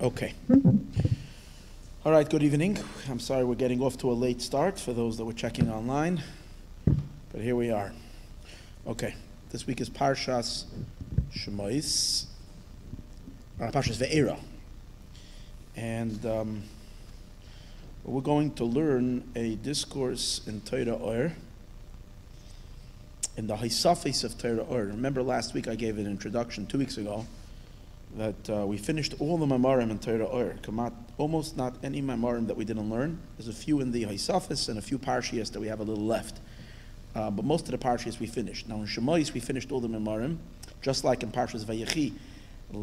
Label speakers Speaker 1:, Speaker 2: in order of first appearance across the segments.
Speaker 1: Okay. All right, good evening. I'm sorry we're getting off to a late start for those that were checking online, but here we are. Okay, this week is Parshas Shemos, Parshas Ve'era. And we're going to learn a discourse in Torah Or, in the Haisafis of Torah Or. Remember last week I gave an introduction 2 weeks ago that we finished all the Mamarim in Torah Or. Almost not any Mamarim that we didn't learn. There's a few in the Haisafis and a few Parshias that we have a little left. But most of the Parshias we finished. Now in Shemos we finished all the Mamarim, just like in Parshas Vayechi.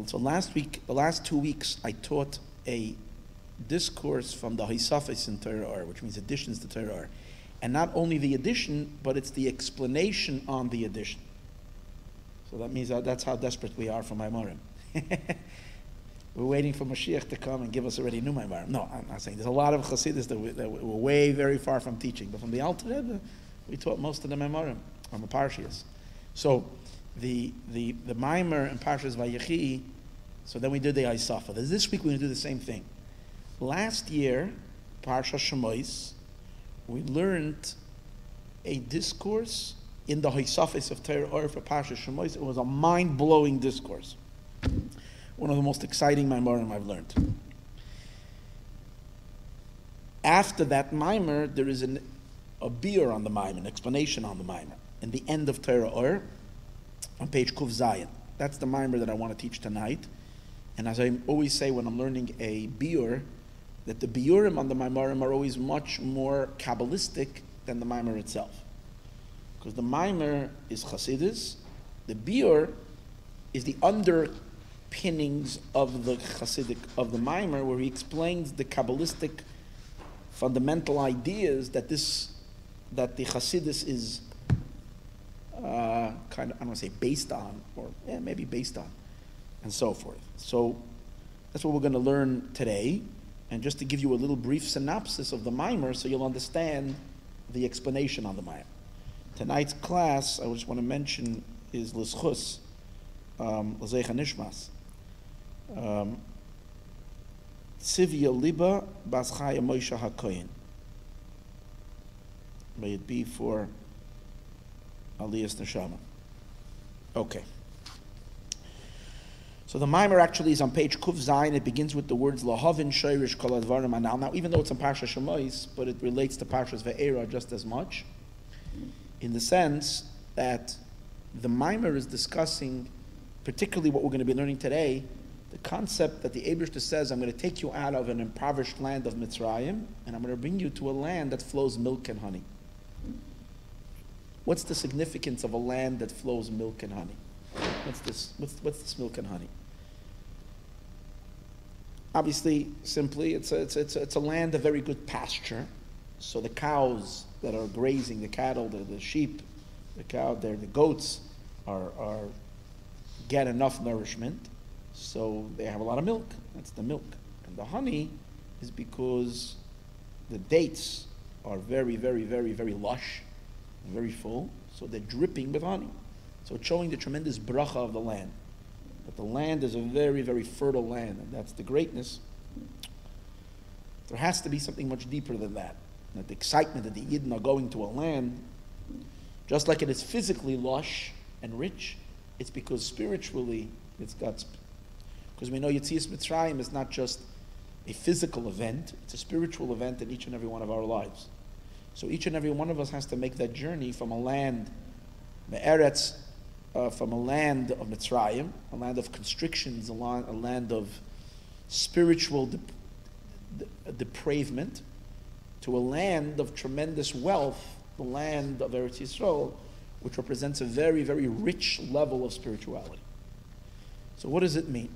Speaker 1: So last week, the last 2 weeks, I taught a discourse from the Haisafis in Torah Or, which means additions to Torah Or. And not only the addition, but it's the explanation on the addition. So that means that's how desperate we are for Maimarim. We're waiting for Mashiach to come and give us already new Maimarim. No, I'm not saying. There's a lot of Chassidus that we're way, very far from teaching. But from the Alter Rebbe, we taught most of the Maimarim on the Parshias. So the Maimer and Parshas Vayechi, so then we did the Aisafa. This week we're going to do the same thing. Last year, Parshas Shemos, we learned a discourse in the Haisafis of Torah Or for Parshas Shemos. It was a mind-blowing discourse. One of the most exciting Maimarim I've learned. After that Maimer, there is a beer on the Maimer, an explanation on the Maimer, in the end of Torah Or, on page Kuf Zayin. That's the Maimer that I want to teach tonight. And as I always say when I'm learning a beer, that the biurim on the Maimarim are always much more Kabbalistic than the Maimer itself. Because the Maimer is Chassidus, the biur is the underpinnings of the Chassidic, of the Maimer, where he explains the Kabbalistic fundamental ideas that the Chassidus is kind of, I don't want to say based on, or maybe based on, and so forth. So that's what we're going to learn today. And just to give you a little brief synopsis of the Maimer so you'll understand the explanation on the Maimer. Tonight's class, I just want to mention, is L'schus, L'zeicha Nishmas. Tzivya Liba Bas Chaya Moshe HaKoyin. May it be for Aliyas Neshama. Okay. So the Maimer actually is on page Kuf Zayin. It begins with the words Lahavin Shoresh Kol Advarim Anal. Now, even though it's on Parshas Shemos, but it relates to Parshas Ve'era just as much, in the sense that the Maimer is discussing, particularly what we're going to be learning today, the concept that the Eibishter says, I'm going to take you out of an impoverished land of Mitzrayim, and I'm going to bring you to a land that flows milk and honey. What's the significance of a land that flows milk and honey? What's this milk and honey? Obviously, simply, it's a land of very good pasture. So the cows that are grazing, the cattle, the sheep, the goats get enough nourishment, so they have a lot of milk. That's the milk. And the honey is because the dates are very, very, very, very lush, very full, so they're dripping with honey. So it's showing the tremendous bracha of the land. But the land is a very, very fertile land, and that's the greatness. There has to be something much deeper than that. That the excitement that the Yidden are going to a land, just like it is physically lush and rich, it's because spiritually it's got... Because we know Yetzias Mitzrayim is not just a physical event, it's a spiritual event in each and every one of our lives. So each and every one of us has to make that journey from a land, Me'eretz, from a land of Mitzrayim, a land of constrictions, a land of spiritual depravement, to a land of tremendous wealth, the land of Eretz Yisroel, which represents a very, very rich level of spirituality. So what does it mean?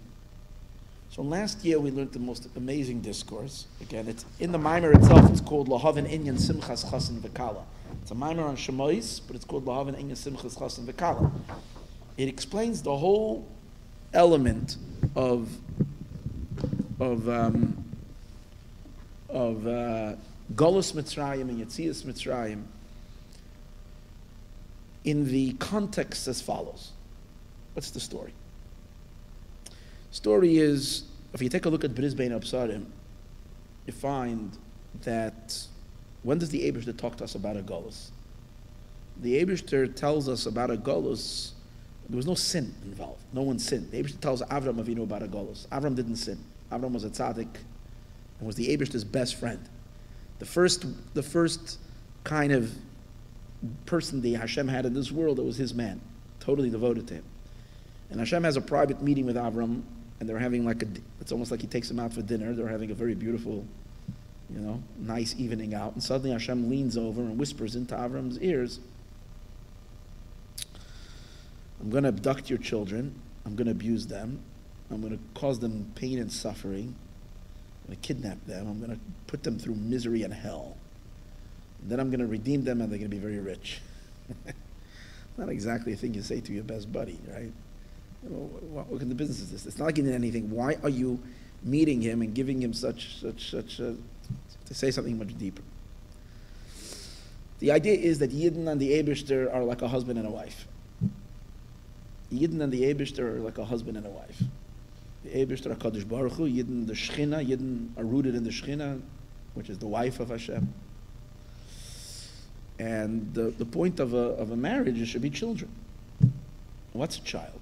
Speaker 1: So last year we learned the most amazing discourse. Again, it's in the Maimer itself, it's called Lahavin Inyan Simchas Chasin V'Kala. It's a Maimer on Shemos, but it's called Lahavin Inyan Simchas Chasin V'Kala. It explains the whole element of Golus Mitzrayim and Yetzias Mitzrayim in the context as follows. What's the story? Story is if you take a look at Bris Bein Absarim, you find that when does the Eibishter talk to us about a Golus? The Eibishter tells us about a Golus. There was no sin involved. No one sinned. The Eibishter tells Avram Avinu about a Golus. Avram didn't sin. Avram was a tzaddik and was the Eibishter's best friend. The first kind of person the Hashem had in this world, it was his man, totally devoted to him. And Hashem has a private meeting with Avram, and they're having it's almost like he takes him out for dinner. They're having a very beautiful, nice evening out. And suddenly Hashem leans over and whispers into Avram's ears, I'm going to abduct your children. I'm going to abuse them. I'm going to cause them pain and suffering. I'm going to kidnap them. I'm going to put them through misery and hell. And then I'm going to redeem them, and they're going to be very rich. Not exactly a thing you say to your best buddy, right? What kind of business is this? It's not like he did anything. Why are you meeting him and giving him to say something much deeper? The idea is that Yidden and the Eibishter are like a husband and a wife. Yidden and the Eibishter are like a husband and a wife. The Eibishter are Kadosh Baruch Hu, Yidden the Shechina, Yidden are rooted in the Shechina, which is the wife of Hashem. And the point of a marriage, it should be children. What's a child?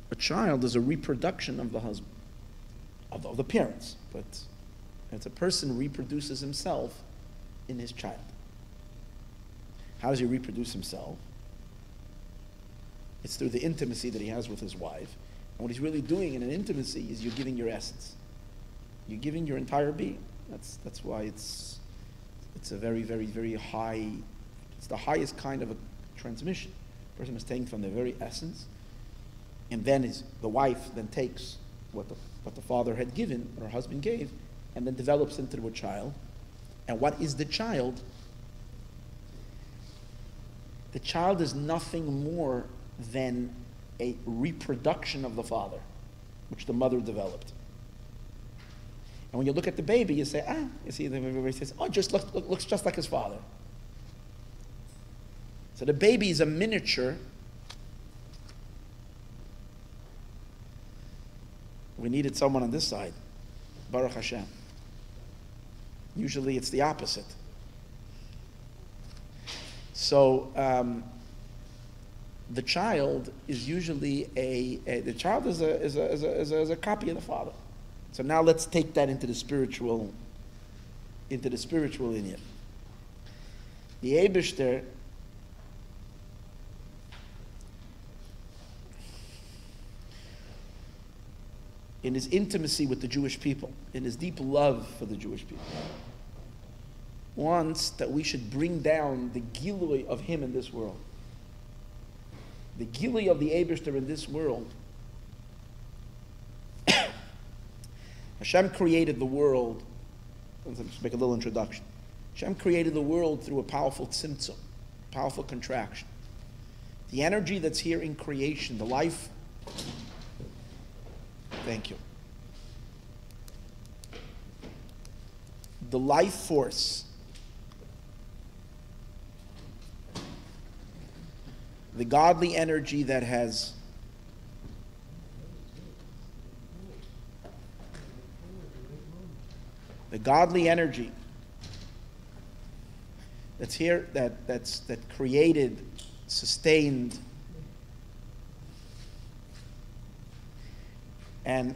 Speaker 1: A child is a reproduction of the husband, of the parents, but it's a person reproduces himself in his child. How does he reproduce himself? It's through the intimacy that he has with his wife. And what he's really doing in an intimacy is you're giving your essence. You're giving your entire being. That's why it's a very, very, very high, it's the highest kind of a transmission. The person is taking from their very essence, and then the wife then takes what the father had given, or her husband gave, and then develops into a child. And what is the child? The child is nothing more than a reproduction of the father, which the mother developed. And when you look at the baby, you say, you see, everybody says, just looks just like his father. So the baby is a miniature. We needed someone on this side, Baruch Hashem. Usually it's the opposite. So the child is usually the child is a copy of the father. So now let's take that into the spiritual Inyan. The Eibishter in his intimacy with the Jewish people, in his deep love for the Jewish people, wants that we should bring down the Gilui of him in this world. The Gilui of the Eibishter in this world. Hashem created the world. Let's make a little introduction. Hashem created the world through a powerful tzimtzum, powerful contraction. The energy that's here in creation, the life. Thank you. The life force, the godly energy that has the godly energy that's here, that created, sustained, and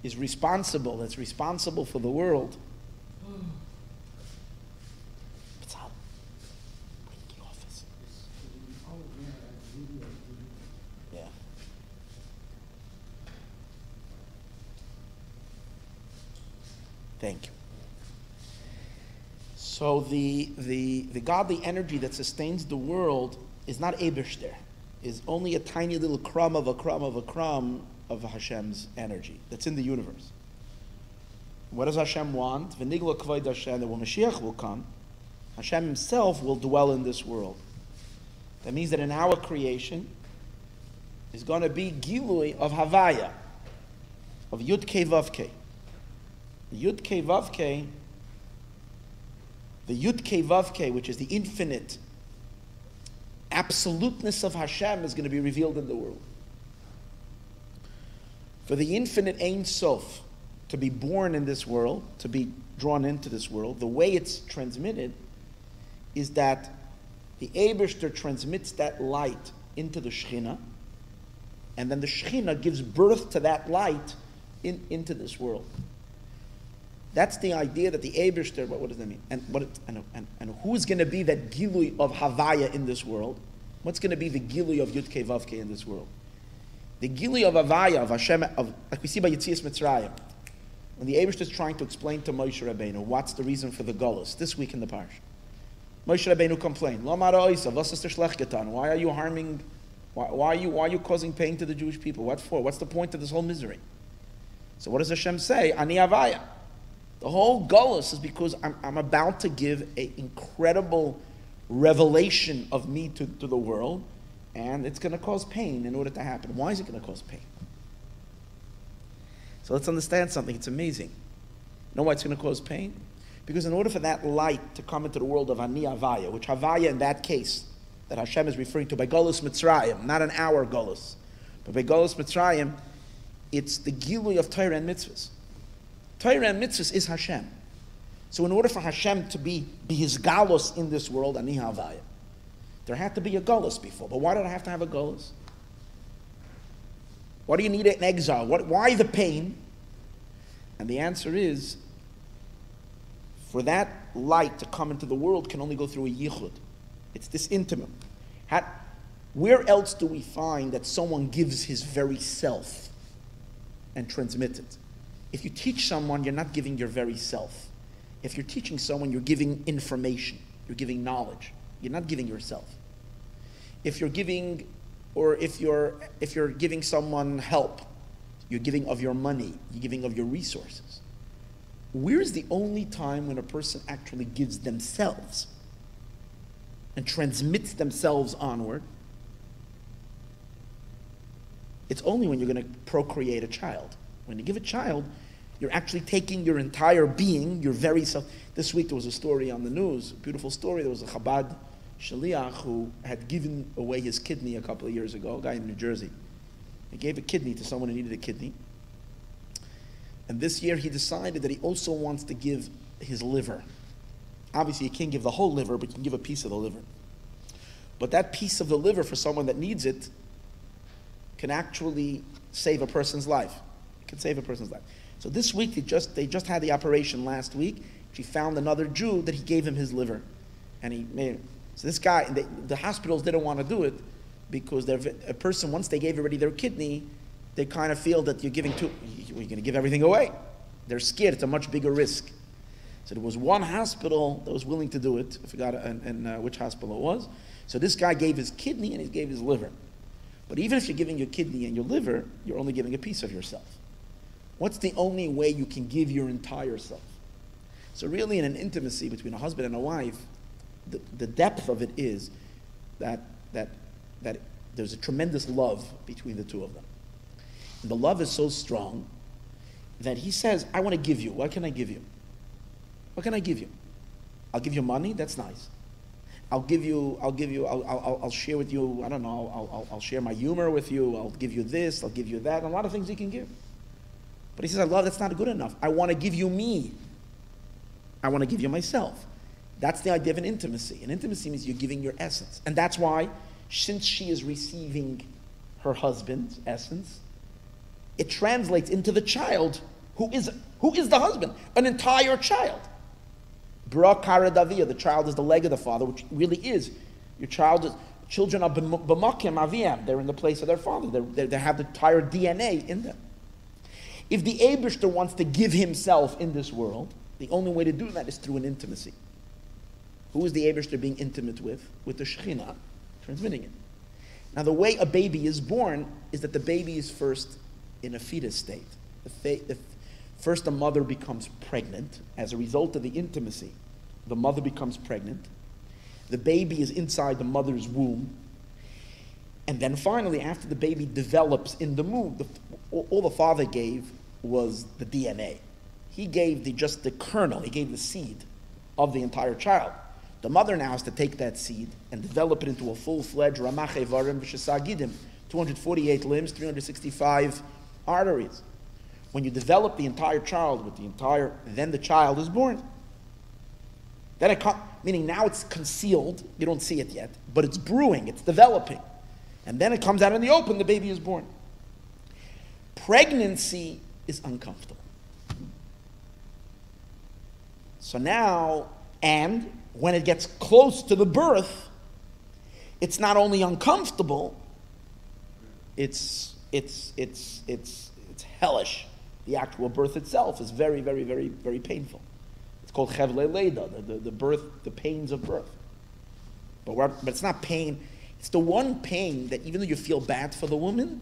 Speaker 1: is responsible. That's responsible for the world. What's up? The office. Yeah. Thank you. So the godly energy that sustains the world is not Eibishter, is only a tiny little crumb of a crumb of a crumb of Hashem's energy that's in the universe. What does Hashem want? V'nigla k'vod Hashem, that when Mashiach will come, Hashem himself will dwell in this world. That means that in our creation is going to be Gilui of Havaya, of Yud Kei Vav Kei. The Yud Kei Vav Kei, which is the infinite absoluteness of Hashem is going to be revealed in the world. For the infinite Ein Sof to be born in this world, to be drawn into this world, the way it's transmitted is that the Eibishter transmits that light into the Shechina, and then the Shechina gives birth to that light into this world. That's the idea that the Eibishter, what does that mean? And who's going to be that Gilui of Havaya in this world? What's going to be the Gilui of Yudke Vavke in this world? The Gilui of Havaya, of Hashem, like we see by Yetzias Mitzrayim, when the Eibishter is trying to explain to Moshe Rabbeinu what's the reason for the Golus, this week in the Parsha. Moshe Rabbeinu complained, why are you harming, why are you causing pain to the Jewish people? What for? What's the point of this whole misery? So what does Hashem say? Ani Havaya. The whole Golus is because I'm about to give an incredible revelation of me to the world, and it's going to cause pain in order to happen. Why is it going to cause pain? So let's understand something. It's amazing. You know why it's going to cause pain? Because in order for that light to come into the world of Ani Havaya, which Havaya in that case, that Hashem is referring to by Golus Mitzrayim, not an hour Golus, but by Golus Mitzrayim, it's the Gilui of Torah and Mitzvahs. Torah and Mitzvahs is Hashem. So in order for Hashem to be his Galus in this world, Ani Havaya, there had to be a Golus before. But why did I have to have a Golus? Why do you need it in exile? Why the pain? And the answer is, for that light to come into the world can only go through a yichud. It's this intimate. Where else do we find that someone gives his very self and transmits it? If you teach someone, you're not giving your very self. If you're teaching someone, you're giving information. You're giving knowledge. You're not giving yourself. If you're giving, or if you're giving someone help, you're giving of your money. You're giving of your resources. Where's the only time when a person actually gives themselves and transmits themselves onward? It's only when you're going to procreate a child. When you give a child, you're actually taking your entire being, your very self. This week there was a story on the news, a beautiful story. There was a Chabad Shaliach who had given away his kidney a couple of years ago, a guy in New Jersey. He gave a kidney to someone who needed a kidney. And this year he decided that he also wants to give his liver. Obviously you can't give the whole liver, but you can give a piece of the liver. But that piece of the liver for someone that needs it can actually save a person's life. It can save a person's life. So this week they just had the operation last week. She found another Jew that he gave him his liver. And he made it. So this guy, the hospitals didn't want to do it because a person, once they gave already their kidney, they kind of feel that you're going to give everything away. They're scared. It's a much bigger risk. So there was one hospital that was willing to do it. I forgot which hospital it was. So this guy gave his kidney and he gave his liver. But even if you're giving your kidney and your liver, you're only giving a piece of yourself. What's the only way you can give your entire self? So really in an intimacy between a husband and a wife, the depth of it is that there's a tremendous love between the two of them. And the love is so strong that he says, I want to give you. What can I give you? What can I give you? I'll give you money. That's nice. I'll share with you, I don't know, I'll share my humor with you. I'll give you this. I'll give you that. And a lot of things he can give. But he says, I love, that's not good enough. I want to give you me. I want to give you myself. That's the idea of an intimacy. An intimacy means you're giving your essence. And that's why, since she is receiving her husband's essence, it translates into the child who is the husband, an entire child. Bra kara davia, the child is the leg of the father, which really is. Children are b'makim aviyam. They're in the place of their father. They have the entire DNA in them. If the Eibishter wants to give himself in this world, the only way to do that is through an intimacy. Who is the Eibishter being intimate with? With the Shekhinah, transmitting it. Now the way a baby is born is that the baby is first in a fetus state. First the mother becomes pregnant. As a result of the intimacy, the mother becomes pregnant. The baby is inside the mother's womb. And then finally, after the baby develops in the womb, all the father gave was the DNA. He gave just the kernel, he gave the seed of the entire child. The mother now has to take that seed and develop it into a full-fledged Ramach Evarim V'Shesagidim, 248 limbs, 365 arteries. When you develop the entire child with the entire, then the child is born. Then meaning now it's concealed, you don't see it yet, but it's brewing, it's developing. And then it comes out in the open, the baby is born. Pregnancy is uncomfortable. So now, and when it gets close to the birth, it's not only uncomfortable, it's hellish. The actual birth itself is very, very, very, very painful. It's called chevle leida, the birth, the pains of birth. But it's not pain. It's the one pain that even though you feel bad for the woman,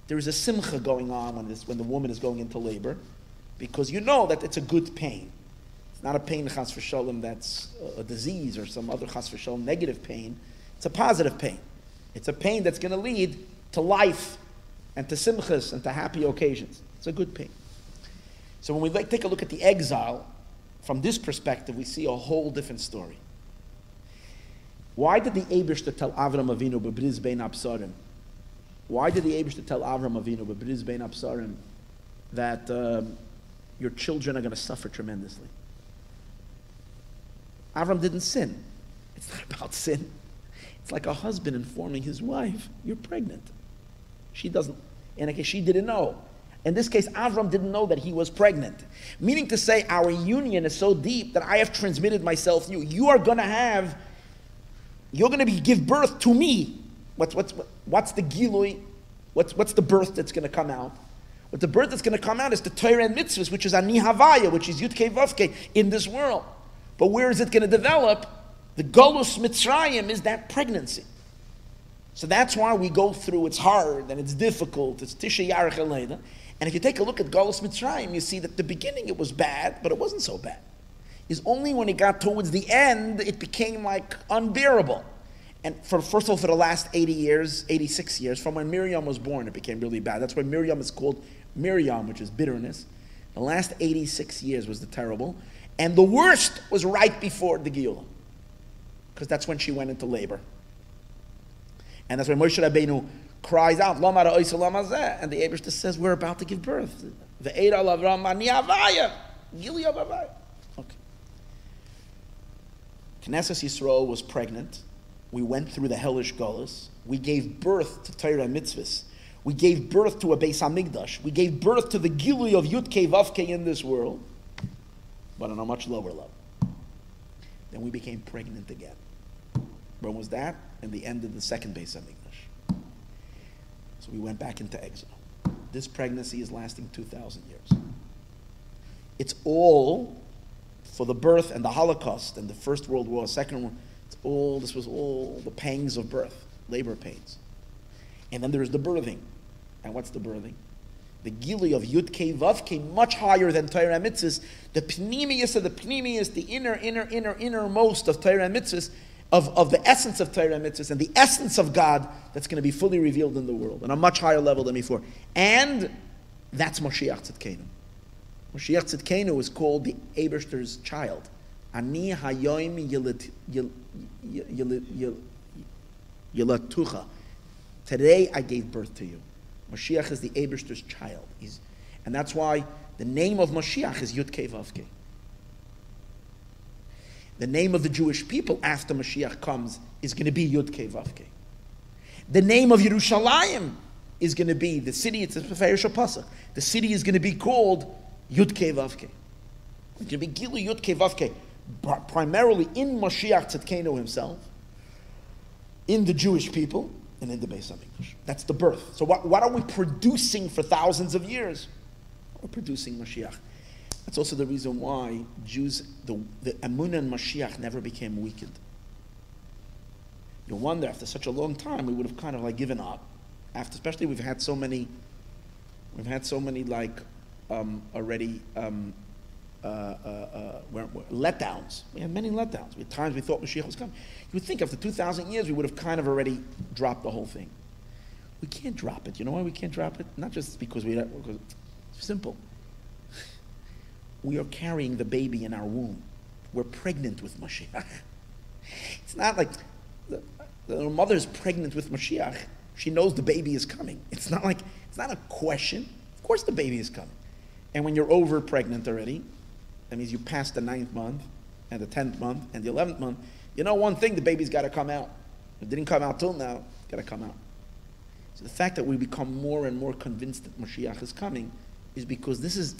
Speaker 1: there is a simcha going on when the woman is going into labor, because you know that it's a good pain. It's not a pain chas v'sholem that's a disease or some other chas v'sholem negative pain. It's a positive pain. It's a pain that's going to lead to life and to simchas and to happy occasions. It's a good pain. So when we take a look at the exile, from this perspective, we see a whole different story. Why did the Eibishter tell Avram Avinu bebriz bein absarim? Why did the Eibishter tell Avram Avinu bebriz bein absarim that your children are going to suffer tremendously? Avram didn't sin. It's not about sin. It's like a husband informing his wife, you're pregnant. She doesn't, in a case she didn't know. In this case, Avram didn't know that he was pregnant. Meaning to say, our union is so deep that I have transmitted myself to you. You are going to give birth to me. What's the gilui? What's the birth that's going to come out? What the birth that's going to come out is the Torah and mitzvahs, which is ani havaya, which is yudke vavke in this world. But where is it going to develop? The Golus Mitzrayim is that pregnancy. So that's why we go through, it's hard and it's difficult, it's Tisha Yarech Eleda. And if you take a look at Golus Mitzrayim, you see that the beginning it was bad, but it wasn't so bad. It's only when it got towards the end, it became like unbearable. And first of all, for the last 80 years, 86 years, from when Miriam was born, it became really bad. That's why Miriam is called Miriam, which is bitterness. The last 86 years was the terrible. And the worst was right before the Geulah, because that's when she went into labor. And that's when Moshe Rabbeinu cries out, Lama ra'oisa lama zeh, and the Eibishter says, we're about to give birth. Ve'eira l'Avram ani havaya, Gili havaya. Okay. Knesset Yisroel was pregnant. We went through the hellish Golus. We gave birth to Torah and mitzvahs. We gave birth to a Beis HaMikdash. We gave birth to the Gilui of Yudke Vavke in this world, but on a much lower level. Then we became pregnant again. When was that? In the end of the second Beis HaMikdash. So we went back into exile. This pregnancy is lasting 2,000 years. It's all for the birth and the Holocaust and the First World War, Second World War. This was all the pangs of birth, labor pains. And then there's the birthing. And what's the birthing? The gili of Yudke Vavke, much higher than Torah and Mitzvahs. The pneumius of the pneumius, the innermost of Torah and Mitzvahs, of the essence of Torah and Mitzvahs, and the essence of God that's going to be fully revealed in the world on a much higher level than before. And that's Moshiach Tzidkenu. Moshiach Tzidkenu is called the Eibishter's child. Ani hayoim yilatucha. Today I gave birth to you. Mashiach is the Eibishter's child. And that's why the name of Mashiach is Yudke Vavke. The name of the Jewish people after Mashiach comes is going to be Yudke Vavke. The name of Yerushalayim is going to be, the city, it's a Ferish Pasach. The city is going to be called Yudke Vavke. It's going to be Gilu Yudke Vavke, primarily in Mashiach Tzidkenu himself, in the Jewish people, and in the Beis HaMikdash. That's the birth. So what are we producing for thousands of years? We're producing Mashiach. That's also the reason why Jews, the Emunah and Mashiach never became weakened. You wonder, after such a long time, we would have kind of like given up. Especially we've had so many like already letdowns. We had many letdowns. We had times we thought Mashiach was coming. You would think after 2,000 years we would have kind of already dropped the whole thing. We can't drop it. You know why we can't drop it? Not just because because it's simple. We are carrying the baby in our womb. We're pregnant with Mashiach. It's not like the mother is pregnant with Mashiach. She knows the baby is coming. It's not a question. Of course the baby is coming. And when you're over pregnant already, that means you passed the 9th month and the 10th month and the 11th month. You know one thing, the baby's got to come out. It didn't come out till now, it's got to come out. So the fact that we become more and more convinced that Mashiach is coming is because it's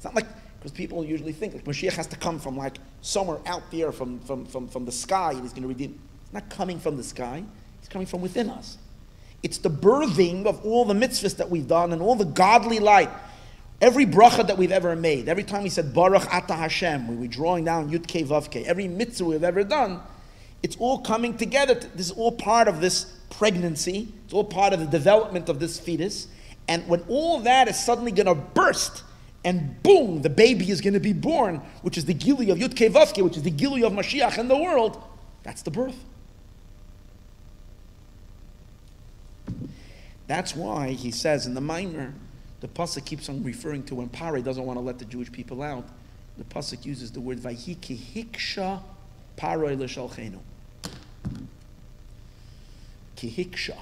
Speaker 1: not like, because people usually think like Mashiach has to come from like somewhere out there from the sky and he's going to redeem. It's not coming from the sky, it's coming from within us. It's the birthing of all the mitzvahs that we've done and all the godly light. Every bracha that we've ever made, every time we said Baruch Ata Hashem, when we're drawing down Yud Kei Vav Kei, every mitzvah we've ever done, it's all coming together. This is all part of this pregnancy. It's all part of the development of this fetus. And when all that is suddenly going to burst, and boom, the baby is going to be born, which is the Gilui of Yud Kei Vav Kei, which is the Gilui of Mashiach in the world, that's the birth. That's why he says in the Maimer, the pasuk keeps on referring to when Pare doesn't want to let the Jewish people out. The pasuk uses the word Vayhi ki hiksha Pare l'shalchenu. Ki hiksha.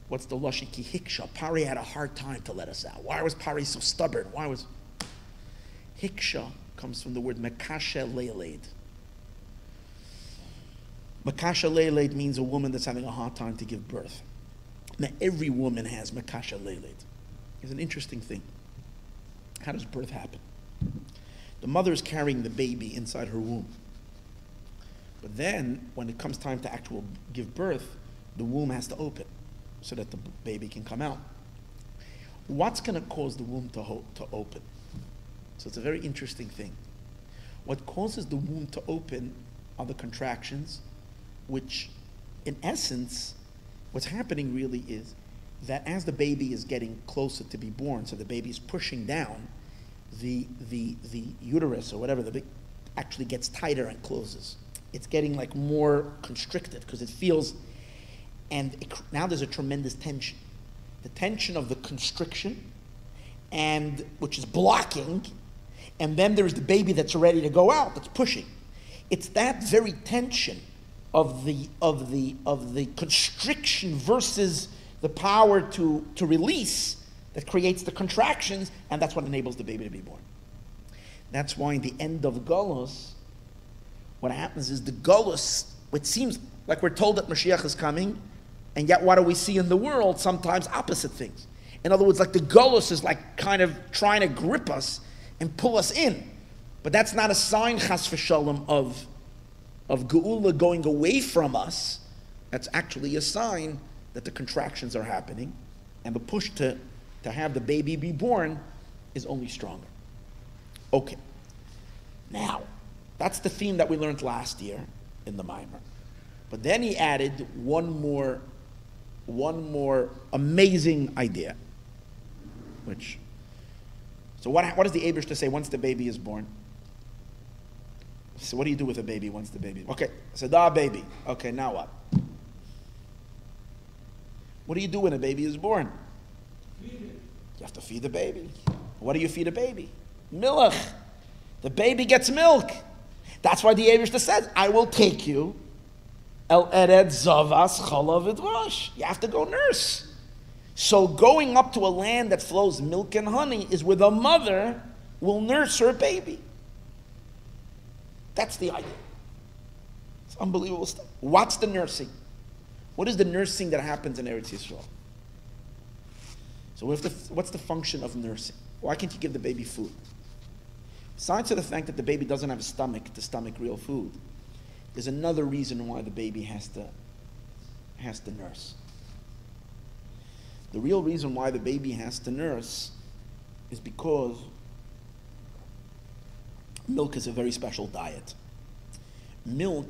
Speaker 1: What's the lashon ki hiksha? Pare had a hard time to let us out. Why was Pare so stubborn? Hiksha comes from the word mekasha leiled. Mekasha leiled means a woman that's having a hard time to give birth. Now every woman has mekasha leiled. It's an interesting thing. How does birth happen? The mother is carrying the baby inside her womb. But then, when it comes time to actually give birth, the womb has to open so that the baby can come out. What's going to cause the womb to open? So it's a very interesting thing. What causes the womb to open are the contractions, which, in essence, what's happening really is that as the baby is getting closer to be born, so the baby is pushing down, the uterus or whatever, actually gets tighter and closes. It's getting like more constricted because it feels, now there's a tremendous tension. The tension of the constriction, and which is blocking, and then there's the baby that's ready to go out, that's pushing. It's that very tension of the constriction versus the power to release that creates the contractions, and that's what enables the baby to be born. That's why in the end of Golus, what happens is the Golus, it seems like we're told that Mashiach is coming, and yet what do we see in the world? Sometimes opposite things. In other words, like the Golus is like kind of trying to grip us and pull us in. But that's not a sign, chas v'shalom, of Geula going away from us. That's actually a sign that the contractions are happening, and the push to have the baby be born is only stronger. Okay. Now, that's the theme that we learned last year in the Maimer. But then he added one more amazing idea. So what does the Eibishter say once the baby is born? So what do you do with a baby once the baby? Okay, so baby. Okay, now what? What do you do when a baby is born?
Speaker 2: Feed it.
Speaker 1: You have to feed the baby. What do you feed a baby? Milk. The baby gets milk. That's why the Eibishter says, I will take you el ered zavas cholov Udvash. You have to go nurse. So going up to a land that flows milk and honey is where the mother will nurse her baby. That's the idea. It's unbelievable stuff. What's the nursing? What is the nursing that happens in Eretz Yisrael? So what's the function of nursing? Why can't you give the baby food? Besides the fact that the baby doesn't have a stomach to stomach real food, there's another reason why the baby has to nurse. The real reason why the baby has to nurse is because milk is a very special diet. Milk,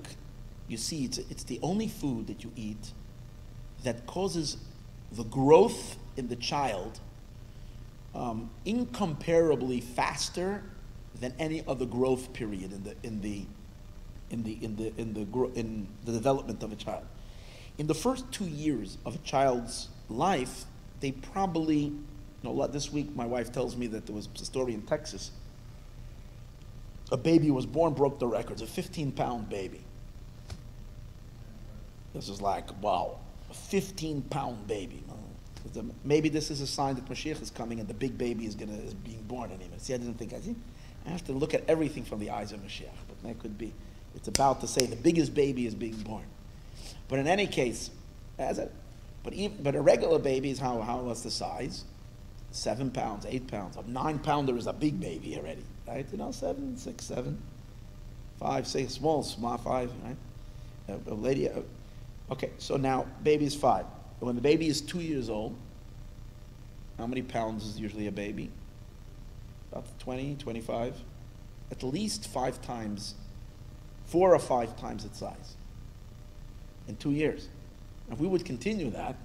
Speaker 1: you see, it's the only food that you eat that causes the growth in the child incomparably faster than any other growth period in the development of a child. In the first 2 years of a child's life, they probably, this week my wife tells me that there was a story in Texas. A baby was born, broke the records, a 15-pound baby. This is like, wow, a 15-pound baby. Maybe this is a sign that Mashiach is coming and the big baby is being born anyway. See, I didn't think, I have to look at everything from the eyes of Mashiach, but that could be, it's about to say the biggest baby is being born. But in any case, but a regular baby is what's the size? 7 pounds, 8 pounds. A 9-pounder is a big baby already, right? 7, 6, 7, 5, 6, small 5, right? A lady, okay, so now baby is 5. When the baby is 2 years old, how many pounds is usually a baby? About 20, 25? At least 5 times, 4 or 5 times its size in 2 years. If we would continue that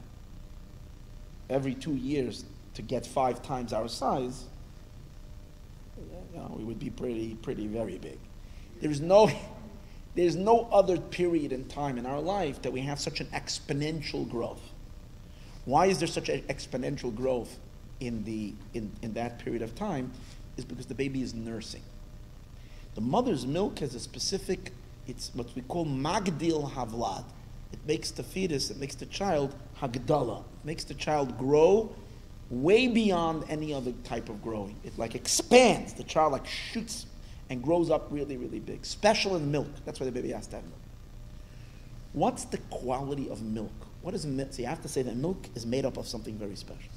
Speaker 1: every 2 years to get 5 times our size, we would be pretty very big. There's no other period in time in our life that we have such an exponential growth. Why is there such an exponential growth in that period of time? Is because the baby is nursing. The mother's milk has a specific, it's what we call magdil havlad. It makes the fetus, it makes the child hagdala. It makes the child grow way beyond any other type of growing. It like expands. The child like shoots and grows up really, really big. Special in milk. That's why the baby has to have milk. What's the quality of milk? What is milk? So you have to say that milk is made up of something very special.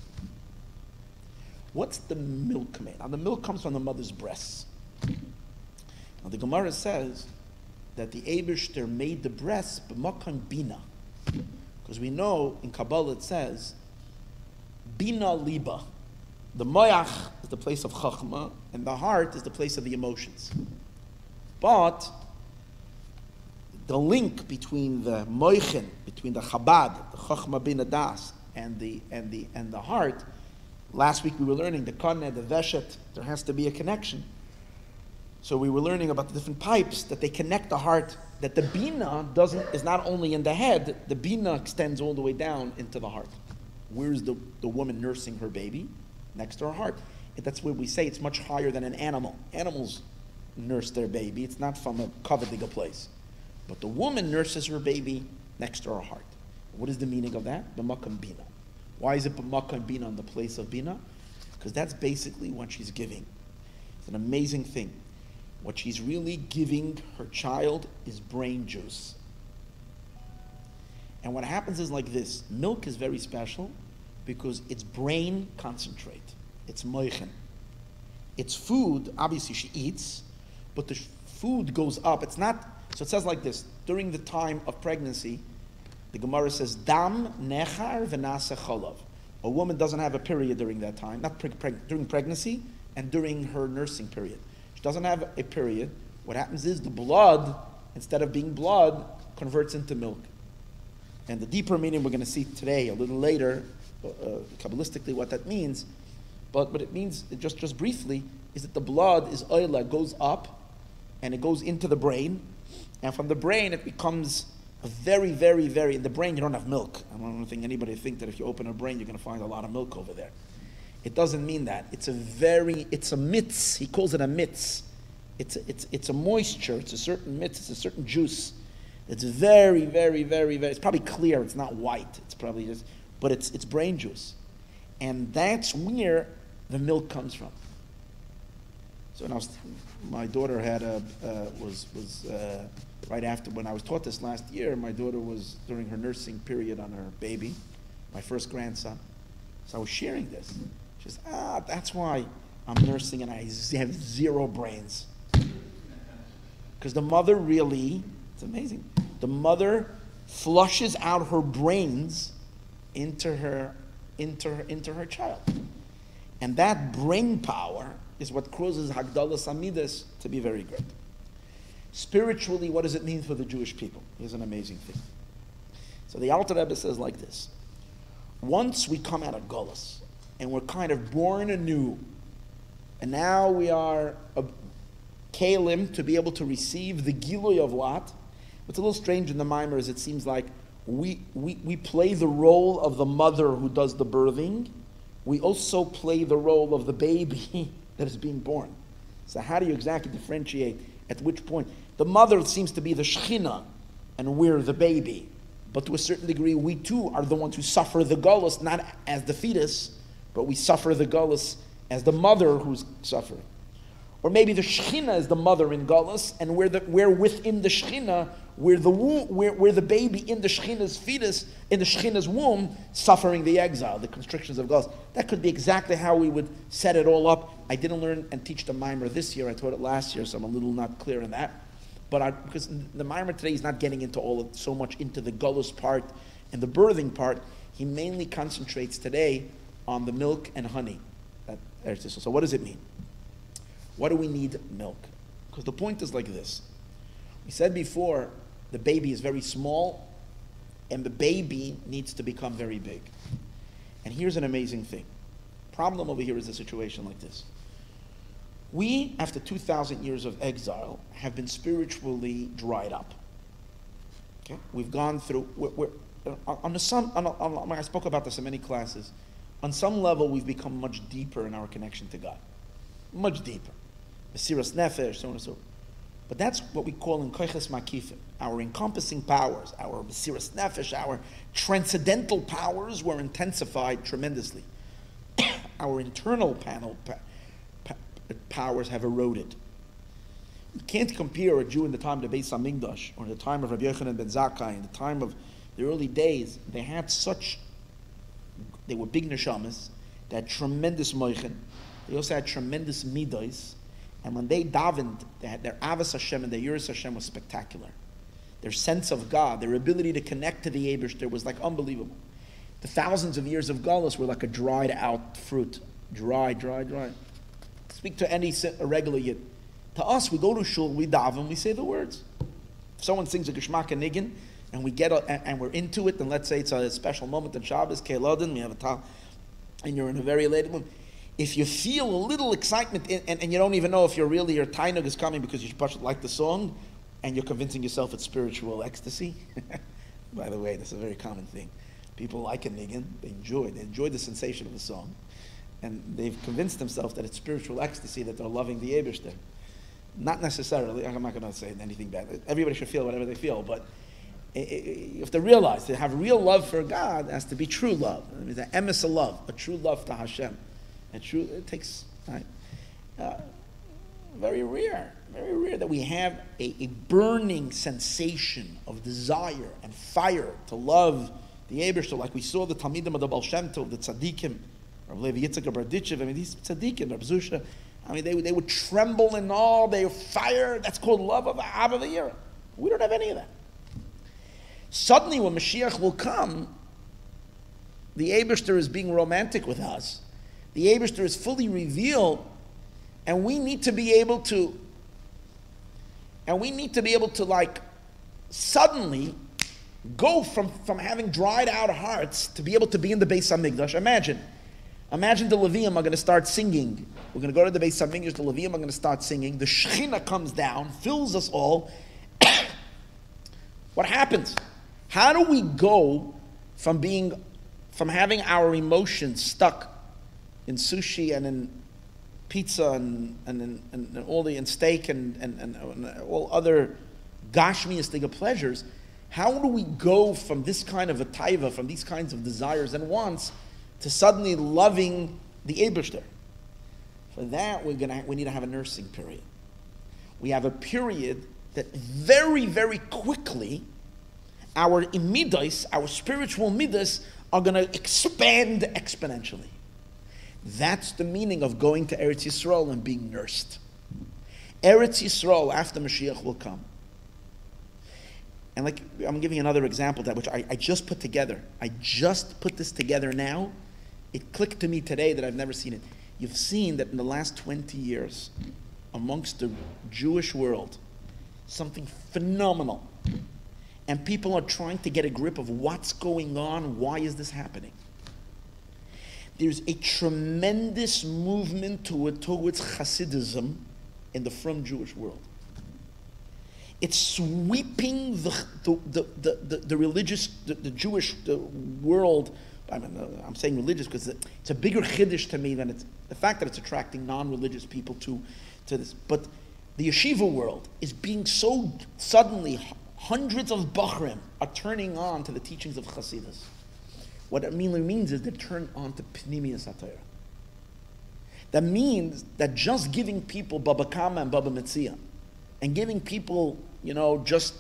Speaker 1: What's the milk made? Now the milk comes from the mother's breasts. Now the Gemara says that the Eibishter made the breasts b'makam bina. Because we know in Kabbalah it says, bina liba. The moyach is the place of chachma, and the heart is the place of the emotions. But the link between the moichin, between the Chabad, the chachma bina das, and the heart. Last week we were learning the kaneh, the veshet. There has to be a connection. So we were learning about the different pipes that they connect the heart. That the bina is not only in the head. The bina extends all the way down into the heart. Where's the woman nursing her baby? Next to her heart. That's where we say it's much higher than an animal. Animals nurse their baby. It's not from a kavadiga place. But the woman nurses her baby next to her heart. What is the meaning of that? B'makam bina. Why is it b'makam bina in the place of bina? Because that's basically what she's giving. It's an amazing thing. What she's really giving her child is brain juice. And what happens is like this. Milk is very special because it's brain concentrate. It's moichen. It's food, obviously she eats, but the food goes up. It's not, so it says like this. During the time of pregnancy, the Gemara says, dam nechar v'nasa cholov. A woman doesn't have a period during that time, not during pregnancy and during her nursing period. She doesn't have a period. What happens is the blood, instead of being blood, converts into milk. And the deeper meaning we're going to see today, a little later, Kabbalistically what that means, but what it means, just briefly, is that the blood is oila, goes up, and it goes into the brain, and from the brain it becomes a very, very, very, in the brain you don't have milk. I don't think anybody think that if you open a brain you're going to find a lot of milk over there. It doesn't mean that. It's a mitz. He calls it a mitz. It's a moisture. It's a certain mitz. It's a certain juice. It's very, very, very, very. It's probably clear. It's not white. It's probably just, but it's brain juice, and that's where the milk comes from. So now, my daughter was right after when I was taught this last year. My daughter was during her nursing period on her baby, my first grandson. So I was sharing this. She says, that's why I'm nursing and I have zero brains. Because the mother really, it's amazing, the mother flushes out her brains into her child. And that brain power is what causes Hagdalas Amidas to be very great. Spiritually, what does it mean for the Jewish people? Here's an amazing thing. So the Alter Rebbe says like this. Once we come out of Golus, and we're kind of born anew, and now we are a Kalim to be able to receive the Gilui of what? What's a little strange in the Mimer is it seems like we play the role of the mother who does the birthing. We also play the role of the baby that is being born. So how do you exactly differentiate at which point? The mother seems to be the Shechina, and we're the baby. But to a certain degree, we too are the ones who suffer the gullus, not as the fetus, but we suffer the gullus as the mother who's suffering. Or maybe the Shekhinah is the mother in gullus, and we're within the Shekhinah, we're the baby in the Shekhinah's fetus, in the Shekhinah's womb, suffering the exile, the constrictions of gullus. That could be exactly how we would set it all up. I didn't learn and teach the Mimer this year. I taught it last year, so I'm a little not clear on that. But because the Mimer today is not getting into so much into the gullus part and the birthing part, he mainly concentrates today on the milk and honey. So what does it mean? Why do we need milk? Because the point is like this. We said before, the baby is very small, and the baby needs to become very big. And here's an amazing thing. Problem over here is a situation like this. We, after 2,000 years of exile, have been spiritually dried up. Okay? We've gone through, I spoke about this in many classes. On some level, we've become much deeper in our connection to God. Much deeper. Mesiras Nefesh, so on and so forth. But that's what we call in Koiches Makifim, our encompassing powers, our Mesiras Nefesh, our transcendental powers were intensified tremendously. Our internal powers have eroded. You can't compare a Jew in the time of the Beis HaMikdash or in the time of Rabbi Yochanan ben Zakkai, in the time of the early days. They were big neshamas, they had tremendous moichin, they also had tremendous midos, and when they davened, they had their avos Hashem and their yiras Hashem was spectacular. Their sense of God, their ability to connect to the Eibishter was like unbelievable. The thousands of years of Galus were like a dried out fruit. Dry. Speak to any regular Yid. To us, we go to shul, we daven, we say the words. If someone sings a Geshmak and Niggin, and we're into it, and let's say it's a special moment in Shabbos, Keilodin, we have a tal, and you're in a very late mood. If you feel a little excitement, and you don't even know if your tainug is coming because you like the song, and you're convincing yourself it's spiritual ecstasy. By the way, that's a very common thing. People like a niggin, they enjoy the sensation of the song, and they've convinced themselves that it's spiritual ecstasy, that they're loving the Eibishter. Not necessarily, I'm not going to say anything bad. Everybody should feel whatever they feel, but you have to realize, to have real love for God has to be true love. I mean, the emes of love, a true love to Hashem. It takes time. Very rare that we have a burning sensation of desire and fire to love the Eibishter, like we saw the Talmidim of the Baal Shem Tov, the Tzaddikim, Rav Levi Yitzchak Berditchev, I mean, these Tzaddikim, Rav Zusha, I mean, they would tremble in all, they fire, that's called love of the Yira. We don't have any of that. Suddenly, when Mashiach will come, the Eibishter is being romantic with us. The Eibishter is fully revealed, and we need to be able to, like, suddenly go from having dried out hearts to be able to be in the Beis HaMikdash. Imagine the Levium are going to start singing. We're going to go to the Beis HaMikdash, the Levium are going to start singing. The Shekhinah comes down, fills us all. What happens? How do we go from having our emotions stuck in sushi and in pizza and all the steak and all other gashmiistic pleasures? How do we go from this kind of a taiva, from these kinds of desires and wants, to suddenly loving the Eibishter? For that, we need to have a nursing period. We have a period that very, very quickly, our midos, our spiritual midos, are going to expand exponentially. That's the meaning of going to Eretz Yisroel and being nursed. Eretz Yisroel, after Mashiach will come. And like, I'm giving another example of that, which I just put together. I just put this together now. It clicked to me today that I've never seen it. You've seen that in the last 20 years, amongst the Jewish world, something phenomenal. And people are trying to get a grip of what's going on, why is this happening? There's a tremendous movement towards Hasidism in the frum Jewish world. It's sweeping the religious, the Jewish world. I'm saying religious because it's a bigger chiddush to me than it's the fact that it's attracting non-religious people to this. But the yeshiva world is being so suddenly hundreds of Bachrim are turning on to the teachings of Chassidus. What it really means is they're turned on to Pnimiyas HaTorah. That means that just giving people Baba Kama and Baba Metzia, and giving people, just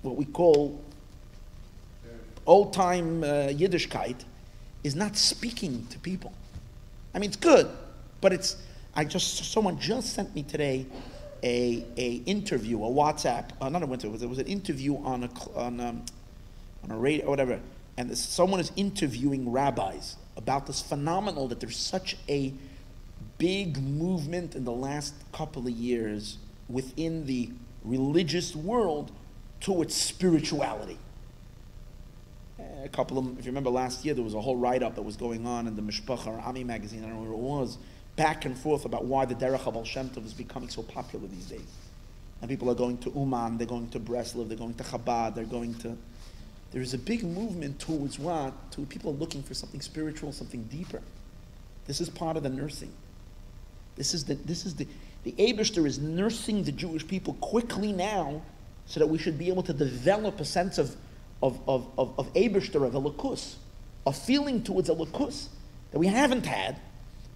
Speaker 1: what we call old-time Yiddishkeit, is not speaking to people. I mean, it's good, but someone just sent me today a interview, a WhatsApp, not a winter, it was an interview on a radio or whatever, and someone is interviewing rabbis about this phenomenal that there's such a big movement in the last couple of years within the religious world towards spirituality. If you remember last year, there was a whole write-up that was going on in the Mishpacha or Ami magazine, I don't know where it was, back and forth about why the Derech HaBaal Shem Tov is becoming so popular these days. And people are going to Uman, they're going to Breslov, they're going to Chabad, there is a big movement towards what? People are looking for something spiritual, something deeper. This is part of the nursing. The Eibishter is nursing the Jewish people quickly now so that we should be able to develop a sense of Eibishter, of Elokus, a feeling towards Elokus that we haven't had,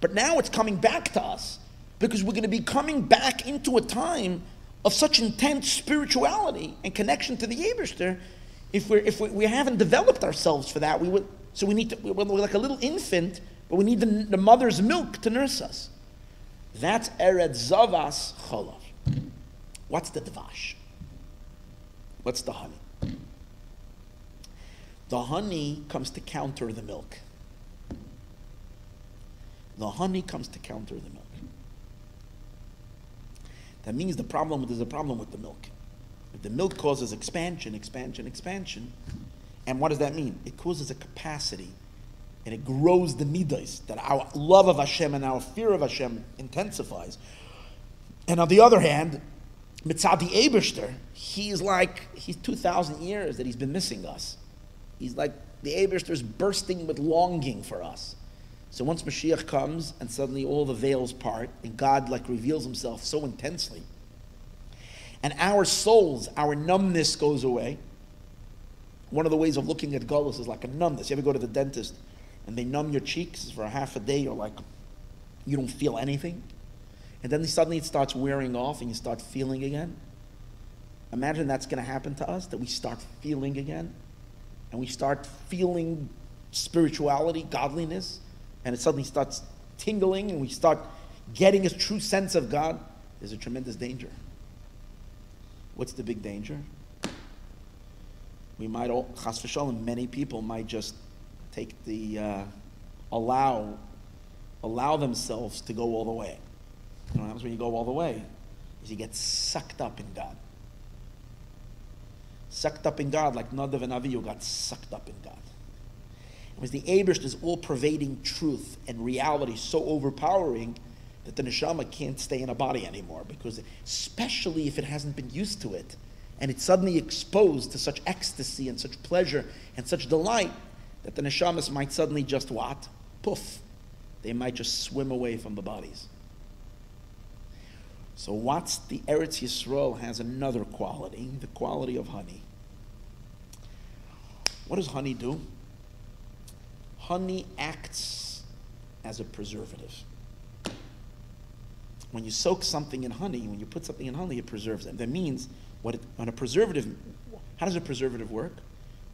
Speaker 1: but now it's coming back to us because we're going to be coming back into a time of such intense spirituality and connection to the Eibishter. If we haven't developed ourselves for that, we're like a little infant, but we need the mother's milk to nurse us. That's Eretz Zavas Cholov. What's the Udvash? What's the honey? The honey comes to counter the milk. The honey comes to counter the milk. That means there's a problem with the milk. If the milk causes expansion, and what does that mean? It causes a capacity, and it grows the midas, that our love of Hashem and our fear of Hashem intensifies. And on the other hand, Mitzad the Eibishter, he's 2,000 years that he's been missing us. He's like, the Eibishter is bursting with longing for us. So once Mashiach comes, and suddenly all the veils part, and God reveals himself so intensely, and our souls, our numbness goes away. One of the ways of looking at Golus is like a numbness. You ever go to the dentist, and they numb your cheeks for a half a day, you're you don't feel anything. And then suddenly it starts wearing off, and you start feeling again. Imagine that's going to happen to us, that we start feeling again. And we start feeling spirituality, godliness, and it suddenly starts tingling, and we start getting a true sense of God. There's a tremendous danger. What's the big danger? We might all, chas v'shalom, many people might just take allow themselves to go all the way. You know what happens when you go all the way? Is you get sucked up in God. Sucked up in God, like Nadav and Avihu got sucked up in God. It was the Eibishter's all-pervading truth and reality so overpowering that the neshama can't stay in a body anymore, because especially if it hasn't been used to it, and it's suddenly exposed to such ecstasy and such pleasure and such delight, that the neshamas might suddenly just what? Poof. They might just swim away from the bodies. So what's the Eretz Yisroel has another quality, the quality of honey. What does honey do? Honey acts as a preservative. When you soak something in honey, when you put something in honey, it preserves it. That means, how does a preservative work?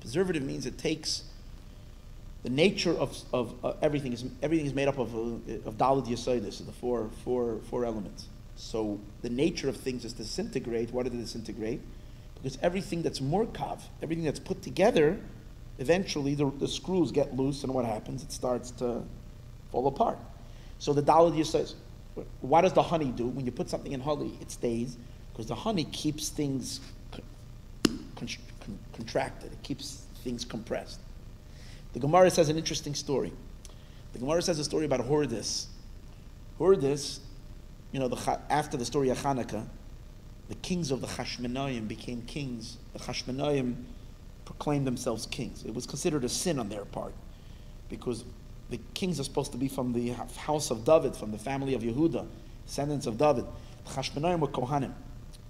Speaker 1: Preservative means it takes the nature of everything. Everything is made up of Daled Yesodis, the four elements. So the nature of things is to disintegrate. Why did it disintegrate? Because everything that's morkav, everything that's put together, eventually the screws get loose, and what happens? It starts to fall apart. So the Daled Yesodis. What does the honey do? When you put something in honey, it stays, because the honey keeps things contracted. It keeps things compressed. The Gemara says an interesting story. The Gemara says a story about Hordis. Hordis, after the story of Hanukkah, the kings of the Hashmonaim became kings. The Hashmonaim proclaimed themselves kings. It was considered a sin on their part, because the kings are supposed to be from the house of David, from the family of Yehuda, descendants of David. The Hashmonaim were Kohanim.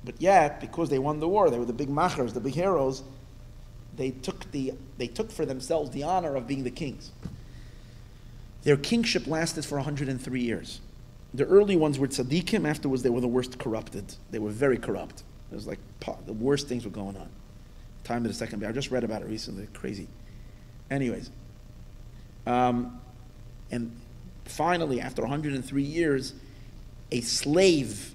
Speaker 1: But yet, because they won the war, they were the big machers, the big heroes, they took for themselves the honor of being the kings. Their kingship lasted for 103 years. The early ones were tzaddikim. Afterwards, they were the worst corrupted. They were very corrupt. It was like the worst things were going on. Time of the second. I just read about it recently. Crazy. Anyways, and finally, after 103 years, a slave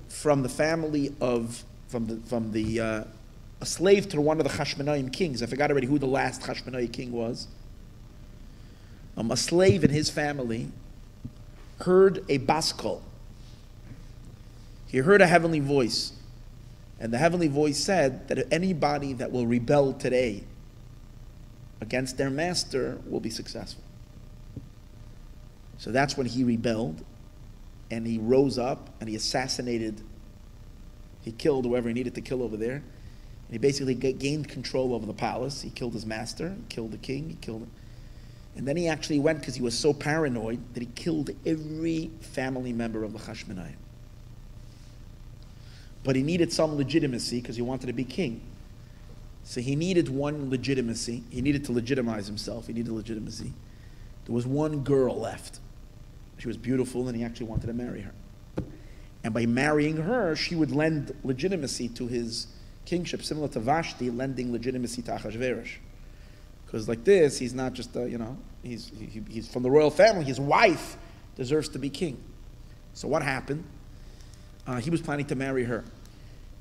Speaker 1: from the family of a slave to one of the Hashmonaim kings. I forgot already who the last Hashmonaim king was. A slave in his family heard a baskol. He heard a heavenly voice. And the heavenly voice said that anybody that will rebel today against their master will be successful. So that's when he rebelled, and he rose up and he killed whoever he needed to kill over there. And he basically gained control over the palace. He killed his master, he killed the king, and then he actually went, because he was so paranoid, that he killed every family member of the Hashmonaim. But he needed some legitimacy because he wanted to be king. So he needed one legitimacy. He needed to legitimize himself. He needed legitimacy. There was one girl left. She was beautiful, and he actually wanted to marry her. And by marrying her, she would lend legitimacy to his kingship, similar to Vashti lending legitimacy to Achashverosh. Because like this, he's not just, he's from the royal family. His wife deserves to be king. So what happened? He was planning to marry her.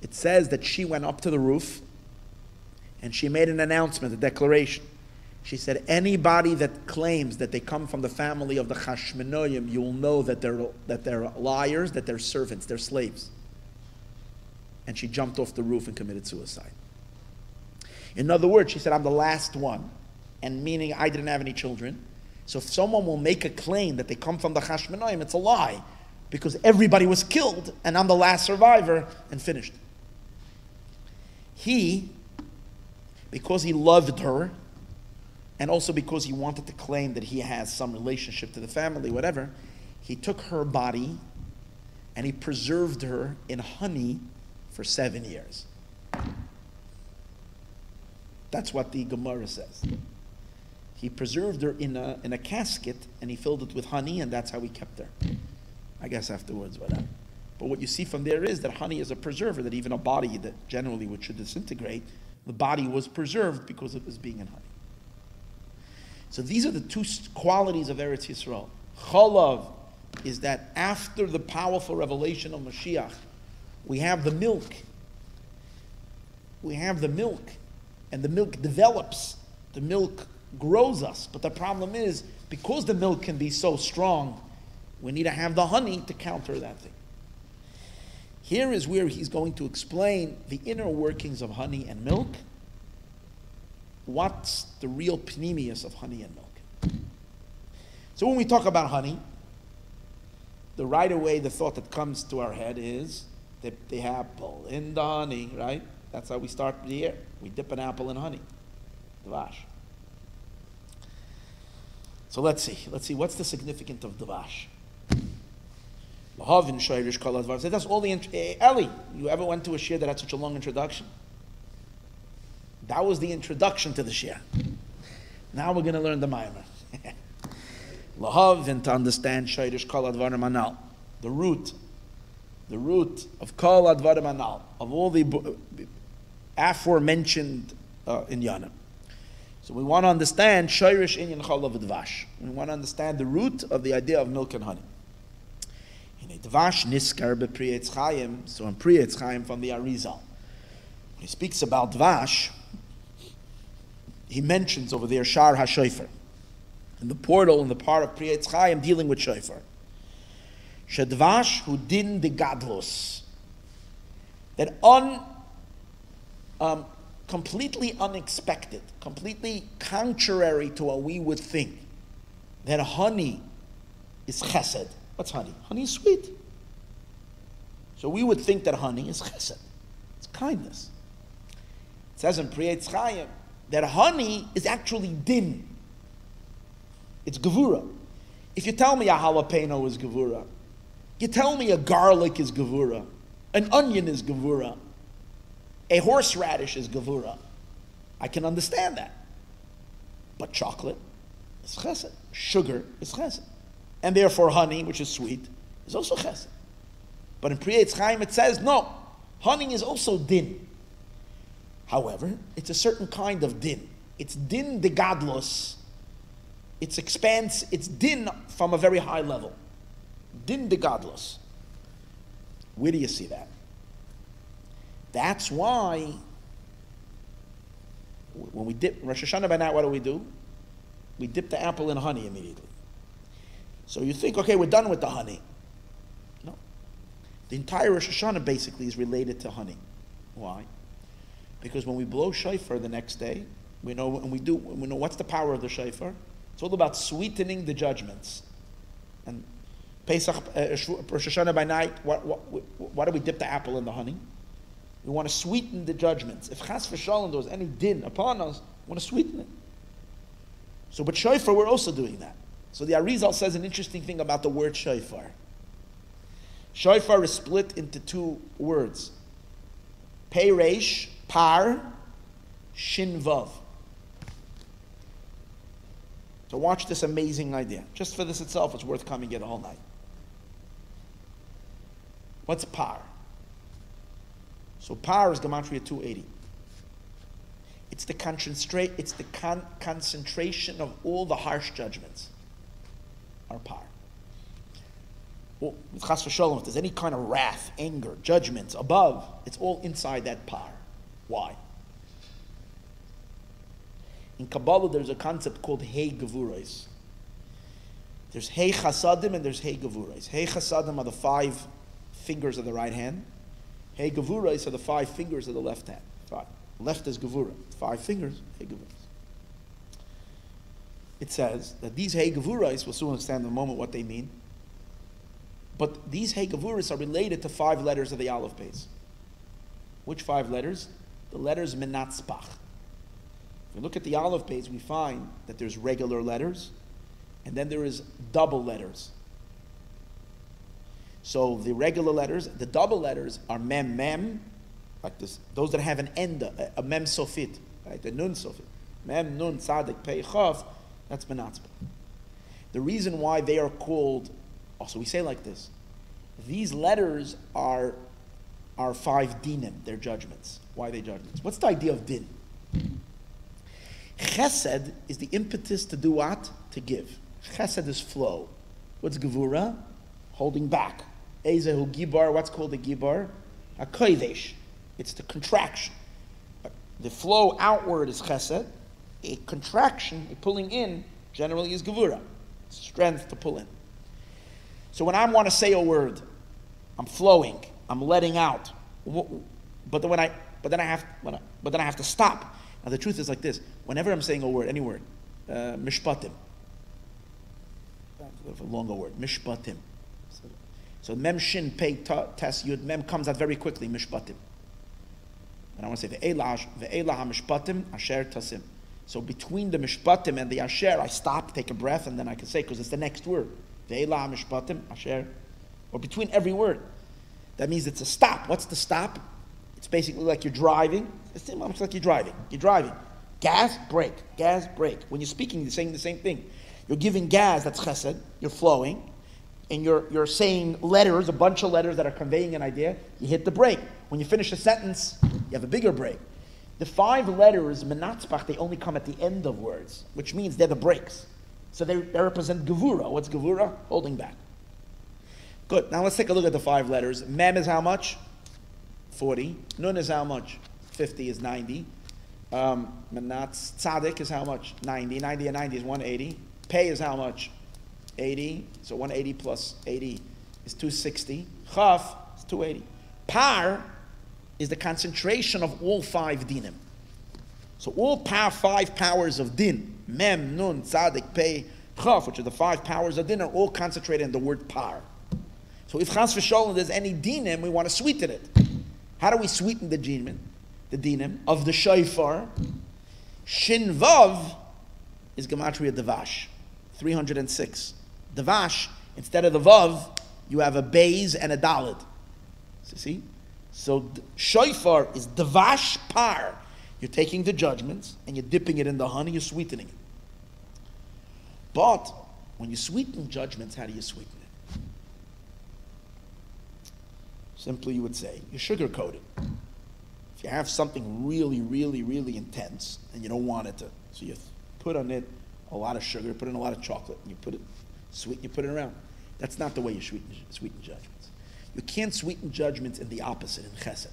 Speaker 1: It says that she went up to the roof and she made an announcement, a declaration. She said, anybody that claims that they come from the family of the Hashmonaim, you will know that they're liars, that they're servants, they're slaves. And she jumped off the roof and committed suicide. In other words, she said, I'm the last one, and meaning I didn't have any children. So if someone will make a claim that they come from the Hashmonaim, it's a lie, because everybody was killed, and I'm the last survivor, and finished. He, because he loved her, and also because he wanted to claim that he has some relationship to the family, whatever, he took her body, and he preserved her in honey for 7 years. That's what the Gemara says. He preserved her in a casket, and he filled it with honey, and that's how he kept her. I guess afterwards, whatever. But what you see from there is that honey is a preserver, that even a body that generally should disintegrate, the body was preserved because it was being in honey. So these are the two qualities of Eretz Yisrael. Cholov is that after the powerful revelation of Mashiach, we have the milk. We have the milk. And the milk develops. The milk grows us. But the problem is, because the milk can be so strong, we need to have the honey to counter that thing. Here is where he's going to explain the inner workings of honey and milk. What's the real pneumius of honey and milk? So when we talk about honey, right away the thought that comes to our head is the apple in the honey, right? That's how we start the year. We dip an apple in honey. Udvash. So let's see. What's the significance of Udvash? That's all the Eli, you ever went to a shir that had such a long introduction? That was the introduction to the shir. Now we're going to learn the Maayon. Lahav, and to understand Shoresh Kol Advarim Anal, the root of Kol Advarim Anal, of all the aforementioned Inyanim. So we want to understand Shoresh Inyan Cholov Udvash. We want to understand the root of the idea of milk and honey. In Udvash Niskar bePriyetz Chaim, so in Priyetz Chaim from the Arizal, when he speaks about Dvash, he mentions over there Shar HaShofer, in the portal, in the part of Priyetz Chaim dealing with Shofar. Shedvash hu din de gadlos, that completely unexpected, completely contrary to what we would think, that honey is chesed. What's honey? Honey is sweet. So we would think that honey is chesed. It's kindness. It says in Priyetz Chaim that honey is actually din. It's gevura. If you tell me a jalapeno is gevura, you tell me a garlic is gevura, An onion is gevura. A horseradish is gevura. I can understand that. But chocolate is chesed. Sugar is chesed. And therefore honey, which is sweet, is also chesed. But in Pri Etz Chaim it says, no, honey is also din. However, it's a certain kind of din. It's din de gadlos. It's din from a very high level. Din de gadlos. Where do you see that? That's why when we dip Rosh Hashanah by night, what do? We dip the apple in honey immediately. So you think, okay, we're done with the honey. No. The entire Rosh Hashanah basically is related to honey. Why? Because when we blow shofar the next day, we know what's the power of the shofar. It's all about sweetening the judgments. And Pesach, Rosh Hashanah by night, why do we dip the apple in the honey? We want to sweeten the judgments. If chas v'shalom there was any din upon us, we want to sweeten it. So with shofar, we're also doing that. So the Arizal says an interesting thing about the word shofar. Shofar is split into two words. Pei reish, par, shin vav. So watch this amazing idea. Just for this itself, it's worth coming here the whole night. What's par? So par is gematria 280. It's the concentration of all the harsh judgments. Are par. Well, with chas v'sholom, if there's any kind of wrath, anger, judgments above, it's all inside that par. Why? In Kabbalah, there's a concept called Hey Gevurais. There's Hey Chasadim and there's Hey Gevurais. Hey Chasadim are the 5 fingers of the right hand. Hey Gevurais are the 5 fingers of the left hand. 5. Left is Gevura. 5 fingers, Hey Gevurais. It says that these Hey Gevurais, we'll soon understand in a moment what they mean, but these Hey Gevurais are related to 5 letters of the Aleph base. Which 5 letters? The letters Menatzpach. If we look at the Aleph base, we find that there's regular letters, and then there is double letters. So the regular letters, the double letters are mem, mem, like this. Those that have an end, a mem sofit, right? A nun sofit. Mem, nun, tzadik, pei, chav, that's menatzpach. The reason why they are called, also we say like this, these letters are 5 dinim, they're judgments. Why are they judgments? What's the idea of din? Chesed is the impetus to do what? To give. Chesed is flow. What's gevura? Holding back. Ezehu gibar, what's called a gibar? A kodesh. It's the contraction. The flow outward is chesed. A contraction, a pulling in, generally is gevura. Strength to pull in. So when I want to say a word, I'm flowing, I'm letting out. But then I have to stop. Now the truth is like this: whenever I'm saying a word, any word, mishpatim, a longer word, mishpatim. So mem shin pei tes yud mem comes out very quickly, mishpatim. And I want to say ve'elah mishpatim asher tasim. So between the mishpatim and the asher, I stop, take a breath, and then I can say, because it's the next word. Ve'elah mishpatim asher, or between every word. That means it's a stop. What's the stop? It's basically like you're driving. It's almost like you're driving. You're driving. Gas, brake. Gas, brake. When you're speaking, you're saying the same thing. You're giving gas, that's chesed. You're flowing. And you're saying letters, a bunch of letters that are conveying an idea. You hit the brake. When you finish a sentence, you have a bigger brake. The 5 letters, menatzpach, they only come at the end of words, which means they're the brakes. So they represent gevura. What's gevura? Holding back. Good. Now let's take a look at the 5 letters. Mem is how much? 40. Nun is how much? 50 is 90. Menatz tzadik is how much? 90. 90 and 90 is 180. Pei is how much? 80. So 180 plus 80 is 260. Chav is 280. Par is the concentration of all 5 dinim. So all 5 powers of din, mem, nun, tzadik, pei, chav, which are the 5 powers of din, are all concentrated in the word par. So if chas v'sholem there's any dinim, we want to sweeten it. How do we sweeten the dinim of the shofar? Shin vav is gematria devash, 306. Devash, instead of the vav, you have a beis and a dalid. So see, So shofar is dvash par. You're taking the judgments and you're dipping it in the honey, you're sweetening it. But when you sweeten judgments, how do you sweeten it? Simply, you would say, you sugarcoat it. If you have something really, really, really intense and you don't want it to, so you put on it a lot of sugar, put in a lot of chocolate, and you put it sweet, you put it around. That's not the way you sweeten judgments. You can't sweeten judgments in the opposite, in chesed.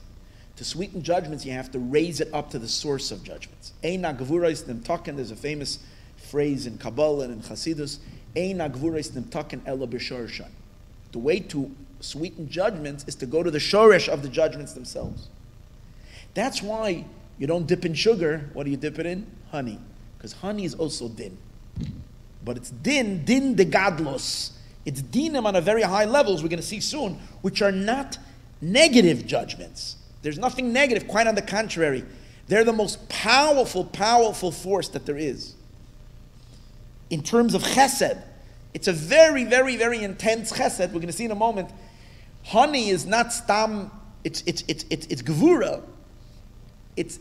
Speaker 1: To sweeten judgments, you have to raise it up to the source of judgments. Eina gvurais nimtaken, there's a famous phrase in Kabbalah and in Chassidus, Eina gvurais nimtaken ela b'shoreshan. The way to sweeten judgments is to go to the shoresh of the judgments themselves. That's why you don't dip in sugar. What do you dip it in? Honey. Because honey is also din. But it's din de gadlos. It's dinim on a very high levels, we're going to see soon, which are not negative judgments. There's nothing negative, quite on the contrary. They're the most powerful, powerful force that there is. In terms of chesed, it's a very, very, very intense chesed. We're going to see in a moment. Honey is not stam, it's gevura. It's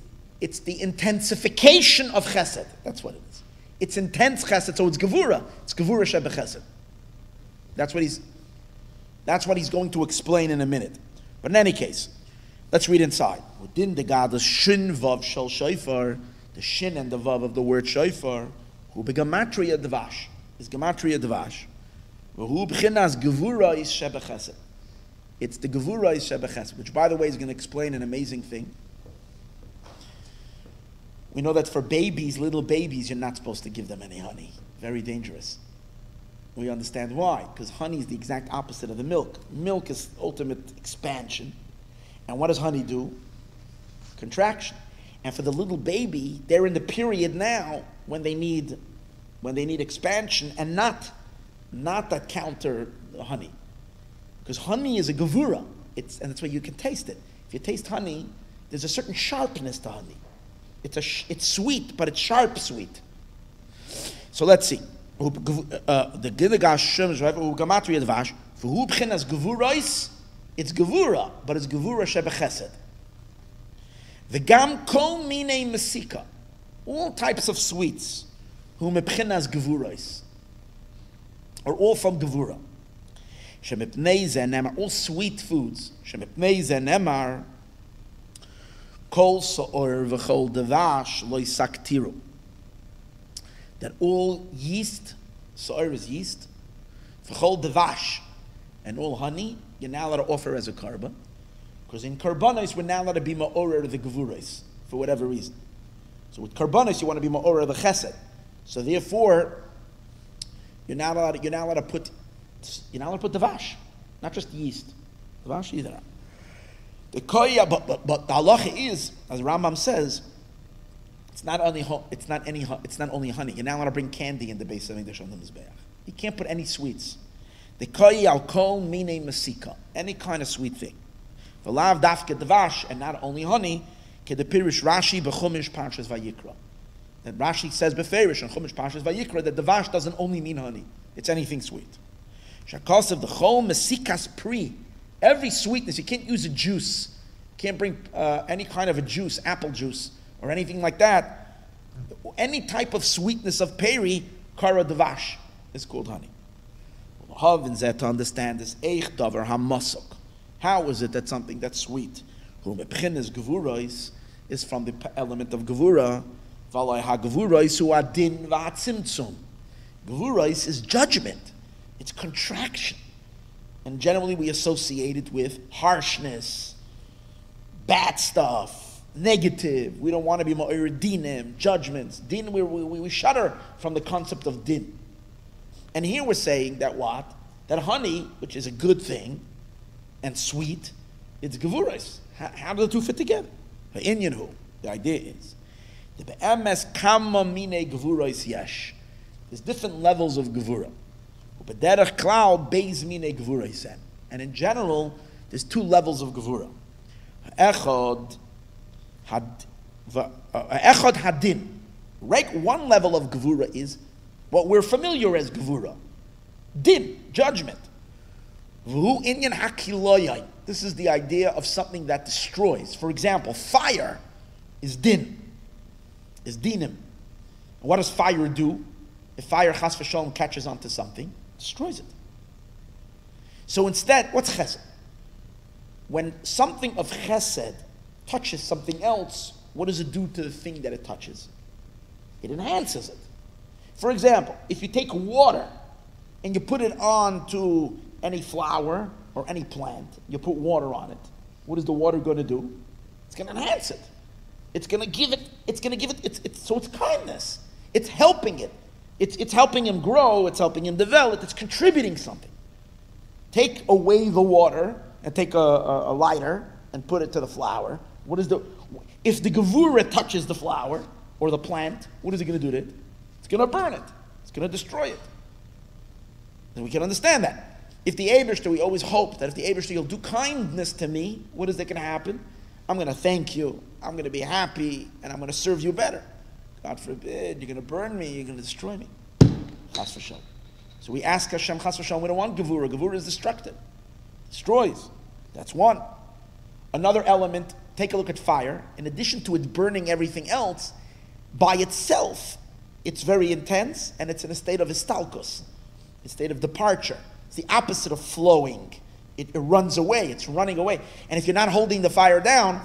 Speaker 1: the intensification of chesed. That's what it is. It's intense chesed, so it's gevura. It's gevura shebe chesed. That's what he's going to explain in a minute. But in any case, let's read inside. Within the God, the shin vav shel shofar, the shin and the vav of the word shofar, who begamatria dvash is gematria dvash, who b'chinas gevura is shebe chesed. It's the gevura is shebe chesed, which, by the way, is going to explain an amazing thing. We know that for babies, little babies, you're not supposed to give them any honey. Very dangerous. We understand why. Because honey is the exact opposite of the milk. Milk is ultimate expansion. And what does honey do? Contraction. And for the little baby, they're in the period now when they need expansion and not that counter honey. Because honey is a gevura. And that's why you can taste it. If you taste honey, there's a certain sharpness to honey. It's sweet, but it's sharp sweet. So let's see. The Gidegash Shemesh Ugamatri Udvash for who b'chinas gevurais, it's gevura, but it's gevura shebe chesed. The gam kol minei mesika, all types of sweets, who mebchinas gevurais, are all from gevura. Shemipnei ze nemar, all sweet foods. Shemipnei ze nemar, kol so'or v'chol devash lo yisaktiru. That all yeast, so'or is yeast, v'chol devash, and all honey, you're now allowed to offer as a karban. Because in karbanos, we're now allowed to be ma'orer the gevurais, for whatever reason. So with karbanos, you want to be ma'orer the chesed. So therefore, you're now allowed to put devash, not just yeast. Devash either. The koya, but the halacha is, as Rambam says, it's not only honey. You're now allowed to bring candy in the base of English on the mizbeach. You can't put any sweets. The koya al kol mine masika, any kind of sweet thing. V'lav dafke devash, and not only honey. Ke the pirish Rashi b'chumish parshas vayikra. That Rashi says beferish and chumish parshas vayikra that devash doesn't only mean honey. It's anything sweet. Shakasav the chol masikas pri. Every sweetness, you can't use a juice. You can't bring any kind of a juice, apple juice, or anything like that. Any type of sweetness of peri, kara devash, is called honey. To understand this, eich davar hamasok. How is it that something that's sweet, whom ebchinas gevurais, is from the element of gevura, valai ha-gevurais hu adin v'atzimtzum. Gevurais is judgment. It's contraction. And generally we associate it with harshness, bad stuff, negative. We don't want to be ma'ir dinim, judgments. Din, we shudder from the concept of din. And here we're saying that what? That honey, which is a good thing, and sweet, it's gevurais. How do the two fit together? The Inyan who? The idea is, the be'emes kama mine gevurais yesh. There's different levels of gevura. And in general, there's two levels of gevura. Echad hadin. One level of gevura is what we're familiar as gevura. Din, judgment. V'hu inyan hakiloyai. This is the idea of something that destroys. For example, fire is din, is dinim. What does fire do? If fire chas v'shalom catches onto something, it destroys it. So instead, what's chesed? When something of chesed touches something else, what does it do to the thing that it touches? It enhances it. For example, if you take water and you put it onto any flower or any plant, you put water on it, what is the water going to do? It's going to enhance it. It's going to give it, so it's kindness. It's helping it. It's helping him grow, it's helping him develop, it's contributing something. Take away the water and take a lighter and put it to the flower. If the gevura touches the flower or the plant, what is it going to do to it? It's going to burn it. It's going to destroy it. And we can understand that. If the Eibishter, we always hope that if the Eibishter will do kindness to me, what is it going to happen? I'm going to thank you. I'm going to be happy, and I'm going to serve you better. God forbid, you're going to burn me, you're going to destroy me. Chas v'shalom. So we ask Hashem, Chas v'shalom, we don't want gevura. Gevura is destructive. Destroys. That's one. Another element, take a look at fire. In addition to it burning everything else, by itself, it's very intense, and it's in a state of istalkus, a state of departure. It's the opposite of flowing. It runs away. It's running away. And if you're not holding the fire down,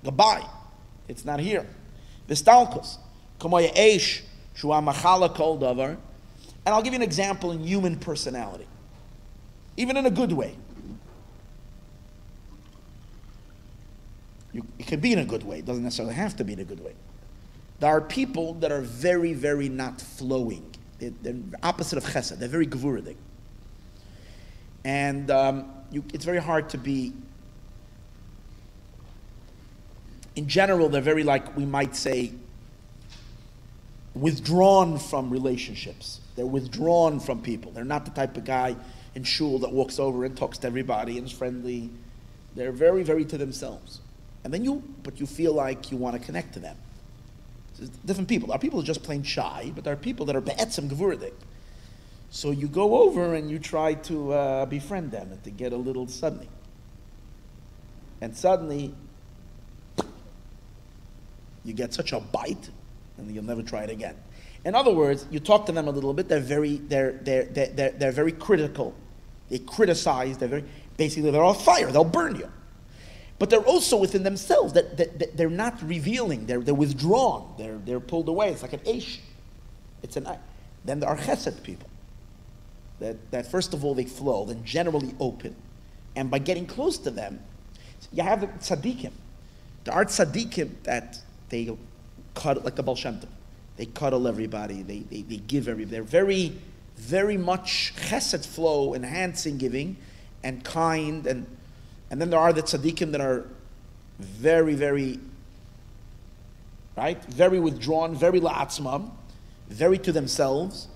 Speaker 1: goodbye. It's not here. Vistalkus. And I'll give you an example in human personality. Even in a good way. It can be in a good way. It doesn't necessarily have to be in a good way. There are people that are very, very not flowing. They're the opposite of chesed. They're very gevuridik. And it's very hard to be... In general, they're very, like we might say, withdrawn from relationships. They're withdrawn from people. They're not the type of guy in shul that walks over and talks to everybody and is friendly. They're very, very to themselves. And then you feel like you want to connect to them. So different people. There are people who are just plain shy, but there are people that are be'etzem gevuridik. So you go over and you try to befriend them and to get a little suddenly. And suddenly, you get such a bite, and you'll never try it again. In other words, you talk to them a little bit. They're very critical. They criticize. They're on fire. They'll burn you. But they're also within themselves. That they're not revealing. They're withdrawn. They're pulled away. It's like an eish. Then there are chesed people. That first of all they flow, then generally open, and by getting close to them, you have the tzaddikim. There are tzaddikim that they cut like the Baal Shem Tov. They cuddle everybody. They give everybody. They're very, very much chesed flow, enhancing, giving, and kind. And then there are the tzaddikim that are very, very, right, very withdrawn, very la'atzmam, very to themselves.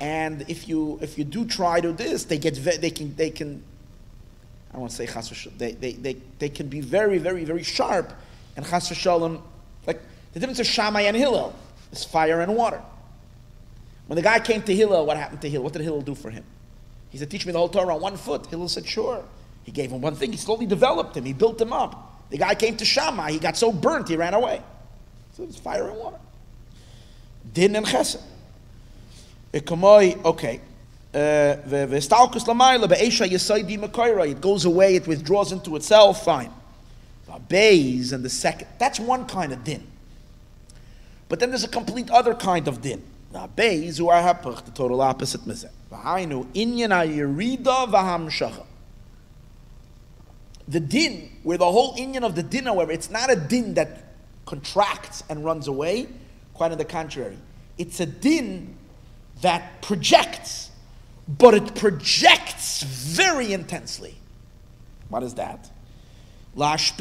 Speaker 1: And if you do try to this, they can. I don't want to say chas v'shalom. They can be very, very, very sharp, and chas v'shalom, like the difference of Shammai and Hillel is fire and water. When the guy came to Hillel, what happened to Hillel? What did Hillel do for him? He said, "Teach me the whole Torah on 1 foot." Hillel said, "Sure." He gave him one thing. He slowly developed him. He built him up. The guy came to Shammai. He got so burnt he ran away. So it's fire and water. Din and chesed. Okay. It goes away, it withdraws into itself, fine. Beis and the second, that's one kind of din. But then there's a complete other kind of din. Beis who are hapach, the total opposite. The din, where the whole inyan of the din, however, it's not a din that contracts and runs away, quite on the contrary. It's a din that projects, but it projects very intensely. What is that? It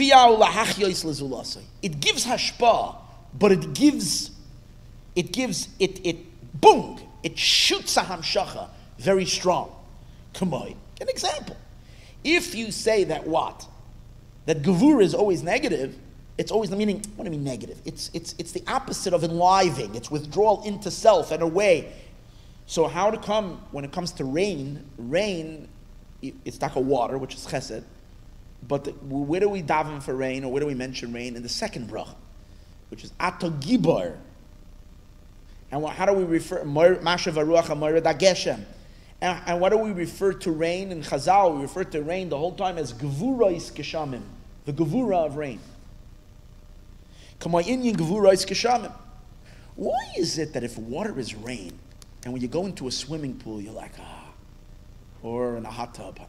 Speaker 1: gives hashpa, but it boom, it shoots a hamshacha very strong. Come on, an example. If you say that that gevura is always negative, it's always the meaning. What do I mean negative? It's the opposite of enlivening. It's withdrawal into self and away. So how to come when it comes to rain it's like a water, which is chesed. But where do we daven for rain, or where do we mention rain? In the second bracha, which is Ato Gibor. And how do we refer Mashav Aruach HaMored HaGeshem? And what do we refer to rain in Chazal? We refer to rain the whole time as Gevurais Geshamim, the Gevura of rain. Kama Inyan Gevurais Geshamim. Why is it that if water is rain, and when you go into a swimming pool, you're like, or in a hot tub,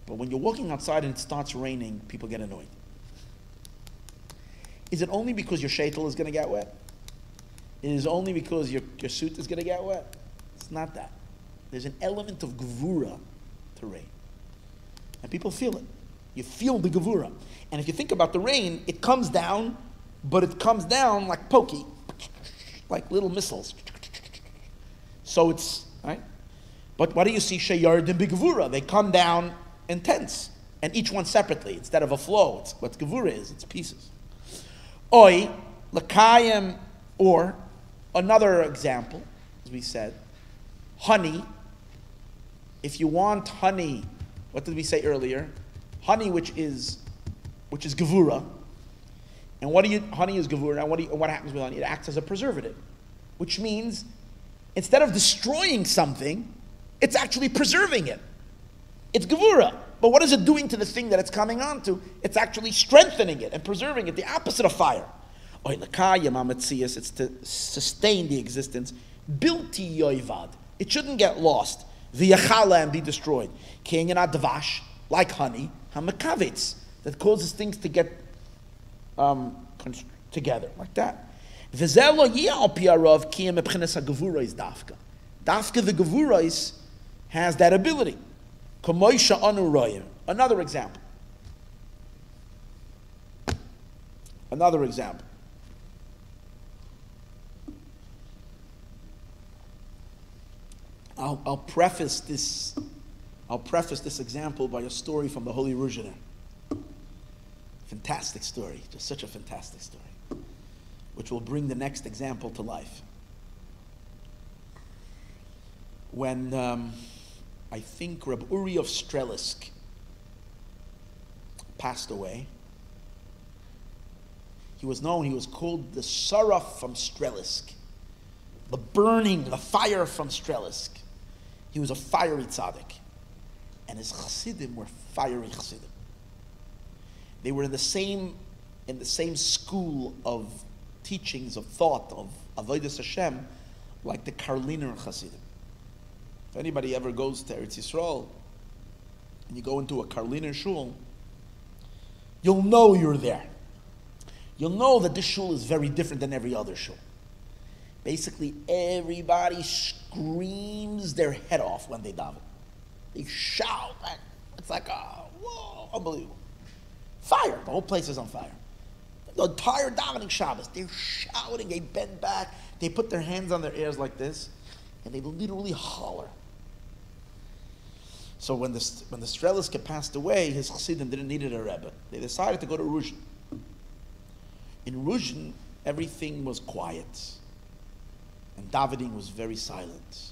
Speaker 1: but when you're walking outside and it starts raining, people get annoyed? Is it only because your shaitel is going to get wet? It is only because your suit is going to get wet? It's not that. There's an element of gevura to rain. And people feel it. You feel the gevura. And if you think about the rain, it comes down, but it comes down like pokey, like little missiles. So it's, right? But what do you see? Sheyardim b'gevura. They come down intense, and each one separately, instead of a flow. It's what gevura is, it's pieces. Oi, lakayim, or another example, as we said, honey. If you want honey, what did we say earlier? Honey, which is gevura. And honey is gevura, and what happens with honey? It acts as a preservative, which means instead of destroying something, it's actually preserving it. It's gevura. But what is it doing to the thing that it's coming onto? It's actually strengthening it and preserving it, the opposite of fire. It's to sustain the existence. Bilti yoivad. It shouldn't get lost. V'yachala, and be destroyed. Kinyan advash, like honey, hamakavitz, that causes things to get together, like that. V'zelo yiyal piarov kiyam epchenes hagevurais dafka. Dafka, the gevurais, has that ability. Kamoisha anu royer. Another example. I'll preface this example by a story from the Holy Ruzhiner. Fantastic story, just such a fantastic story, which will bring the next example to life. When I think Reb Uri of Strelisk passed away, he was called the Saraf from Strelisk, the fire from Strelisk. He was a fiery tzaddik, and his chassidim were fiery chassidim. They were in the same school of teachings, of thought, of Avodas Hashem, like the Karliner chassidim. If anybody ever goes to Eretz Yisroel, and you go into a Karliner shul, you'll know you're there. You'll know that this shul is very different than every other shul. Basically, everybody screams their head off when they daven. They shout. It's like, whoa, unbelievable. Fire. The whole place is on fire. The entire davening Shabbos, they're shouting, they bend back, they put their hands on their ears like this, and they literally holler. So when the Strelisk passed away, his chassidim didn't need a rebbe. They decided to go to Ruzhin. In Ruzhin, everything was quiet, and davening was very silent.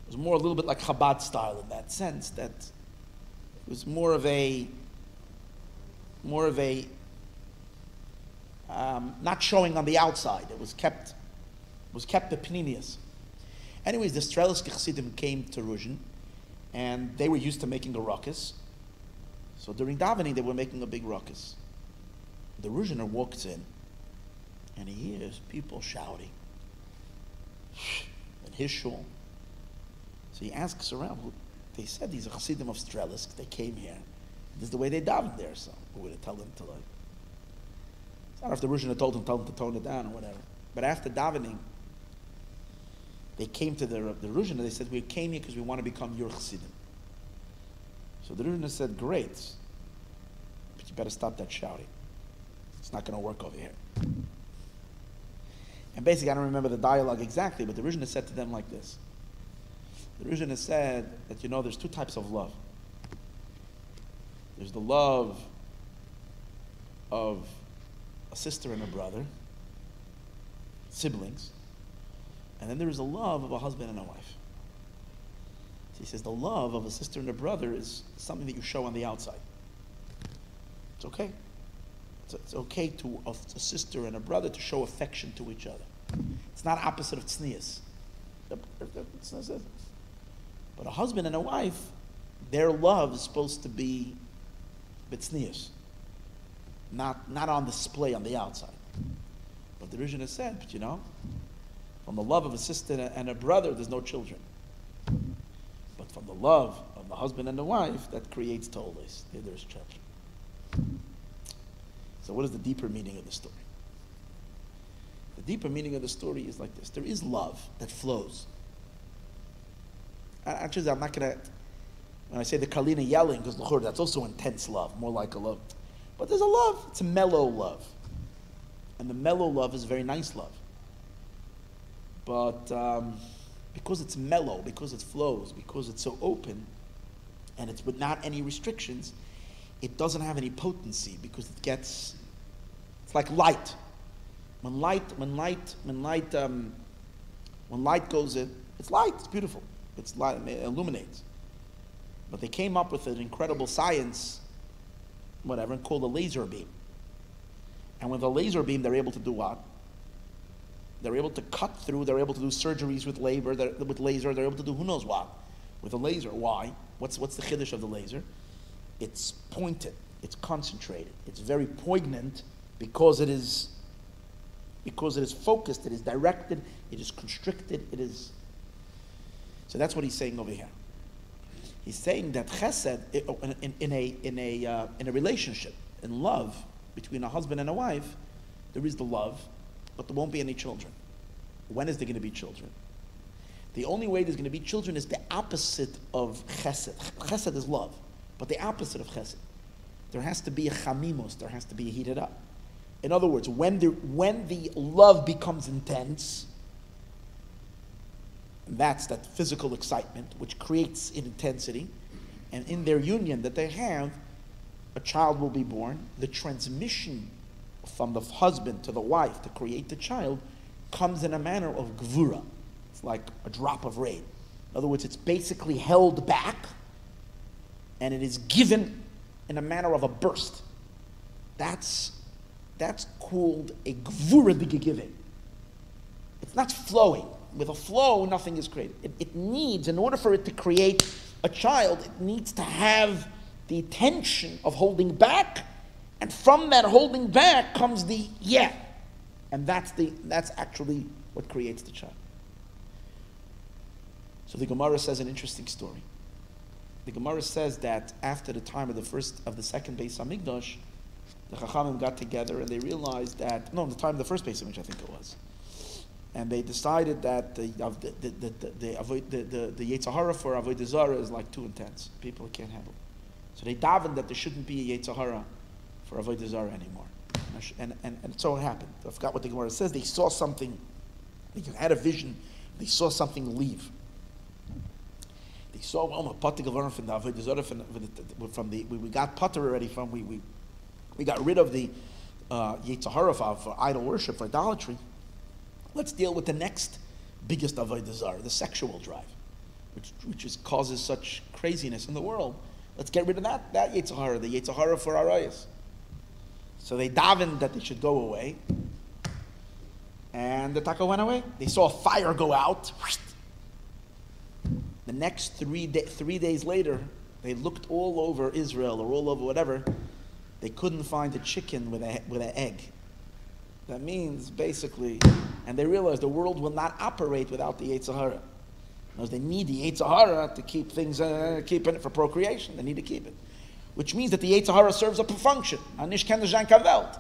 Speaker 1: It was more a little bit like Chabad style in that sense, that it was more of a not showing on the outside. It was kept bepnimius. Anyways, the Strelisk Chassidim came to Ruzhin, and they were used to making a ruckus. So during davening, they were making a big ruckus. The Ruzhiner walks in, and he hears people shouting in his shul. So he asks around. They said these are Chassidim of Strelisk. They came here. This is the way they daven there. So we're going to tell them to like. It's not if the Ruzhiner told them to tone it down or whatever. But after davening, they came to the Ruzhiner. They said, we came here because we want to become your Chassidim. So the Ruzhiner said, great, but you better stop that shouting. It's not going to work over here. And basically, I don't remember the dialogue exactly, but the Ruzhiner said to them like this. The Ruzhiner said that, there's two types of love. There's the love of a sister and a brother, siblings, and then there is a love of a husband and a wife. So he says the love of a sister and a brother is something that you show on the outside. It's okay. It's okay to a sister and a brother to show affection to each other. It's not opposite of tznius. But a husband and a wife, their love is supposed to be b'tznius, not on display on the outside. But the Rishon has said, but from the love of a sister and a brother, there's no children. But from the love of the husband and the wife, that creates tolis. There's children. So what is the deeper meaning of the story? The deeper meaning of the story is like this. There is love that flows. Actually, I'm not going to, when I say the Kalina yelling, because that's also intense love, more like a love. But there's a love, it's a mellow love. And the mellow love is a very nice love. But because it's mellow, because it flows, because it's so open, and it's with not any restrictions, it doesn't have any potency because it's like light. When light goes in, it's light, it's beautiful. It's light, it illuminates. But they came up with an incredible science, and called a laser beam. And with a laser beam, they're able to do what? They're able to cut through, they're able to do surgeries with laser, they're able to do who knows what with a laser. Why? What's the chiddush of the laser? It's pointed, it's concentrated, it's very poignant because it is focused, it is directed, it is constricted, it is. So that's what he's saying over here. He's saying that chesed in a relationship, in love between a husband and a wife, there is the love, but there won't be any children. When is there going to be children? The only way there's going to be children is the opposite of chesed. Chesed is love. But the opposite of chesed, there has to be a chamimos, there has to be a heated up. In other words, when the love becomes intense, that's that physical excitement which creates intensity, and in their union that they have, a child will be born. The transmission from the husband to the wife to create the child comes in a manner of gvura. It's like a drop of rain. In other words, it's basically held back, and it is given in a manner of a burst. That's called a gvura giving. It's not flowing. With a flow, nothing is created. It needs, in order for it to create a child, it needs to have the tension of holding back, and from that holding back comes the yeah. And that's actually what creates the child. So the Gemara says an interesting story. The Gemara says that after the time of the second Beis Hamikdash, the Chachamim got together and they realized that, the time of the first Beis Hamikdash, I think it was, and they decided that the Yetzer Hara for Avodah Zarah is like too intense. People can't handle it. So they davened that there shouldn't be a Yetzer Hara for Avodah Zarah anymore. And so it happened. I forgot what the Gemara says. They saw something, they had a vision, they saw something leave. They saw, a particle from the Avodah Zarah, we got potter already from, we got rid of the Yetzer Hara for idol worship, for idolatry. Let's deal with the next biggest avodah zarah, the sexual drive, which causes such craziness in the world. Let's get rid of that Yetzer Hara, the Yetzer Hara for arayos. So they davened that they should go away, and the taka went away. They saw a fire go out. The next 3 days later, they looked all over Israel or all over whatever. They couldn't find a chicken with an egg. That means basically, and they realized the world will not operate without the Yetzer Hara. Because they need the Yetzer Hara to keep things, keeping it for procreation. They need to keep it. Which means that the Yetzer Hara serves a function. Anish ken zhan kavelt.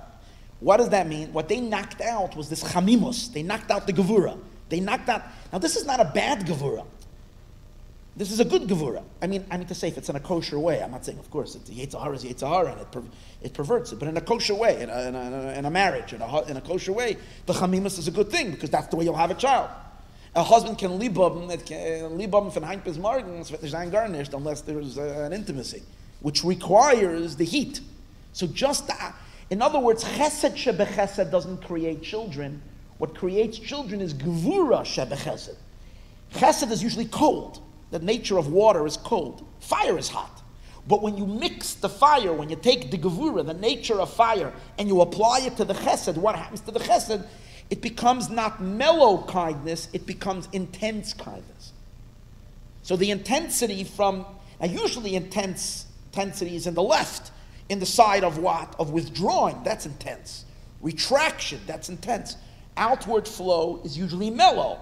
Speaker 1: What does that mean? What they knocked out was this chamimos. They knocked out the gevura. They knocked out, now this is not a bad gevura. This is a good gevura. I mean to say if it's in a kosher way. I'm not saying, of course, it's Yetzer Hara is Yetzer Hara and it perverts it. But in a kosher way, in a marriage, in a kosher way, the chamimus is a good thing because that's the way you'll have a child. A husband can libum von heim bis morgens wird nicht sein gar nicht unless there's an intimacy, which requires the heat. So in other words, chesed shebechesed doesn't create children. What creates children is gevura shebechesed. Chesed is usually cold. the nature of water is cold. Fire is hot. But when you mix the fire, when you take the gevura, the nature of fire, and you apply it to the chesed, what happens to the chesed? It becomes not mellow kindness, it becomes intense kindness. So the intensity now usually intensity is in the left, in the side of what? Of withdrawing, that's intense. Retraction, that's intense. Outward flow is usually mellow.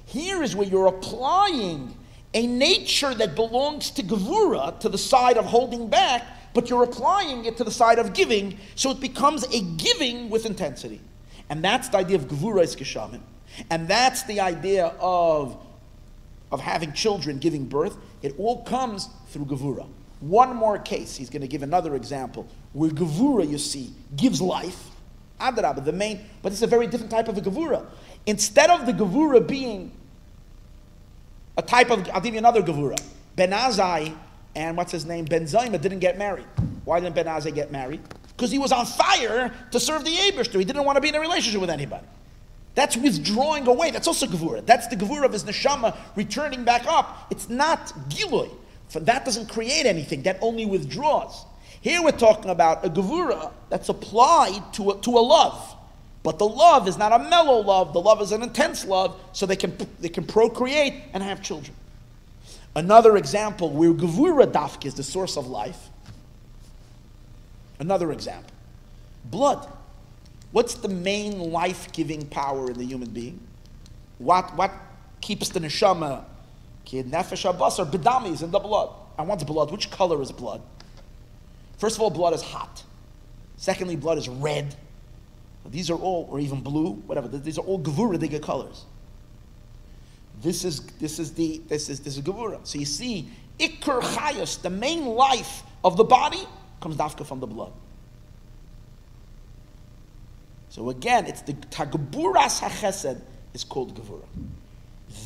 Speaker 1: Here is where you're applying a nature that belongs to Gevura, to the side of holding back, but you're applying it to the side of giving, so it becomes a giving with intensity. And that's the idea of Gevura is Geshamim. And that's the idea of having children, giving birth. It all comes through Gevura. One more case, he's going to give another example, where Gevura, you see, gives life. Adarabah, but it's a very different type of a Gevura. Instead of the Gevura being a type of, I'll give you another Gevura. Ben Azai and what's his name? Ben Zayma didn't get married. Why didn't Ben Azai get married? Because he was on fire to serve the Eibishter. He didn't want to be in a relationship with anybody. That's withdrawing away. That's also Gevura. That's the Gevura of his neshama returning back up. It's not Gilui. That doesn't create anything. That only withdraws. Here we're talking about a Gevura that's applied to a love. But the love is not a mellow love. The love is an intense love, so they can procreate and have children. Another example where Gevura Dafk is the source of life. Another example. Blood. What's the main life-giving power in the human being? What keeps the neshama, kid nefesh habasar, bedami is in the blood. And what's blood? Which color is blood? First of all, blood is hot. Secondly, blood is red. These are all, or even blue, whatever. These are all gevura colors. This is gevura. So you see, ikar chayos, the main life of the body, comes dafka from the blood. So again, it's the tagburas hachesed is called gevura.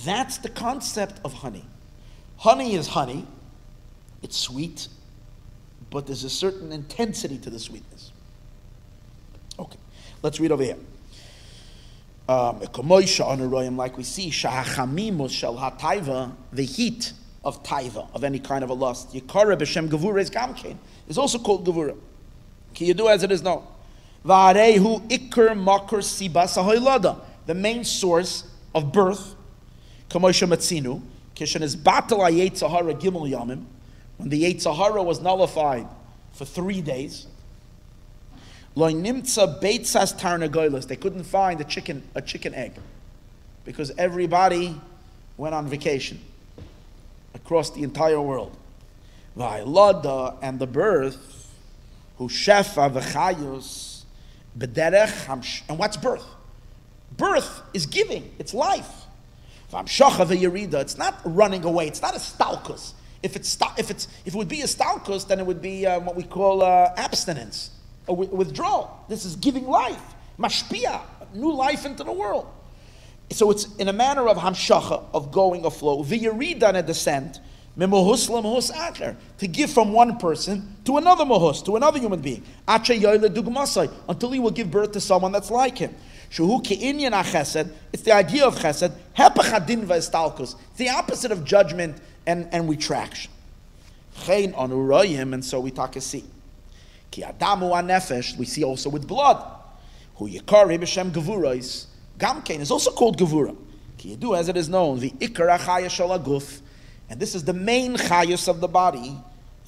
Speaker 1: That's the concept of honey. Honey is honey. It's sweet, but there's a certain intensity to the sweetness. Okay. Let's read over here. Like we see, the heat of taiva, of any kind of a lust, is also called gevura. Ki you do as it is known. The main source of birth, when the Yetzer Hara was nullified for 3 days, they couldn't find a chicken egg because everybody went on vacation across the entire world. And the birth, and what's birth? Birth is giving, it's life. It's not running away, it's not a stalkus. If it would be a stalkus, then it would be what we call abstinence. A withdrawal. This is giving life. Mashpia, new life into the world. So it's in a manner of hamshacha, of going aflow. V'yerida, and a descent. Memohus lemahus acher, to give from one person to another mohus, to another human being. Ache yoyle dugmasai, until he will give birth to someone that's like him. Shuhu Inyan chesed. It's the idea of chesed. Hepachadin v'estalkus. It's the opposite of judgment and retraction. Chein anurayim, and so we talk a see. Ki adamu anefesh, we see also with blood. Hu yikari b'shem gevurais. Gamkein is also called gevura. Ki you do as it is known. The ikar achaya shalaguf, and this is the main chayus of the body.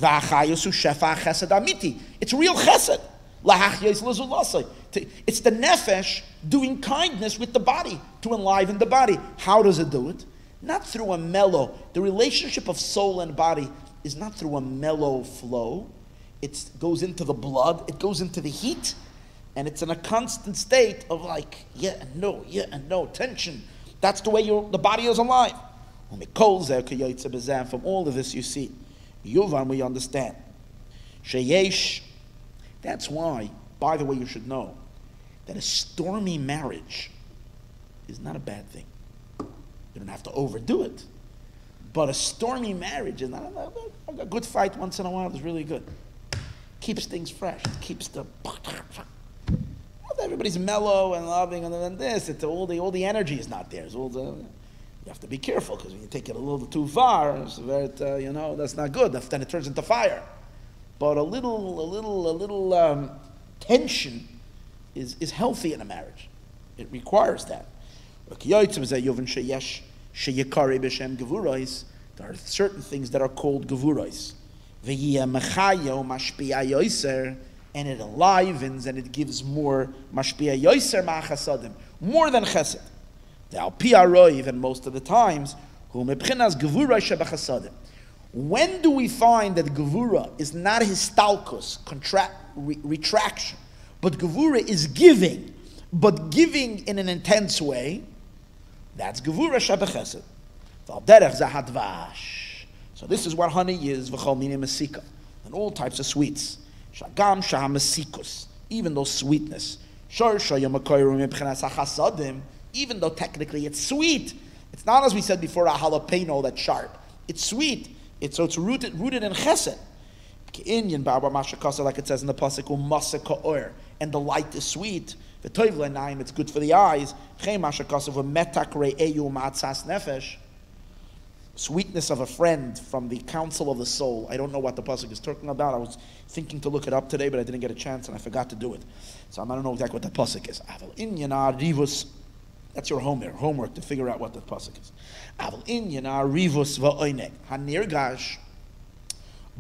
Speaker 1: V'achayus hu shefa chesed amiti. It's real chesed. Lahachyais lezulasai. It's the nefesh doing kindness with the body to enliven the body. How does it do it? Not through a mellow. The relationship of soul and body is not through a mellow flow. It goes into the blood, it goes into the heat, and it's in a constant state of like, yeah and no, tension. That's the way the body is alive. From all of this you see, Yuvan, we understand. Sheyesh, that's why, by the way, you should know that a stormy marriage is not a bad thing. You don't have to overdo it. But a stormy marriage is not a good fight once in a while is really good. Keeps things fresh. It keeps everybody's mellow and loving, and then this. It's all the energy is not there. You have to be careful, because when you take it a little too far, so that, that's not good. Then it turns into fire. But a little tension is healthy in a marriage. It requires that. There are certain things that are called gevuros. And it enlivens and it gives more mashpia yoser ma'chasadim, more than chesed. The al-pi and most of the times, hu mebchinas gevura shebachasadim. When do we find that gevura is not histalkus, retraction, but gevura is giving, but giving in an intense way? That's gevura shebachesed. V'al-derech zahadvash. So this is what honey is, v'chol mini mesika, and all types of sweets. Shagam shahamasikus, even though sweetness. Even though technically it's sweet. It's not, as we said before, a jalapeno that's sharp. It's sweet. It's rooted in chesed. Inyan, like it says in the pasuk, and the light is sweet. It's good for the eyes. Sweetness of a friend from the counsel of the soul. I don't know what the pasuk is talking about. I was thinking to look it up today, but I didn't get a chance and I forgot to do it. So I don't know exactly what the pasuk is. That's your homework to figure out what the pasuk is.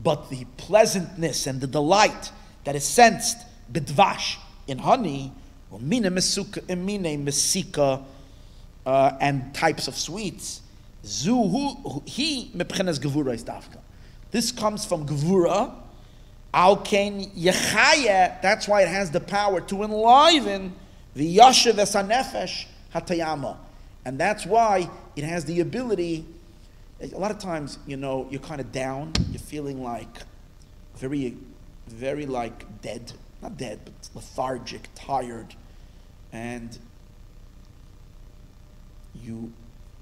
Speaker 1: But the pleasantness and the delight that is sensed bidvash in honey, and types of sweets. This comes from gevura. That's why it has the power to enliven the yashiv esanefesh hatayama, and that's why it has the ability. A lot of times, you're kind of down. You're feeling like very, very like dead. Not dead, but lethargic, tired, and you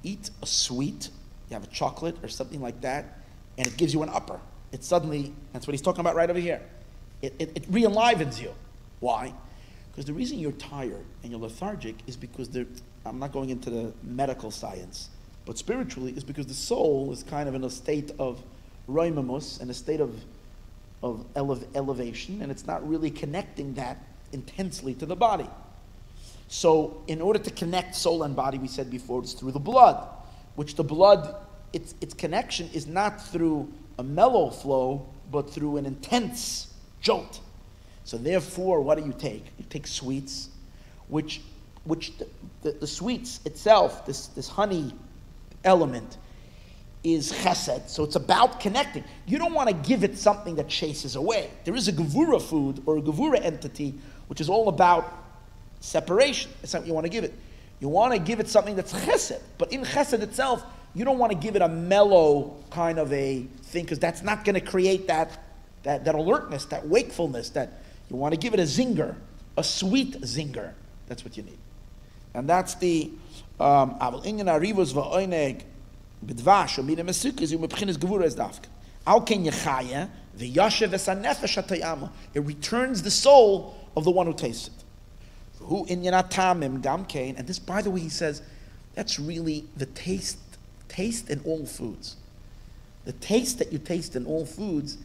Speaker 1: eat a sweet, you have a chocolate or something like that, and it gives you an upper. It suddenly, that's what he's talking about right over here. It re-enlivens you. Why? Because the reason you're tired and you're lethargic is because I'm not going into the medical science, but spiritually is because the soul is kind of in a state of roimamus, in a state of elevation, and it's not really connecting that intensely to the body. So in order to connect soul and body, we said before, it's through the blood, which the blood, its connection is not through a mellow flow, but through an intense jolt. So therefore, what do you take? You take sweets, which the sweets itself, this honey element, is chesed, so it's about connecting. You don't want to give it something that chases away. There is a gevura food or a gevura entity, which is all about separation. That's not what you want to give it. You want to give it something that's chesed, but in chesed itself, you don't want to give it a mellow kind of a thing, because that's not going to create that alertness, that wakefulness. That you want to give it a zinger, a sweet zinger. That's what you need, and that's the aval inyan arivos va'oineg bidvash or mina mesukas you mebchinas gevura es dafka. Al ken yechaya v'yashev esanefesh hatayama. It returns the soul of the one who tastes it. Who inyan atamim gamkein, and this, by the way, he says that's really the taste in all foods. The taste that you taste in all foods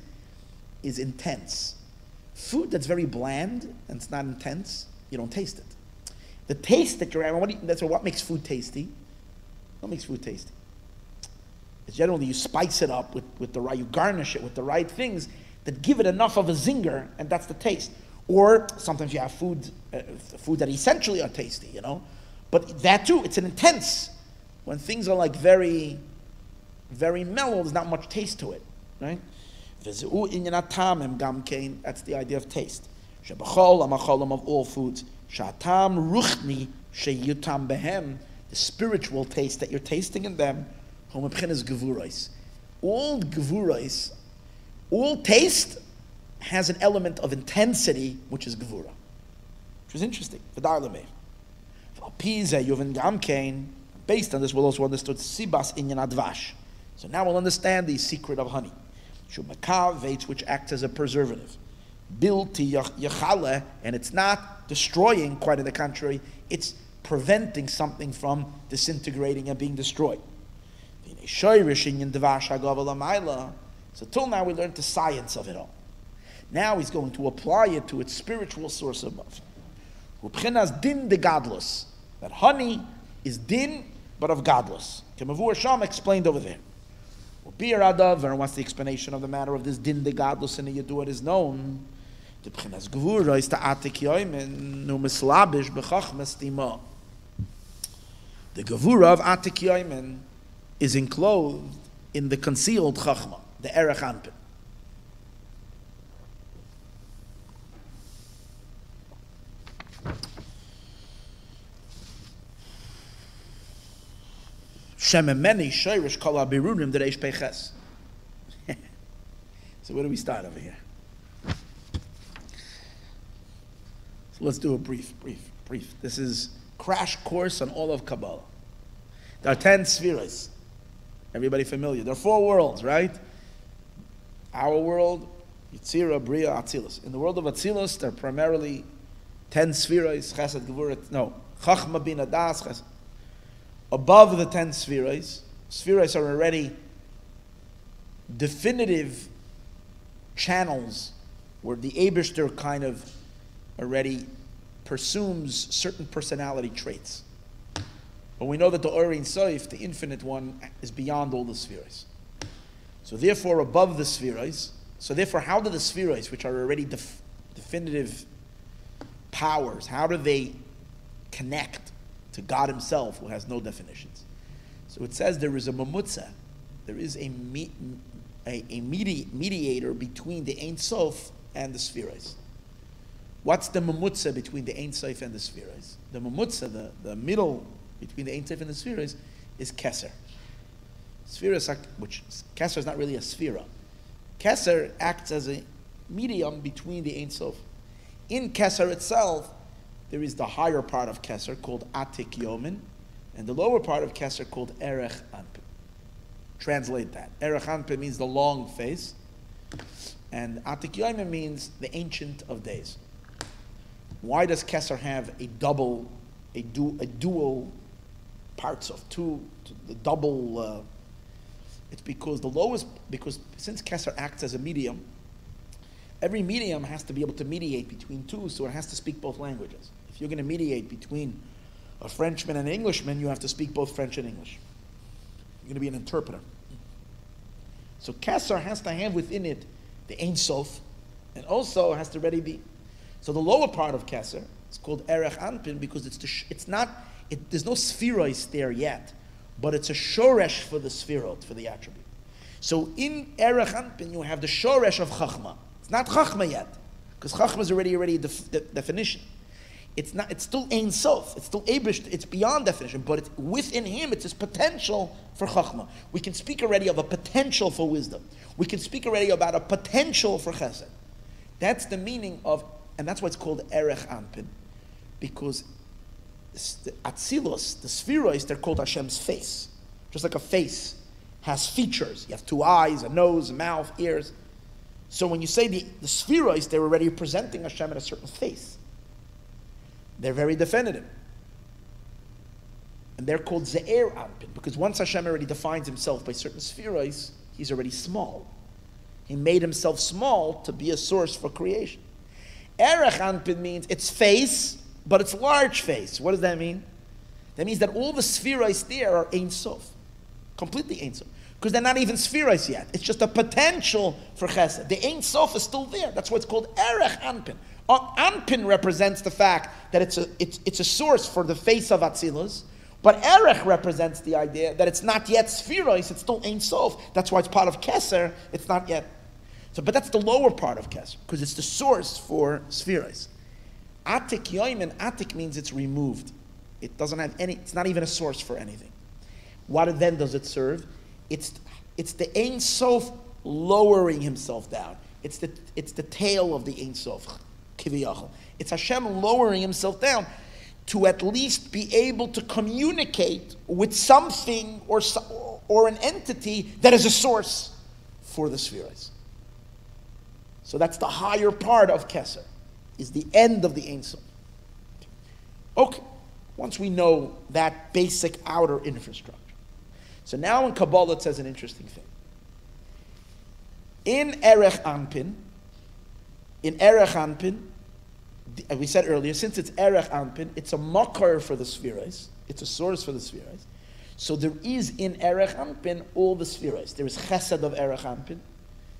Speaker 1: is intense. Food that's very bland and it's not intense, you don't taste it. The taste that you're having, that's what makes food tasty. What makes food tasty? It's generally you spice it up with the right, you garnish it with the right things that give it enough of a zinger, and that's the taste. Or sometimes you have food that essentially are tasty, But that too, it's an intense. When things are like very, very mellow, there's not much taste to it, right? That's the idea of taste. Of all foods. The spiritual taste that you're tasting in them. All gevurais, all taste has an element of intensity, which is gevura. Which is interesting. Based on this, we'll also understood sibas inyan advash. So now we'll understand the secret of honey. Which acts as a preservative. Bilti yachale, and it's not destroying, quite on the contrary, it's preventing something from disintegrating and being destroyed. So till now we learned the science of it all. Now he's going to apply it to its spiritual source above. Din de gadlus. That honey is din, but of gadlus. Kemavur Sham explained over there. And once the explanation of the matter of this din de gadlus in the Yidua is known, the b'chinas gevura is to atik yoimen nu mislabish b'chachmas tima. The gevura of atik yoimen is enclosed in the concealed chachma, the erech anpin. Shememeni Shoresh Cholov Birunim the Reish Peches. So where do we start over here? So let's do a brief. This is crash course on all of Kabbalah. There are 10 spheres. Everybody familiar? There are 4 worlds, right? Our world, Yitzira, Bria, Atzilus. In the world of Atzilus, there are primarily 10 spheres, Chesed, Gevurah, Chachma, Bina, Das, Chesed. Above the 10 spheres are already definitive channels where the Eibishter kind of already pursues certain personality traits. But we know that the Or Ein Sof, the infinite one, is beyond all the spheres. So therefore, above the spheres, how do the spheres, which are already definitive powers, how do they connect to God himself, who has no definitions? So it says there is a mamutza, there is a mediator between the Ein Sof and the spheres. What's the mamutza between the Ein Sof and the spheres? The mamutza, the middle between the Ein Sof and the spheres, is Keser. Spheres, which Keser is not really a sphera. Keser acts as a medium between the Ein Sof. In Keser itself, there is the higher part of Keser called Atik Yomin, and the lower part of Keser called Erech Anpin. Translate that. Erech Anpin means the long face, and Atik Yomin means the ancient of days. Why does Keser have a dual parts of the double? It's because because since Keser acts as a medium, every medium has to be able to mediate between two, so it has to speak both languages. If you're going to mediate between a Frenchman and an Englishman, you have to speak both French and English. You're going to be an interpreter. So Keser has to have within it the Ein Sof, and also has to already be. So the lower part of Keser is called Erech Anpin because there's no spherois there yet, but it's a Shoresh for the spherot, for the attribute. So in Erech Anpin you have the Shoresh of Chachma. It's not Chachma yet, because Chachma is already a definition. It's still Ein Sof, it's still Eibish, it's beyond definition, but within him it's his potential for Chachma. We can speak already of a potential for wisdom. We can speak already about a potential for Chesed. That's the meaning of, and that's why it's called Erech Anpin, because the Atzilus, the spheroids, they're called Hashem's face. Just like a face has features. You have 2 eyes, a nose, a mouth, ears. So when you say the spheroids, they're already presenting Hashem in a certain face. They're very definitive. And they're called Ze'er Anpin, because once Hashem already defines himself by certain spheroids, he's already small. He made himself small to be a source for creation. Erech Anpin means it's face, but it's large face. What does that mean? That means that all the spheroids there are Ein Sof. Completely Ein Sof. Because they're not even spheroids yet. It's just a potential for Chesed. The Ein Sof is still there. That's why it's called Erech Anpin. Anpin represents the fact that it's a source for the face of Atzilus, but Erech represents the idea that it's not yet spheroids, it's still Ein Sof. That's why it's part of Keser, it's not yet. So, but that's the lower part of Keser, because it's the source for spheroids. Atik Yoimen, Atik means it's removed. It doesn't have any, it's not even a source for anything. What then does it serve? It's the Ein Sof lowering himself down. It's the tail of the Ein Sof. It's Hashem lowering himself down to at least be able to communicate with something or an entity that is a source for the spheres. So that's the higher part of Keser, is the end of the Ein Sof. Okay, once we know that basic outer infrastructure. So now in Kabbalah it says an interesting thing. In Erech Anpin, as we said earlier, since it's Erech Anpin, it's a makar for the spheres. It's a source for the spheres. So there is in Erech Anpin all the spheres. There is Chesed of Erech Anpin.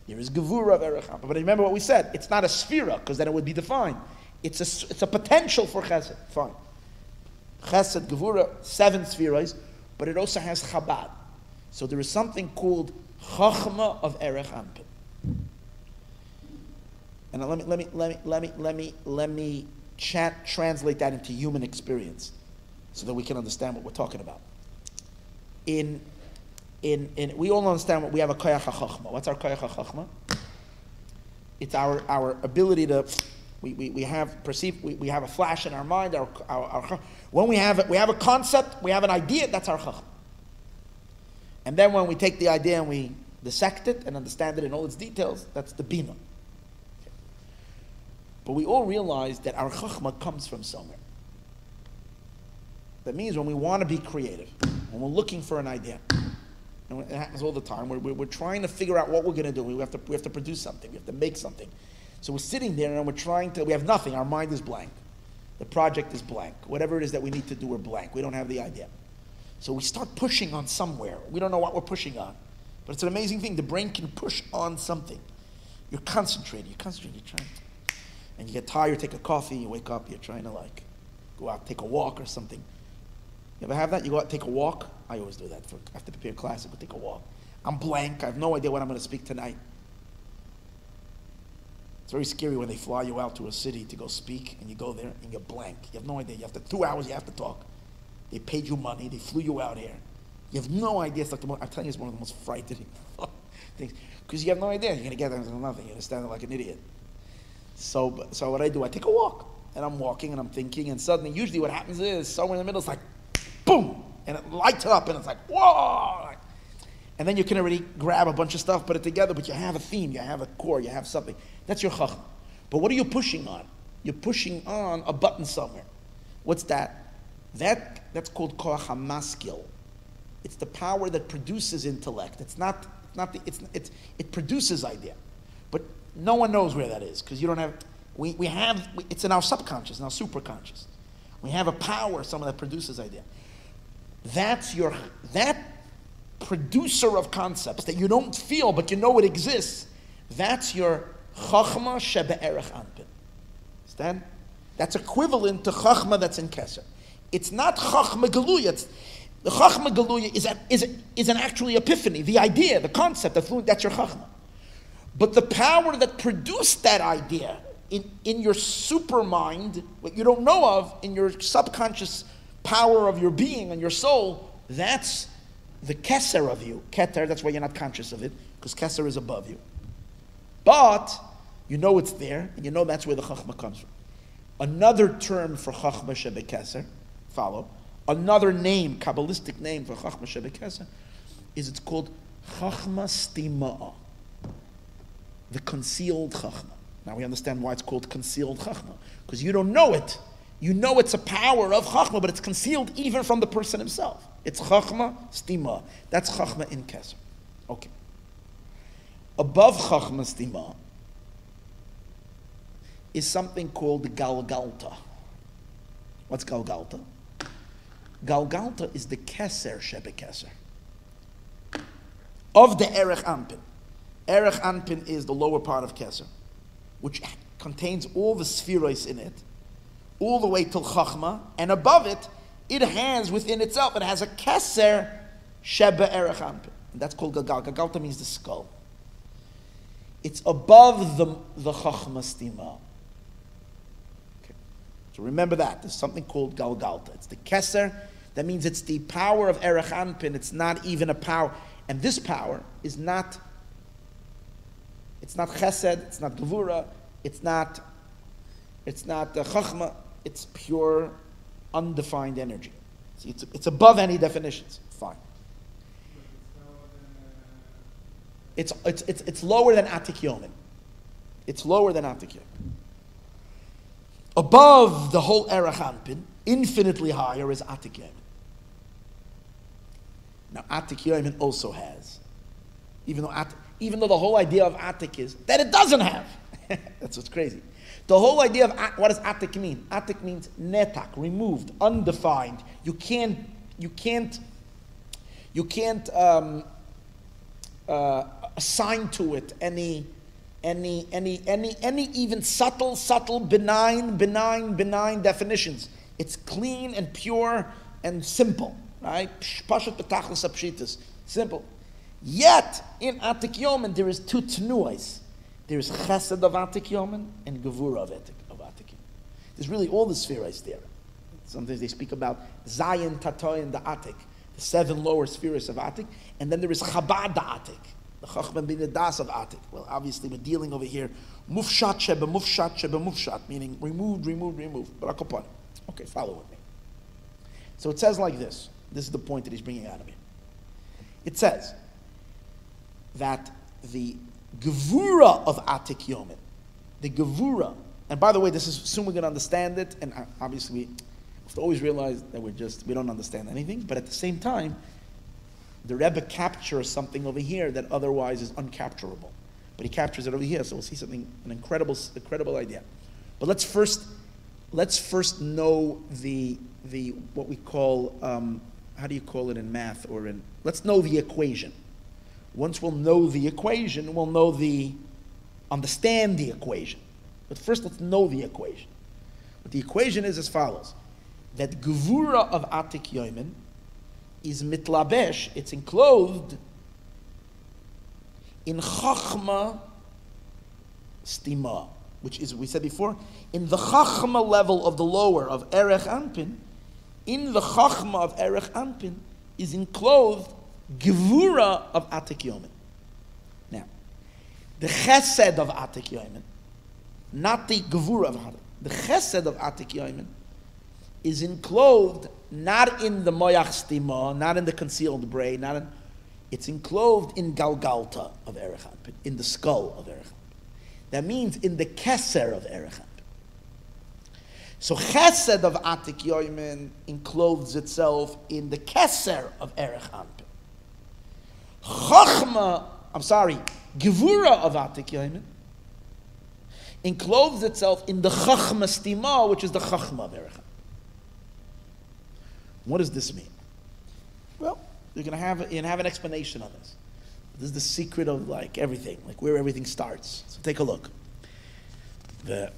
Speaker 1: There is Gevura of Erech Anpin. But remember what we said. It's not a sphera, because then it would be defined. It's a potential for Chesed. Fine. Chesed, Gevura, 7 spheres, but it also has Chabad. So there is something called Chachma of Erech Anpin. And let me translate that into human experience, so that we can understand what we're talking about. We all understand what we have a koyach hachachma. What's our koyach hachachma? It's our ability to we have a flash in our mind. When we have a concept, we have an idea. That's our chachma. And then when we take the idea and we dissect it and understand it in all its details, that's the bina. But we all realize that our chachma comes from somewhere. That means when we want to be creative, when we're looking for an idea, and it happens all the time, we're trying to figure out what we're going to do. We have to produce something. We have to make something. So we're sitting there and we have nothing. Our mind is blank. The project is blank. Whatever it is that we need to do, we're blank. We don't have the idea. So we start pushing on somewhere. We don't know what we're pushing on. But it's an amazing thing. The brain can push on something. You're concentrating, you're trying. And you get tired, take a coffee, you wake up, you're trying to go out, take a walk or something. You ever have that? You go out, take a walk? I always do that. I have to prepare class, I go take a walk. I'm blank, I have no idea what I'm going to speak tonight. It's very scary when they fly you out to a city to go speak, and you go there, and you're blank. You have no idea. 2 hours you have to talk. They paid you money, they flew you out here. You have no idea. It's I'm telling you, it's one of the most frightening things. Because you have no idea. You're going to get there and nothing. You're going to stand there like an idiot. So what I do, I take a walk. And I'm walking and I'm thinking, and suddenly, usually what happens is, somewhere in the middle, it's like, boom! And it lights up, and it's like, whoa! And then you can already grab a bunch of stuff, put it together, but you have a theme, you have a core, you have something. That's your chachma. But what are you pushing on? You're pushing on a button somewhere. What's that? That's called koach hamaskil. It's the power that produces intellect. It produces idea. But no one knows where that is, because you don't have, it's in our subconscious, in our superconscious. We have a power, someone that produces idea. That producer of concepts that you don't feel, but you know it exists, that's your chachma shebe'erech anpin. Understand? That's equivalent to chachma that's in keser. It's not chachma geluya. The chachma geluya is an actually epiphany, the idea, the concept, that's your chachma. But the power that produced that idea in your super mind, what you don't know of, in your subconscious power of your being and your soul, that's the keser of you. Keter, that's why you're not conscious of it, because keser is above you. But you know it's there, and you know that's where the chachma comes from. Another term for chachma shebekeser, follow, another name, Kabbalistic name for chachma shebekeser, it's called chachma stima, the concealed chachma. Now we understand why it's called concealed chachma, because you don't know it. You know it's a power of chachma, but it's concealed even from the person himself. It's chachma stima. That's chachma in keser. Okay. Above chachma stima is something called galgalta. What's galgalta? Galgalta is the keser shebekeser of the erech anpin. Erech anpin is the lower part of keser, which contains all the spheros in it, all the way till chachma, and above it, it has within itself, it has a keser shebe erech anpin. And that's called galgal. Galgalta means the skull. It's above the chachma stima. Okay. So remember that. There's something called galgalta. It's the keser. That means it's the power of erech anpin. It's not even a power. And this power is not, it's not chesed, it's not gevura, it's not chachma, it's pure, undefined energy. See, it's above any definitions. Fine. It's lower than Atik Yomin. It's lower than Atik Yomin. Above the whole Erech Anpin, infinitely higher, is Atik Yomin. Now, Atik Yomin also has. Even though the whole idea of Atik is that it doesn't have. That's what's crazy. The whole idea of what does Atik mean? Atik means netak, removed, undefined. You can't assign to it any even subtle, benign definitions. It's clean and pure and simple, right? Pashat betachlis apshitas, simple. Yet in Atik Yomin there is two tnuas. There is chesed of Atik Yomin and gevura of Atik Yomin. There's really all the spheres there. Sometimes they speak about Zayin, Tatoy, and the Atik, the 7 lower spheres of Atik, and then there is Chabad Atik, the Chachman bin Das of Atik. Well, obviously we're dealing over here mufshat sheba mufshat, meaning removed. Barakopon. Okay, follow with me. So it says like this. This is the point that he's bringing out of here. It says that the gevura of Atik Yomin, the gevura, and by the way, this is soon we're going to understand it, and obviously we have to always realize that we don't understand anything, but at the same time, the Rebbe captures something over here that otherwise is uncapturable. But he captures it over here, so we'll see something, an incredible idea. But let's first know the what we call, how do you call it in math or in, let's know the equation. Once we'll know the equation, we'll understand the equation. But first let's know the equation. But the equation is as follows. That gevura of Atik Yomin is mitlabesh, it's enclosed in chachma stima, which is, we said before, in the chachma level of the lower of erech anpin, in the chachma of erech anpin is enclosed gevura of Atik Yomin. Now, the chesed of Atik Yomin, not the gevura of Atik, the chesed of Atik Yomin is enclosed not in the moyach stima, not in the concealed brain, it's enclosed in galgalta of erech anpin, in the skull of erech anpin. That means in the keser of erech anpin. So chesed of Atik Yomin encloses itself in the keser of erech anpin. Gevura of Atik Yomin encloses itself in the chachma stima, which is the chachma of erech anpin. What does this mean? Well, you're going to have an explanation on this. This is the secret of like everything, like where everything starts. So take a look. The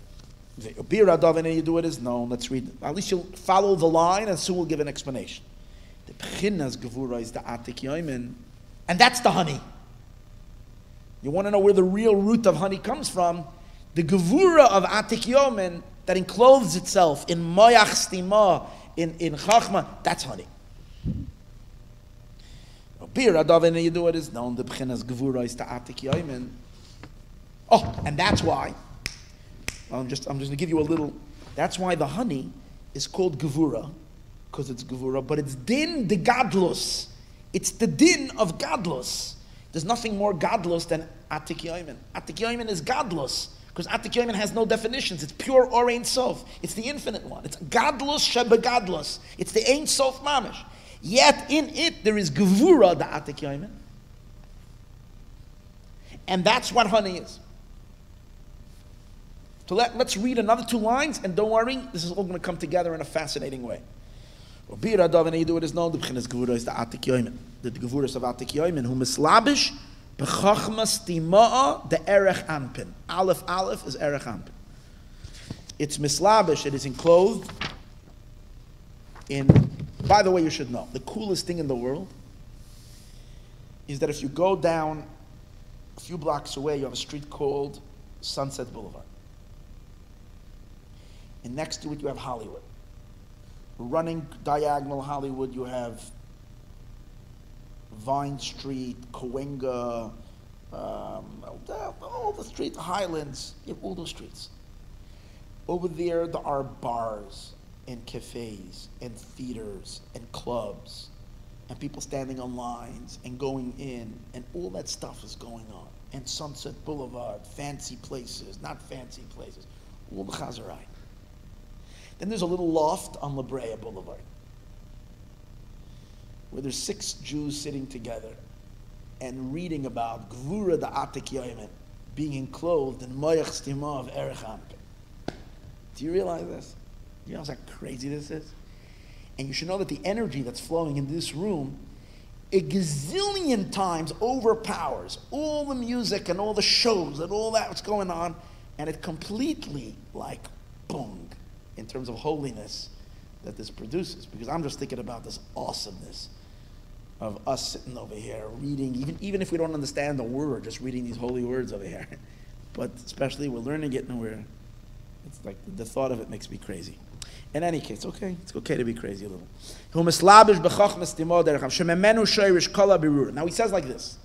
Speaker 1: Obira Davin you do it is known. Let's read. At least you'll follow the line, and soon we'll give an explanation. The Pchinas Gevura is the Atik Yomin, and that's the honey. You want to know where the real root of honey comes from? The Gevura of Atik Yomin that encloses itself in Moyach Stima, in Chachma, that's honey. Obira Davin you do it is known. The Pchinas Gevura is the Atik Yomin. Oh, and that's why. I'm just going to give you a little. That's why the honey is called gevura, because it's gevura, but it's din de gadlus. It's the din of gadlus. There's nothing more gadlus than Atik Yomin. Atik Yomin is gadlus, because Atik Yomin has no definitions. It's pure or Ein Sof. It's the infinite one. It's gadlus sheba gadlus. It's the Ein Sof mamish. Yet in it there is gevura, the Atik Yomin. And that's what honey is. So let's read another 2 lines, and don't worry, this is all going to come together in a fascinating way. Obira Davin you do it is known. The Pchinas Gevura is the Atik Yomin. The Gevuras of Atik Yomin, who mislabish b'chachma stima'a the erech anpin. Aleph is erech anpin. It's mislabish. It is enclosed in. By the way, you should know the coolest thing in the world is that if you go down a few blocks away, you have a street called Sunset Boulevard. And next to it, you have Hollywood. Running diagonal Hollywood, you have Vine Street, Cahuenga, all the streets, Highlands, you have all those streets. Over there are bars and cafes and theaters and clubs and people standing on lines and going in, and all that stuff is going on. And Sunset Boulevard, fancy places, not fancy places, all the Chazarai. Then there's a little loft on La Brea Boulevard. where there's 6 Jews sitting together and reading about Gvura da Atik Yoimen being enclosed in Moyach Stima of Erech Anpin. Do you realize this? Do you know how crazy this is? And you should know that the energy that's flowing in this room a gazillion times overpowers all the music and all the shows and all that what's going on, and it completely, like, boom, in terms of holiness that this produces. Because I'm just thinking about this awesomeness of us sitting over here reading, even if we don't understand the word, just reading these holy words over here. But especially we're learning it, and it's like the thought of it makes me crazy. In any case, okay, it's okay to be crazy a little. Now he says like this.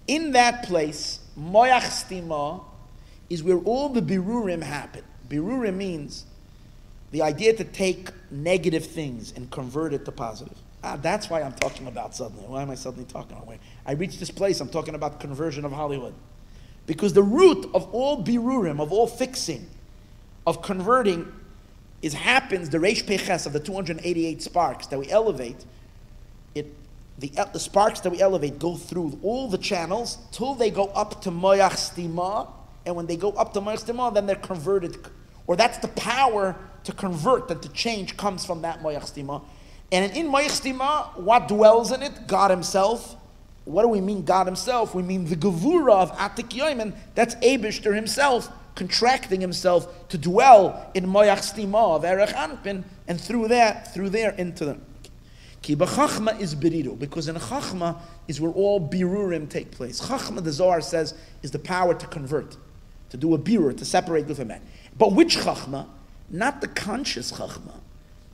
Speaker 1: In that place, Moyach Stima is where all the birurim happen. Birurim means the idea to take negative things and convert it to positive. That's why I'm talking about suddenly. Why am I suddenly talking about? I reached this place, I'm talking about conversion of Hollywood. Because the root of all birurim, of all fixing, of converting, happens, the Reish Peches of the 288 sparks that we elevate, the sparks that we elevate go through all the channels till they go up to Moyach Stima, and when they go up to Moyach Stima, then they're converted, or that's the power to convert, that the change comes from that Moyach Stima. And in Moyach Stima, what dwells in it? God Himself. What do we mean God Himself? We mean the Gevura of Atik Yoimen, that's Eibishter Himself, contracting Himself to dwell in Moyach Stima of Erech Anpin, and through there into the Ki b'chachma is biriru, because in chachma is where all birurim take place. Chachma, the Zohar says, is the power to convert, to do a birur, to separate good from bad. But which chachma? Not the conscious chachma,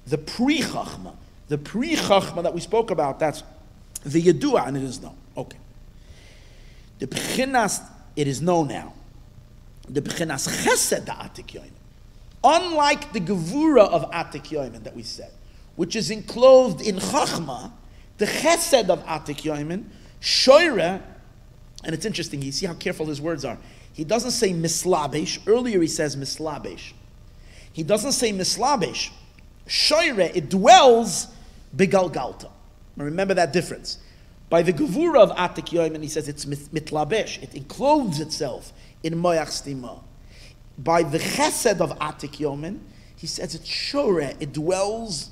Speaker 1: the pre-chachma. The pre-chachma that we spoke about, that's the yedua, and it is known. Okay. The b'chinas, it is known now. The b'chinas chesed Atik Yoimen. Unlike the gevura of Atik Yoimen that we said, which is enclosed in chachma, the chesed of Atik Yoimen, shoire, and it's interesting, you see how careful his words are. He doesn't say mislabesh. Earlier he says mislabesh. He doesn't say mislabesh. Shoire, it dwells begalgalta. Remember that difference. By the gevura of Atik Yoimen, he says it's mitlabesh. It encloses itself in Moyach Stima. By the chesed of Atik Yoimen, he says it's shore. It dwells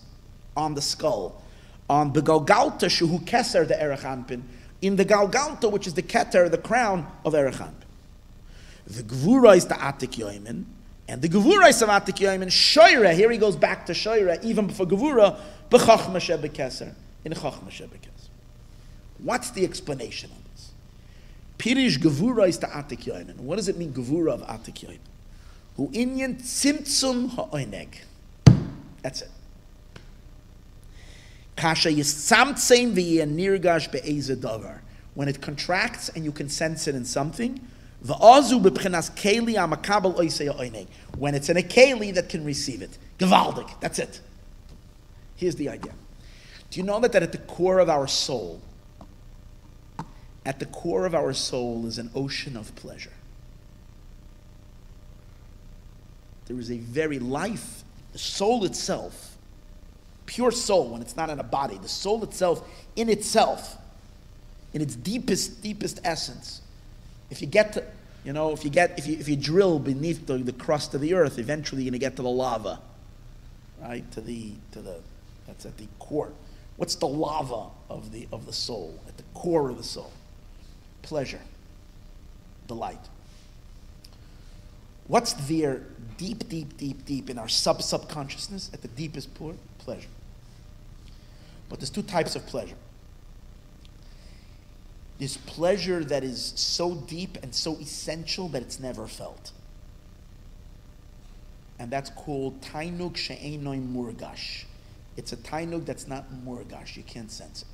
Speaker 1: on the skull. On the galgalta shehu keser the Erech Anpin. In the galgalta, which is the keter, the crown of Erech Anpin. The gevura is the Atik Yoimen. And the gevura is of Atik Yoimen, shoire. Here he goes back to shoire, even before gevura, b'chachma shebekeser. In chachma shebekeser. What's the explanation of this? Pirish gevura is the Atik Yoimen. What does it mean, gevura of Atik Yoimen? Hu inyan tzimtzum ha'oineg. That's it. Kasha yisamtsein v'yanirgash be'eze davar. When it contracts and you can sense it in something, v'azu b'pchinas keli amakabel oisei ha'oineg. When it's in a keli that can receive it. Gevaldik. That's it. Here's the idea. Do you know that at the core of our soul, is an ocean of pleasure? There is a very life, the soul itself, pure soul, when it's not in a body, the soul itself, in its deepest essence. If you get to, if you drill beneath the crust of the earth, eventually you're going to get to the lava, right? That's at the core. What's the lava of the soul? At the core of the soul, pleasure, delight. What's there deep in our subconsciousness, at the deepest point? Pleasure. But there's two types of pleasure. There's pleasure that is so deep and so essential that it's never felt. And that's called tainug she'enoi murgash. It's a tainug that's not murgash. You can't sense it.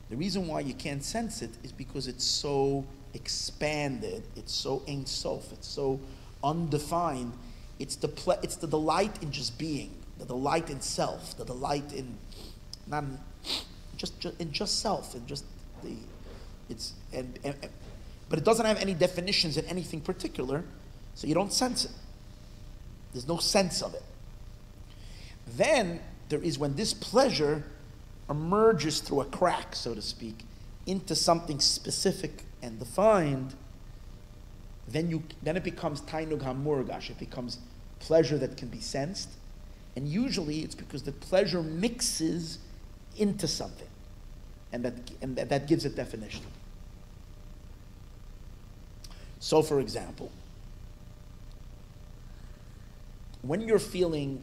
Speaker 1: The reason why you can't sense it is because it's so expanded, it's so ein sof, it's so undefined. It's the delight in just being, the delight in self, the delight in just self, and just but it doesn't have any definitions in anything particular, so you don't sense it. There's no sense of it. Then there is when this pleasure emerges through a crack, so to speak, into something specific and defined, then it becomes tainug hamurgash. It becomes pleasure that can be sensed, and usually it's because the pleasure mixes into something, and that gives it definition. So, for example, when you're feeling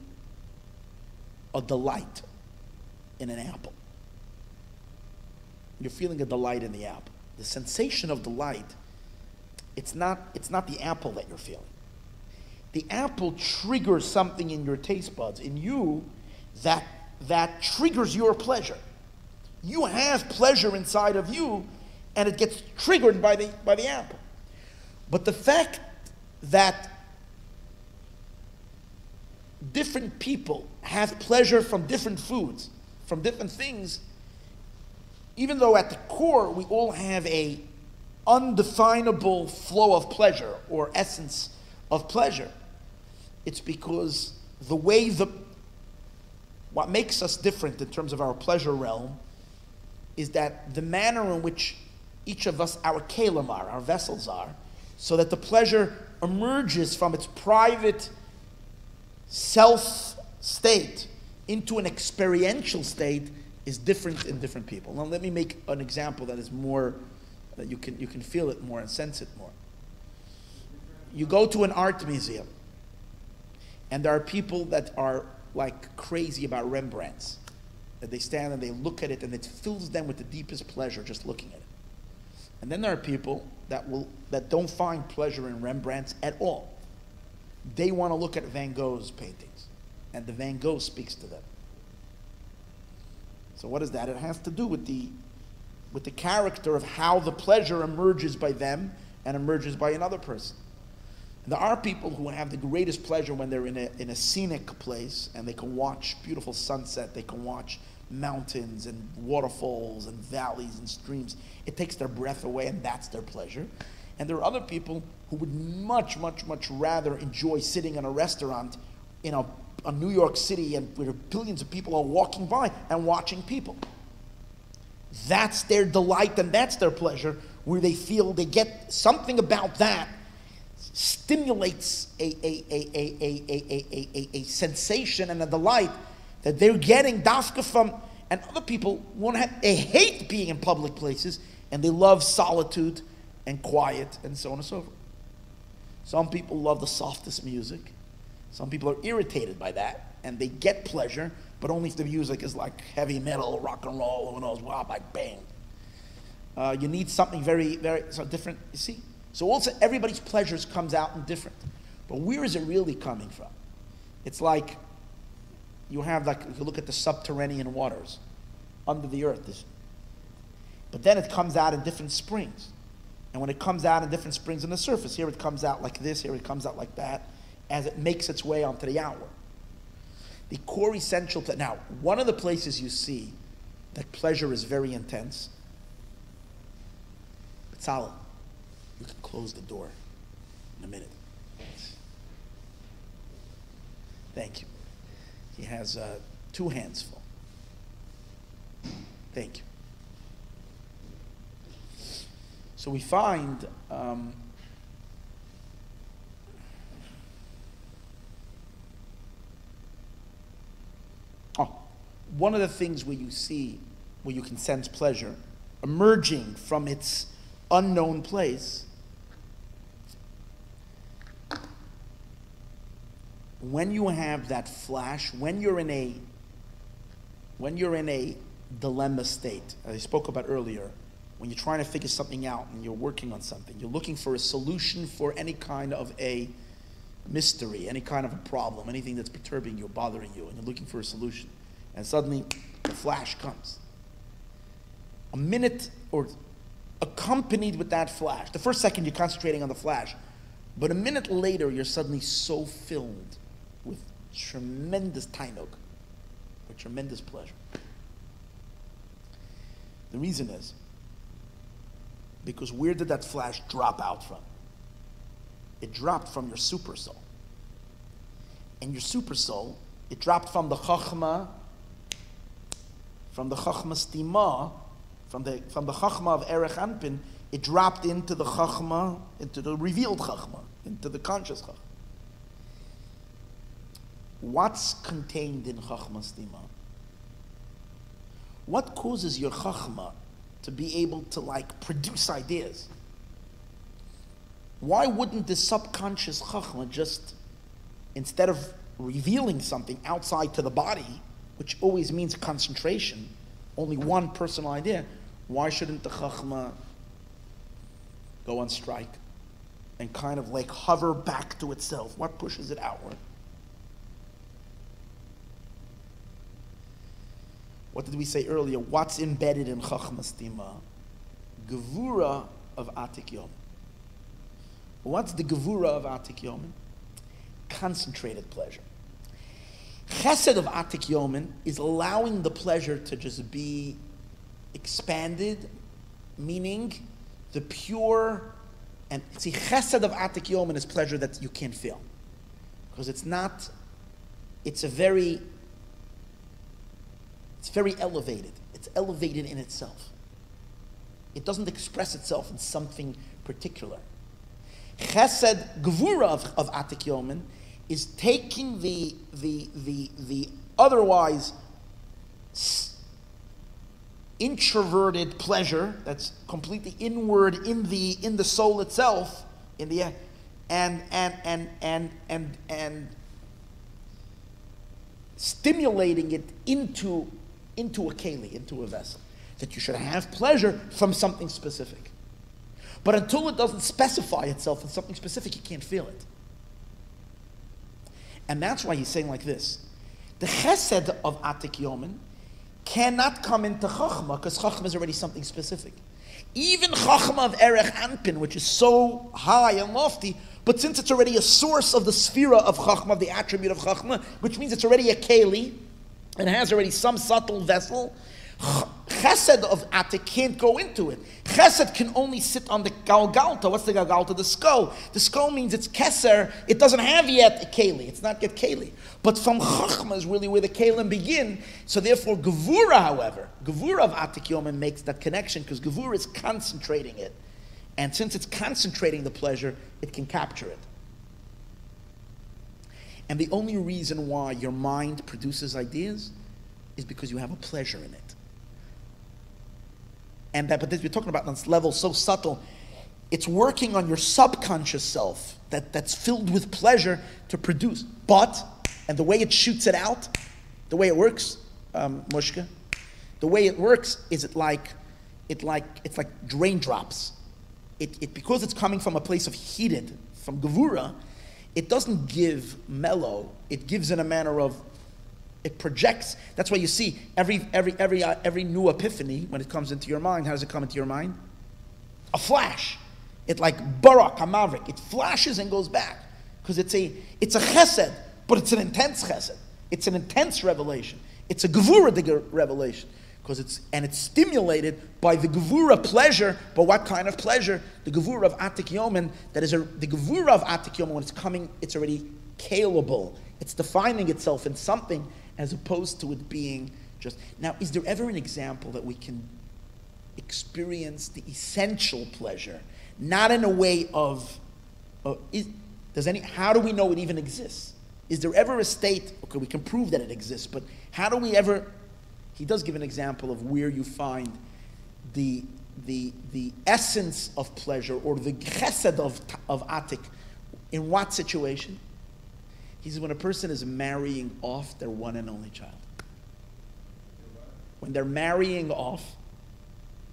Speaker 1: a delight in an apple, you're feeling a delight in the apple. The sensation of delight, it's not the apple that you're feeling. The apple triggers something in your taste buds, in you, that triggers your pleasure. You have pleasure inside of you, and it gets triggered by the apple. But the fact that different people have pleasure from different foods, from different things, even though at the core we all have a undefinable flow of pleasure or essence of pleasure, it's because what makes us different in terms of our pleasure realm is that the manner in which each of us, our kelim are, our vessels are, so that the pleasure emerges from its private self state into an experiential state is different in different people. Now let me make an example that is more, that you can feel it more and sense it more. You go to an art museum, and there are people that are like crazy about Rembrandts. That they stand and they look at it and it fills them with the deepest pleasure just looking at it. And then there are people that don't find pleasure in Rembrandts at all. They want to look at Van Gogh's paintings, and the Van Gogh speaks to them. So what is that? It has to do with the character of how the pleasure emerges by them and emerges by another person. And there are people who have the greatest pleasure when they're in a scenic place and they can watch beautiful sunset, they can watch mountains and waterfalls and valleys and streams. It takes their breath away, and that's their pleasure. And there are other people who would much, much, much rather enjoy sitting in a restaurant in a New York City and where billions of people are walking by and watching people. That's their delight and that's their pleasure, where they feel they get something about that stimulates a sensation and a delight that they're getting dafka from. And other people they hate being in public places, and they love solitude and quiet and so on and so forth. Some people love the softest music. Some people are irritated by that, and they get pleasure, but only if the music is like heavy metal, rock and roll, who knows, wow, like bang. You need something very, very different, you see? So also everybody's pleasures comes out in different. But where is it really coming from? It's like you look at the subterranean waters under the earth. But then it comes out in different springs. And when it comes out in different springs on the surface, here it comes out like this, here it comes out like that, as it makes its way onto the outward. The core essential, now, one of the places you see that pleasure is very intense, B'tzalel, you can close the door in a minute. Thank you. He has 2 hands full. Thank you. So we find one of the things where you can sense pleasure emerging from its unknown place, when you have that flash, when you're in a dilemma state, as I spoke about earlier, when you're trying to figure something out and you're working on something, you're looking for a solution for any kind of a mystery, any kind of a problem, anything that's perturbing you, bothering you, and you're looking for a solution. And suddenly, the flash comes. A minute or accompanied with that flash. The first second you're concentrating on the flash, but a minute later you're suddenly so filled with tremendous tainug, with tremendous pleasure. The reason is because where did that flash drop out from? It dropped from your super soul. And your super soul, it dropped from the chachma, from the Chachma Stima, from the Chachma of Erech Anpin, it dropped into the Chachma, into the revealed Chachma, into the conscious Chachma. What's contained in Chachma Stima? What causes your Chachma to be able to produce ideas? Why wouldn't the subconscious Chachma just, instead of revealing something outside to the body, which always means concentration, only one personal idea, why shouldn't the Chachma go on strike and kind of hover back to itself? What pushes it outward? What did we say earlier? What's embedded in Chachma Stima? Gevura of Atik Yomin. What's the Gevura of Atik Yomin? Concentrated pleasure. Chesed of Atik Yomin is allowing the pleasure to just be expanded, meaning the pure, and see, Chesed of Atik Yomin is pleasure that you can't feel. Because it's very elevated. It's elevated in itself. It doesn't express itself in something particular. Chesed, Gevura of Atik Yomin, is taking the otherwise introverted pleasure that's completely inward in the soul itself, and stimulating it into a keli, into a vessel. That you should have pleasure from something specific. But until it doesn't specify itself in something specific, you can't feel it. And that's why he's saying like this. The chesed of Atik Yomin cannot come into Chachma, because Chachma is already something specific. Even Chachma of Erech Anpin, which is so high and lofty, but since it's already a source of the sphera of Chachma, of the attribute of Chachma, which means it's already a keli, and has already some subtle vessel, Chesed of Atik can't go into it. Chesed can only sit on the Galgalta. What's the Galgalta? The skull. The skull means it's Keser. It doesn't have yet a Keli. It's not yet Keli. But from Chachma is really where the Kelim begin. So therefore, Gevura, however, Gevura of Atik Yomin makes that connection, because Gevura is concentrating it. And since it's concentrating the pleasure, it can capture it. And the only reason why your mind produces ideas is because you have a pleasure in it. And but this we're talking about on this level so subtle, it's working on your subconscious self that's filled with pleasure to produce. But, and the way it shoots it out, the way it works, Mushka, the way it works is it's like drain drops. It because it's coming from a place of heated, from Gevura, it doesn't give mellow. It gives in a manner of, it projects. That's why you see every new epiphany, when it comes into your mind, how does it come into your mind? A flash. It's like barak, a maverick. It flashes and goes back. Because it's a chesed, but it's an intense chesed. It's an intense revelation. It's a gevura revelation. Because it's stimulated by the gevura pleasure. But what kind of pleasure? The gevura of Atik Yomin, the gevura of Atik Yomin, when it's coming, it's already calable. It's defining itself in something, as opposed to it being just. Now, is there ever an example that we can experience the essential pleasure, not in a way of, how do we know it even exists? Is there ever a state, okay, we can prove that it exists, but how do we ever, he does give an example of where you find the essence of pleasure, or the chesed of Atik, in what situation? He says when a person is marrying off their one and only child. When they're marrying off,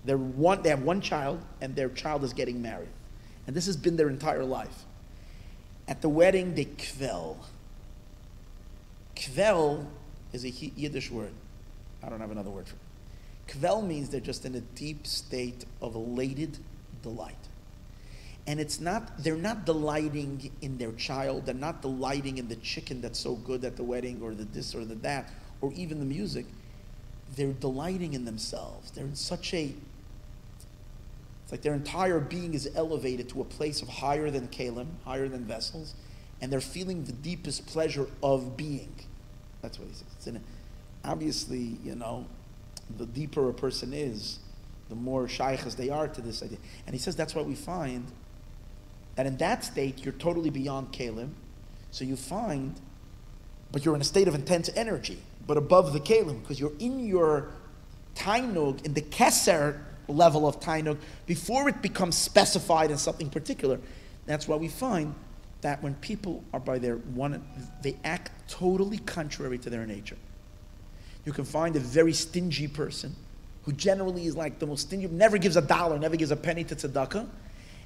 Speaker 1: they have one child, and their child is getting married. And this has been their entire life. At the wedding, they kvel. Kvel is a Yiddish word. I don't have another word for it. Kvel means they're just in a deep state of elated delight. And they're not delighting in their child, they're not delighting in the chicken that's so good at the wedding, or the this or the that, or even the music. They're delighting in themselves. They're in such it's like their entire being is elevated to a place of higher than kalim, higher than vessels, and they're feeling the deepest pleasure of being. That's what he says. Obviously, the deeper a person is, the more shaykhs they are to this idea. And he says that's why we find that in that state, you're totally beyond Kalim. So you find, but you're in a state of intense energy, but above the Kalim, because you're in your Tainug, in the Keser level of Tainug, before it becomes specified in something particular. That's why we find that when people are by their one, they act totally contrary to their nature. You can find a very stingy person who generally is like the most stingy, never gives a dollar, never gives a penny to tzedakah,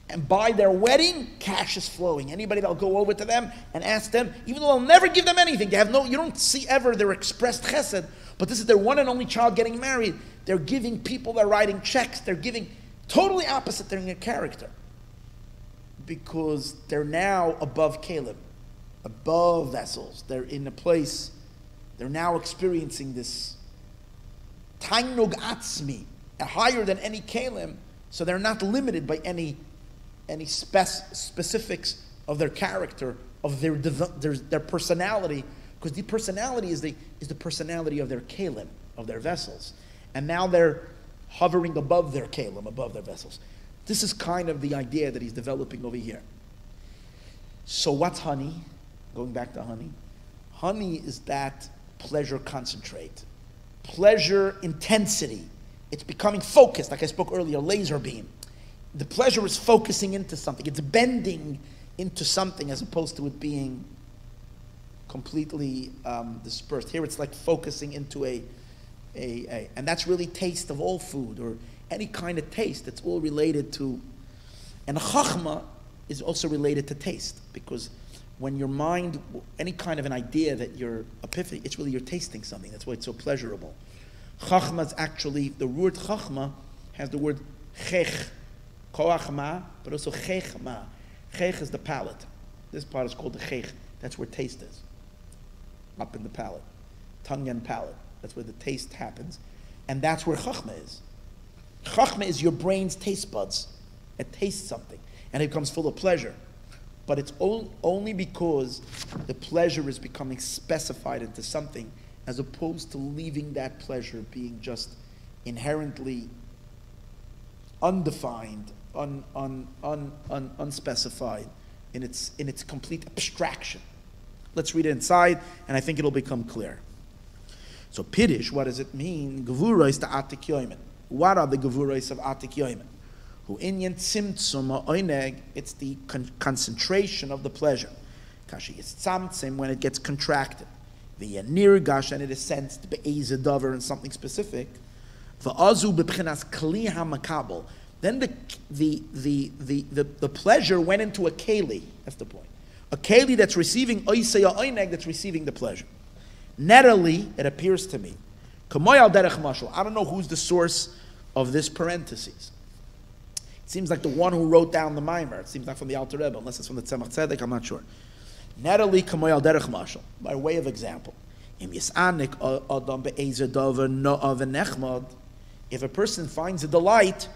Speaker 1: and by their wedding, cash is flowing. Anybody that'll go over to them and ask them, even though they'll never give them anything, they have no, you don't see ever their expressed chesed, but this is their one and only child getting married. They're giving people, they're writing checks, they're giving totally opposite their character. Because they're now above Caleb, above vessels. They're in a place, they're now experiencing this Tainug Atzmi, higher than any Caleb, so they're not limited by any specifics of their character, of their personality, because the personality is the personality of their Caleb, of their vessels. And now they're hovering above their Caleb, above their vessels. This is kind of the idea that he's developing over here. So what's honey? Going back to honey. Honey is that pleasure concentrate. Pleasure intensity. It's becoming focused, like I spoke earlier, laser beam. The pleasure is focusing into something. It's bending into something as opposed to it being completely dispersed. Here it's like focusing into and that's really taste of all food, or any kind of taste. It's all related to, and chachma is also related to taste, because when your mind, any kind of an idea that you're epiphany, it's really you're tasting something. That's why it's so pleasurable. Chachma is actually, the word chachma has the word chech, koachma, but also chechma. Chech is the palate. This part is called the chech. That's where taste is. Up in the palate. Tongue and palate. That's where the taste happens. And that's where chachma is. Chachma is your brain's taste buds. It tastes something, and it becomes full of pleasure. But it's only because the pleasure is becoming specified into something, as opposed to leaving that pleasure being just inherently undefined, unspecified in its complete abstraction. Let's read it inside, and I think it'll become clear. So Piddish, what does it mean? Gevuros to Atik Yoimen. What are the Gevuros of Atik Yoimen? Who Inyan Tzimtzum Oineg, it's the concentration of the pleasure. Kashi is Tzamtzim, when it gets contracted. The Nirgash, and it is sensed Be'eze Dover in something specific. V'azu b'pchinas Kli HaMakabel. Then the pleasure went into a Keli. That's the point. A Keli that's receiving Oisei Oineg, that's receiving the pleasure. Netterly, it appears to me, Kamoy al derech mashal. I don't know who's the source of this parentheses. It seems like the one who wrote down the Maimer. It seems like from the Alter Rebbe, unless it's from the Tzemach Tzedek, I'm not sure. Netterly, Kamoy al derech mashal. By way of example, Im yisanik adam be'ezer davar no'av nechmad. If a person finds a delight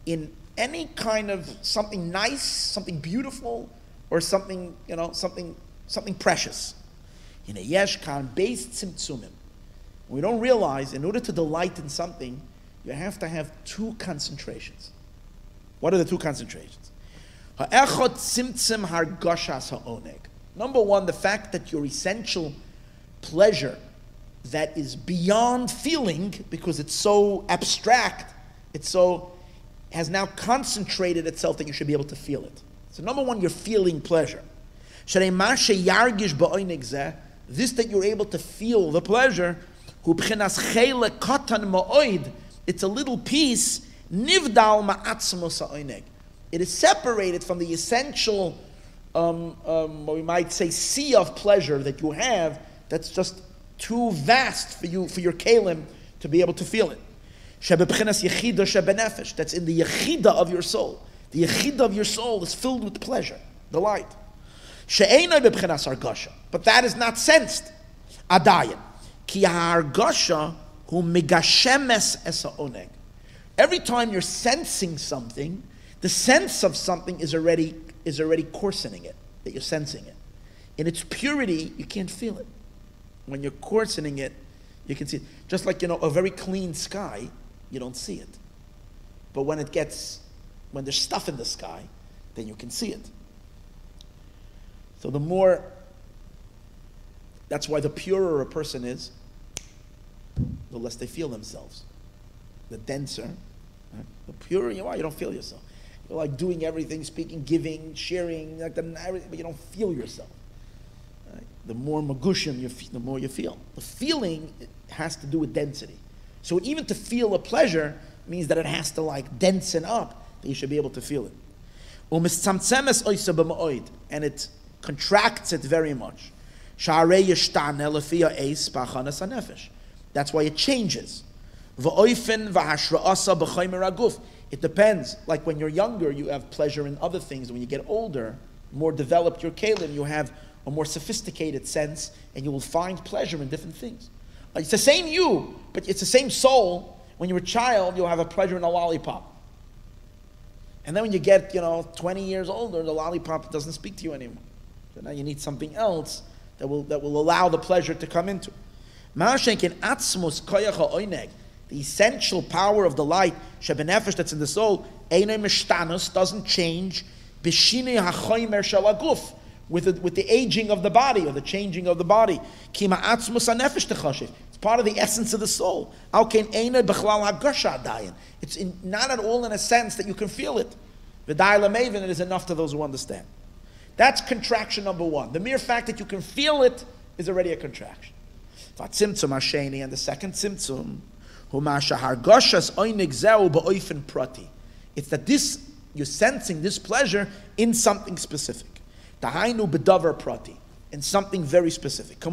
Speaker 1: in any kind of something nice, something beautiful, or something, something precious. In a yeshkan based tzimtzumim. We don't realize, in order to delight in something, you have to have two concentrations. What are the two concentrations? Ha'echot tzimtzum hargashas ha'oneg. Number one, the fact that your essential pleasure that is beyond feeling, because it's so abstract, has now concentrated itself that you should be able to feel it. So number one, you're feeling pleasure. This that you're able to feel the pleasure, it's a little piece, it is separated from the essential, what we might say, sea of pleasure that you have, that's just too vast for your kalim to be able to feel it. That's in the yechida of your soul. The yechida of your soul is filled with pleasure, delight. But that is not sensed. Adayin. Ki ha'argasha hu megashemes es ha'oneg. Every time you're sensing something, the sense of something is already coarsening it, that you're sensing it. In its purity, you can't feel it. When you're coarsening it, You can see it. Just like, a very clean sky, you don't see it. But when there's stuff in the sky, then you can see it. So that's why the purer a person is, the less they feel themselves. The denser, right? The purer you are, you don't feel yourself. You're like doing everything, speaking, giving, sharing, but you don't feel yourself. Right? The more magushim the more you feel. The feeling has to do with density. So even to feel a pleasure means that it has to densen up, that you should be able to feel it. And it contracts it very much. That's why it changes. It depends. Like when you're younger, you have pleasure in other things. When you get older, more developed your kalim, you have a more sophisticated sense, and you will find pleasure in different things. It's the same you, but it's the same soul. When you're a child, you'll have a pleasure in a lollipop. And then when you get, 20 years older, the lollipop doesn't speak to you anymore. So now you need something else that will allow the pleasure to come into. The essential power of the light, shebenefesh, that's in the soul, doesn't change with the aging of the body or the changing of the body. It's part of the essence of the soul. It's not at all in a sense that you can feel it. It is enough to those who understand. That's contraction number one. The mere fact that you can feel it is already a contraction. And the second tzimtzum, it's that you're sensing this pleasure in something specific. In something very specific.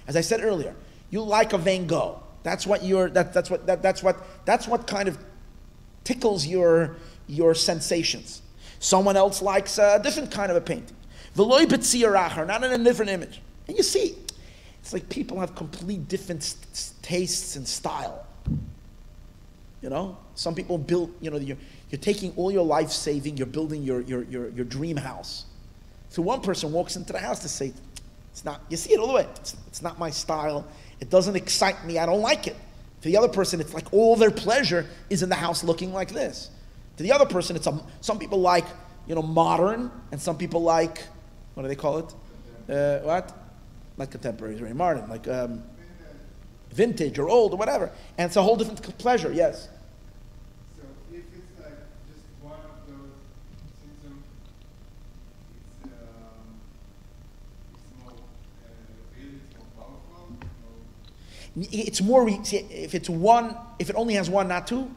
Speaker 1: As I said earlier, you like a Van Gogh. That's what kind of tickles your sensations. Someone else likes a different kind of a painting. Not in a different image. And you see, it's like people have complete different tastes and style. Some people build, you're taking all your life saving, you're building your dream house. So one person walks into the house to say, it's not, you see it all the way, it's not my style, it doesn't excite me, I don't like it. To the other person, it's like all their pleasure is in the house looking like this. To the other person, some people like, modern, and some people like, what do they call it? What? Not contemporary, very modern, like vintage or old or whatever. And it's a whole different pleasure, yes.
Speaker 2: So if it's like just one of those symptoms, it's more powerful?
Speaker 1: It's more, if it only has one, not two?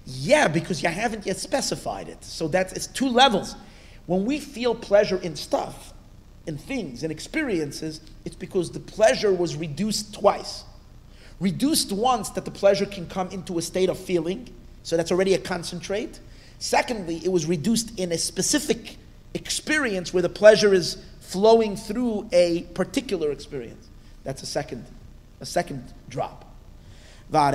Speaker 1: Yeah, because you haven't yet specified it. So it's two levels. When we feel pleasure in stuff, in things, in experiences, it's because the pleasure was reduced twice. Reduced once that the pleasure can come into a state of feeling, so that's already a concentrate. Secondly, it was reduced in a specific experience where the pleasure is flowing through a particular experience. That's a second drop. There are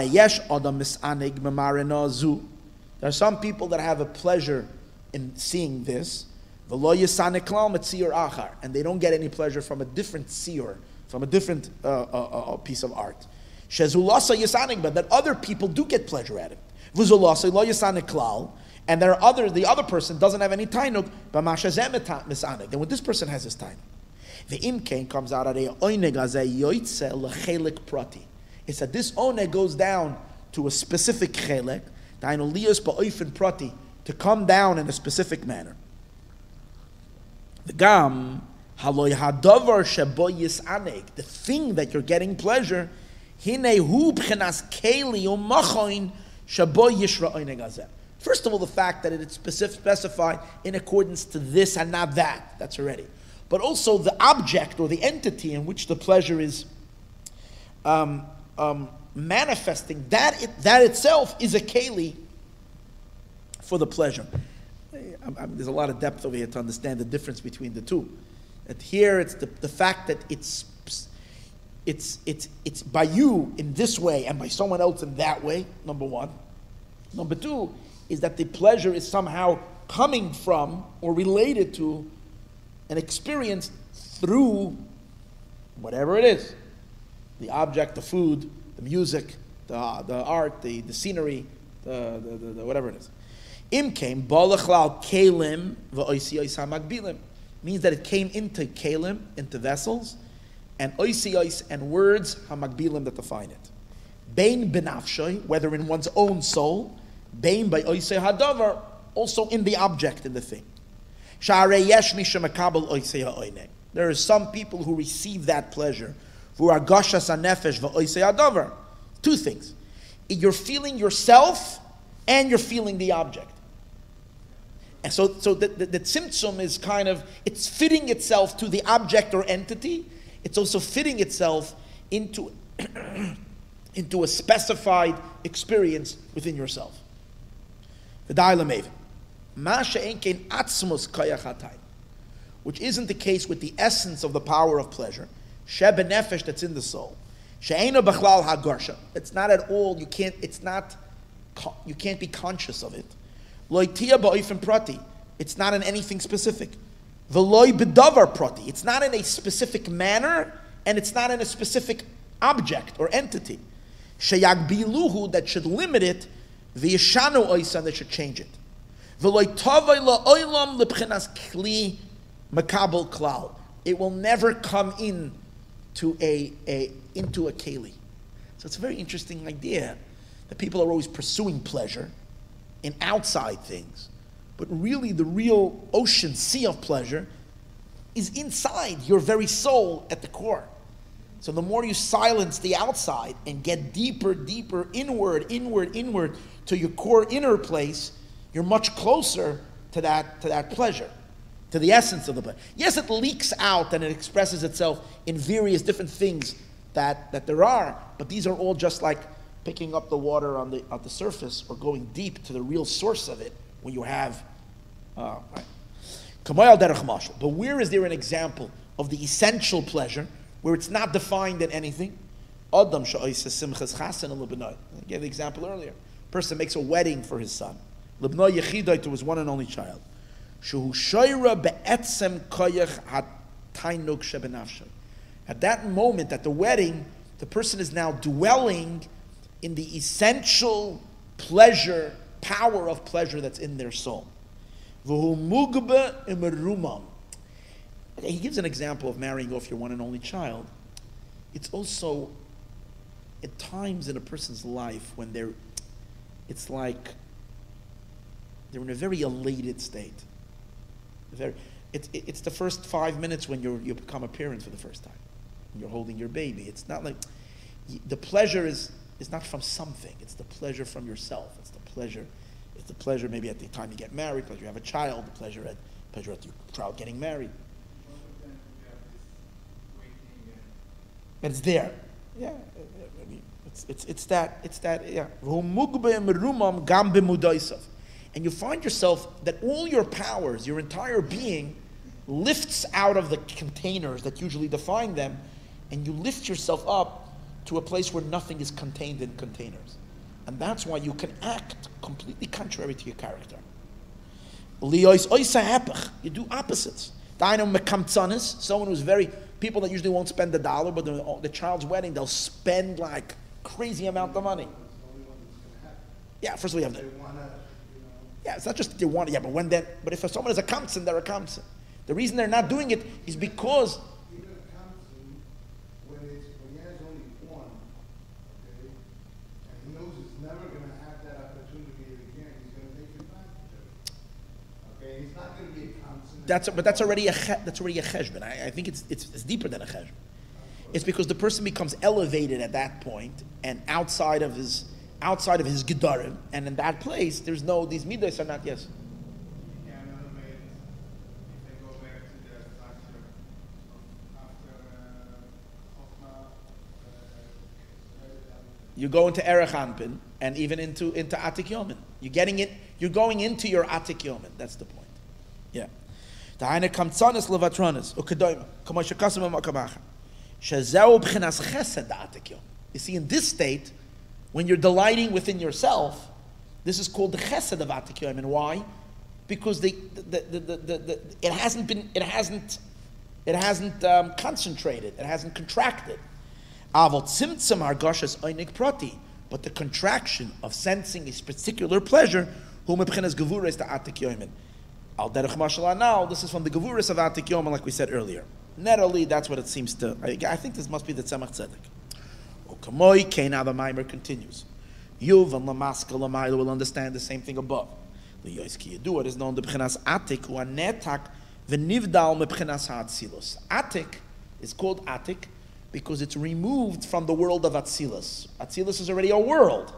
Speaker 1: some people that have a pleasure in seeing this, and they don't get any pleasure from a different seer, from a different piece of art. That other people do get pleasure at it. And the other person doesn't have any tainug, then what this person has is tainug. The imkain comes out of it's that this oneg goes down to a specific chelek, to come down in a specific manner. The thing that you're getting pleasure, first of all, the fact that it's specified in accordance to this and not that, that's already. But also the object or the entity in which the pleasure is manifesting, that itself is a keli for the pleasure. There's a lot of depth over here to understand the difference between the two. And here it's the fact that it's by you in this way and by someone else in that way, number one. Number two is that the pleasure is somehow coming from or related to an experience through whatever it is. The object, the food, the music, the art, the scenery, the whatever it is. Im came balachlal kelim v'oisiyos hamagbilim, means that it came into kelim, into vessels, and oisiyos and words hamagbilim that define it. Bein benafshoy, whether in one's own soul, bein by oisei hadavar, also in the object, in the thing. Sha'arei yesh misha makabel oisei ha'oineg. There are some people who receive that pleasure. Who are gashas hanefesh v'oisei hadavar. Two things. You're feeling yourself and you're feeling the object. And so the tzimtzum is kind of, it's fitting itself to the object or entity. It's also fitting itself into into a specified experience within yourself. Which isn't the case with the essence of the power of pleasure, nefesh, that's in the soul. It's not at all, you can't be conscious of it. It's not in anything specific. It's not in a specific manner, and it's not in a specific object or entity. That should limit it, that should change it. It will never come into a keli. So it's a very interesting idea that people are always pursuing pleasure in outside things, but really the real ocean sea of pleasure is inside your very soul at the core. So the more you silence the outside and get deeper, deeper, inward to your core inner place, you're much closer to that pleasure, to the essence of the pleasure. Yes, it leaks out and it expresses itself in various different things that there are, but these are all just like picking up the water on the surface or going deep to the real source of it when you have. Right. But where is there an example of the essential pleasure where it's not defined in anything? I gave the example earlier. A person makes a wedding for his son. To his one and only child. At that moment, at the wedding, the person is now dwelling in the essential pleasure, power of pleasure that's in their soul. He gives an example of marrying off your one and only child. It's also at times in a person's life when it's like they're in a very elated state. It's the first 5 minutes when you become a parent for the first time. When you're holding your baby. It's not like the pleasure is not from something. It's the pleasure from yourself. It's the pleasure maybe at the time you get married, pleasure you have a child, the pleasure at your child getting married. And it's there. Yeah. I mean, it's that, yeah. And you find yourself that all your powers, your entire being, lifts out of the containers that usually define them, and you lift yourself up to a place where nothing is contained in containers. And that's why you can act completely contrary to your character. You do opposites. Someone who's people that usually won't spend $1, but the child's wedding, they'll spend like crazy amount of money. Yeah, first of all, you have to. Yeah, it's not just they want it. Yeah, but if someone is a kamtzen, they're a kamtzen. The reason they're not doing it is because.
Speaker 2: Even a kamtzen, when he has only one, okay, and he knows he's never going to have that opportunity again, he's going to take advantage of it. Okay, he's not going to be a kamtzen.
Speaker 1: That's already a cheshbon. I think it's deeper than a cheshbon. It's because the person becomes elevated at that point and outside of his gedarim, and in that place, these midos are not, yes.
Speaker 2: Yeah, another way is if they go back to the structure after
Speaker 1: you go into Erech Anpin and even into Atik Yomin. You're going into your Atik Yomin. That's the point. Yeah. The Haine Kamtzanis Levatronis, Ukedoima, Kamosh Kasim Makamacha. Shazau Bchinas Chesed Atik Yomin. You see, in this state, when you're delighting within yourself, this is called the chesed of Atik Yomin. And why? Because it hasn't concentrated, it hasn't contracted. Avol tzimtzum hargashas oinig prati. But the contraction of sensing a particular pleasure, hu mebchinas gevuras ta'atik yoimin. Al derech mashal now, this is from the gevuras of atik yoimin, like we said earlier. Narrowly, that's what it seems to. I think this must be the Tzemach Tzedek. Okamoi Kain, now the Maimer continues. Yuv and Lamaska Lamayla will understand the same thing above. The Yoiski Yadu, it is known the B'chinas Atik, who are netak v'nivdal mebchinas ha'atzilus. Atik is called Atik because it's removed from the world of Atzilus. Atzilus is already a world.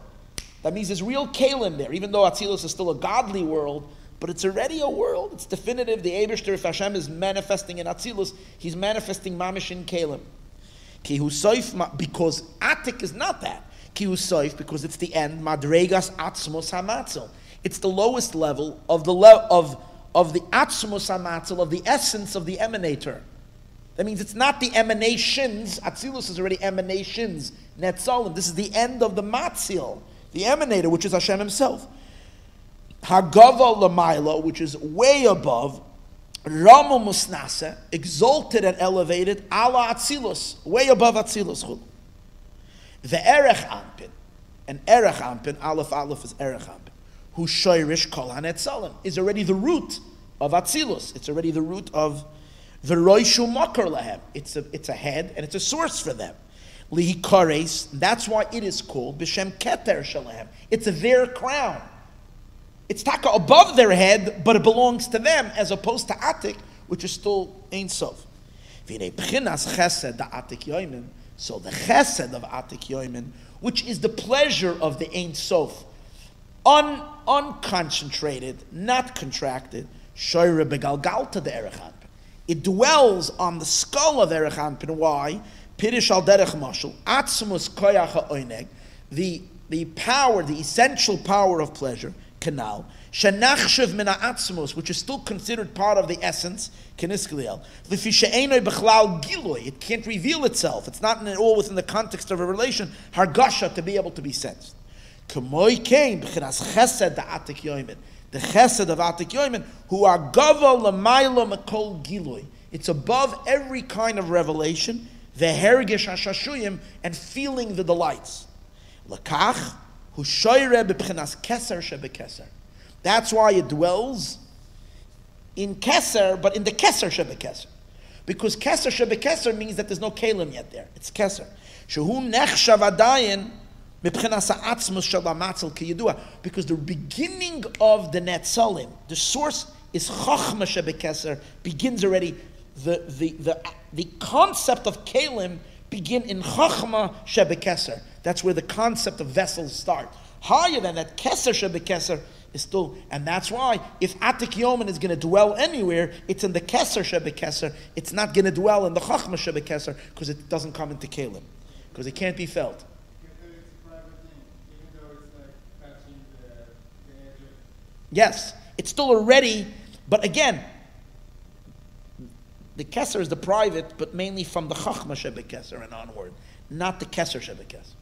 Speaker 1: That means there's real kalim there, even though Atzilus is still a godly world, but it's already a world. It's definitive. The Eibishter, if Hashem is manifesting in Atzilus, He's manifesting mamish in kalim. Ki hu soif, because Atik is not that. Ki hu soif, because it's the end. Madregas atzmos hamatzel. It's the lowest level of the of the atzmos hamatzel, of the essence of the emanator. That means it's not the emanations. Atzilus is already emanations. Netzalim. This is the end of the matzil, the emanator, which is Hashem Himself. Hagava Lamaila, which is way above, Rama Musnasa, exalted and elevated, Ala Atzilus, way above Atzilus. The Erech Anpin, and Erech Anpin, Aleph is Erech Anpin, who Shoresh Kol HaNetzalim, is already the root of Atzilus. It's already the root of the Roishu Makar Lahem. It's a head and it's a source for them. Lihi Kares, that's why it is called B'Shem Keter Shalahem. It's their crown. It's taka above their head, but it belongs to them, as opposed to Atik, which is still Ein Sof. So the chesed of Atik Yoimin, which is the pleasure of the Ein Sof, unconcentrated, not contracted, shoyre begalgalta de Erech Anpin. It dwells on the skull of Erech Anpin. Why? Pirish al derech mashal, atzmus koyach ha'oineg, the power, the essential power of pleasure, canal, shenachshev min ha'atzmos, which is still considered part of the essence, keniskliel, l'fishe'enoi bechlal giloy, it can't reveal itself, it's not at all within the context of a relation, hargasha, to be able to be sensed. K'moi kein, b'chinas chesed da'atik yoimin, the chesed of atik yoimin, who are gava l'maylo mekol giloy, it's above every kind of revelation, the hergish hashashuyim, and feeling the delights. L'kach, that's why it dwells in Keser, but in the Keser Shebekeser. Because Keser Shebekeser means that there's no Kalim yet there. It's Keser. Because the beginning of the Netzalim, the source is Chachma Shebekeser, begins already. The concept of Kalim begin in Chachma Shebekeser. That's where the concept of vessels start. Higher than that, Keser Shebekeser is still, and that's why if Atik Yomin is going to dwell anywhere, it's in the Keser Shebekeser. It's not going to dwell in the Chachma Shebekeser because it doesn't come into Kalim, because it can't be felt. Yes, it's still already, but again, the Keser is the private, but mainly from the Chachma Shebekeser and onward, not the Keser Shebekeser.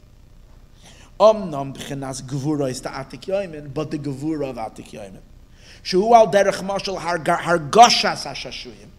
Speaker 1: B'chinas gevura is the Atik Yoimin, but the gevura of Atik Yoimin. Shehu al derech mashal hargashas hashashuyim.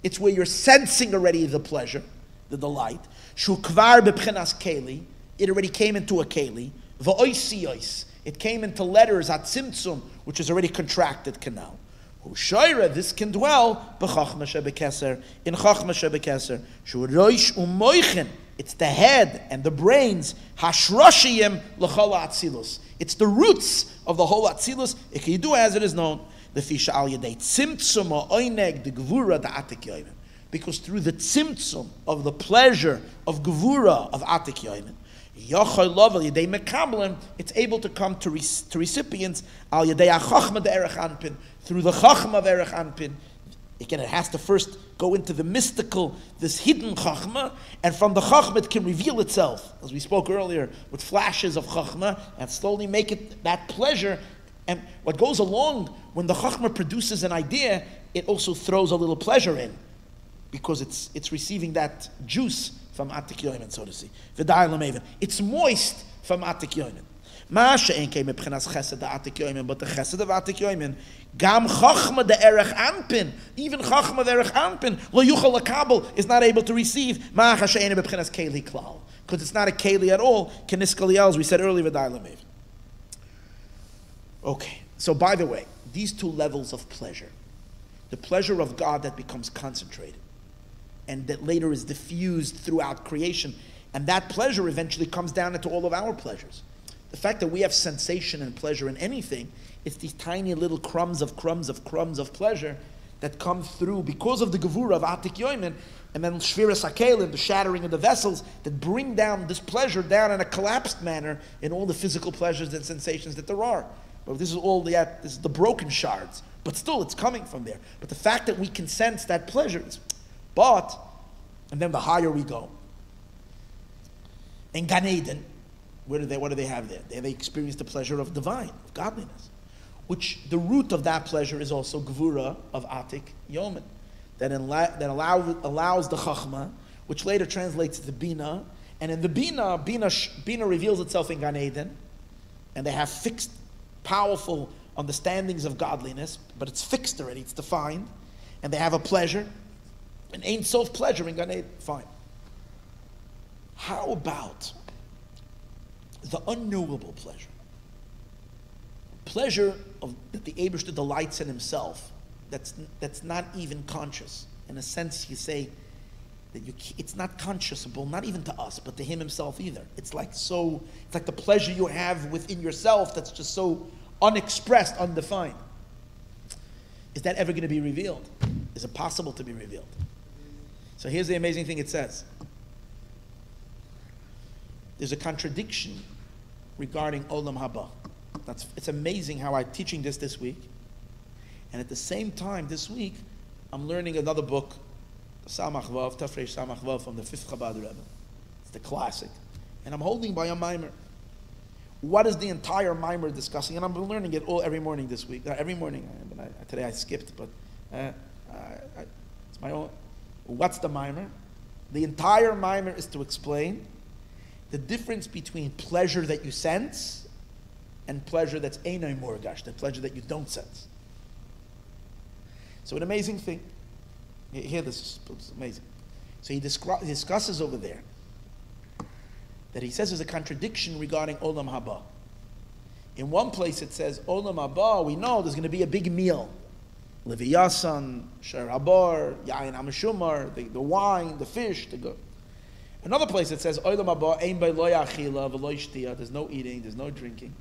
Speaker 1: It's where you're sensing already the pleasure, the delight. Shehu kvar b'chinas keli. It already came into a keli. V'oisiyos. It came into letters at tzimtzum, which is already contracted canal. Hushoyra, this can dwell b'chachma shebekeser, in chachma shebekeser. Shehu roish umoichin. It's the head and the brains. Hashrashiyim l'chol atzilus. It's the roots of the whole atzilus. Ikidu, as it is known, the fisha al yedei tzimtzum ha'oineg the gevura da atik yoimin. Because through the tzimtzum of the pleasure of gevura of atik yoimin, yochai lovel yedei mekablim, it's able to come to recipients al yedei achachma de erech anpin, through the chachma of erech anpin. Again, it has to first go into the mystical, this hidden chachma, and from the chachma it can reveal itself, as we spoke earlier, with flashes of chachma, and slowly make it that pleasure. And what goes along, when the chachma produces an idea, it also throws a little pleasure in, because it's receiving that juice from Atik Yoimin, so to say. It's moist from Atik Yoimin. But the chesed of Atik Yoimin, gam chachma de erech anpin, even chachma de erech anpin, lo yuchal lakabel, is not able to receive. Because because it's not a keli at all. Keniskaliel, as we said earlier, v'dailamev. Okay, so by the way, these two levels of pleasure, the pleasure of God that becomes concentrated, and that later is diffused throughout creation, and that pleasure eventually comes down into all of our pleasures. The fact that we have sensation and pleasure in anything, it's these tiny little crumbs of pleasure that come through because of the gevura of Atik Yoimin, and then Shviras HaKelim, the shattering of the vessels, that bring down this pleasure down in a collapsed manner in all the physical pleasures and sensations that there are. But this is the broken shards. But still, it's coming from there. But the fact that we can sense that pleasure is, and then the higher we go. In Gan Eden, what do they have there? They experience the pleasure of divine, of godliness, which the root of that pleasure is also Gvura of Atik Yomen, that allows the Chachma, which later translates to Bina, and in the Bina reveals itself in Gan Eden, and they have fixed, powerful understandings of godliness, but it's fixed already, it's defined, and they have a pleasure, an Ein Sof pleasure in Gan Eden. Fine. How about the unknowable pleasure? Pleasure that the Eibishter delights in himself, that's not even conscious. In a sense, you say that it's not consciousable, not even to us, but to him himself either. It's like the pleasure you have within yourself that's just so unexpressed, undefined. Is that ever going to be revealed? Is it possible to be revealed? So here's the amazing thing it says. There's a contradiction regarding Olam Haba. It's amazing how I'm teaching this week, and at the same time this week I'm learning another book, Samach Vav, Tafresh Samach Vav from the 5th Chabad Rebbe. It's the classic, and I'm holding by a mimer. What is the entire mimer discussing? And I'm learning it every morning this week. Every morning. Today I skipped, but it's my own. What's the mimer? The entire mimer is to explain the difference between pleasure that you sense and pleasure that's einay morgash, the pleasure that you don't sense. So an amazing thing. You hear this, it's amazing. So he discusses over there that he says there's a contradiction regarding Olam Haba. In one place it says, Olam Haba, we know there's going to be a big meal. Leviyasan, Shar Habar, Yain Amashumar, the wine, the fish, the good. Another place it says, Olam Haba, Ein Bei Lo Yachila, V'lo Yishtia, there's no eating, there's no drinking.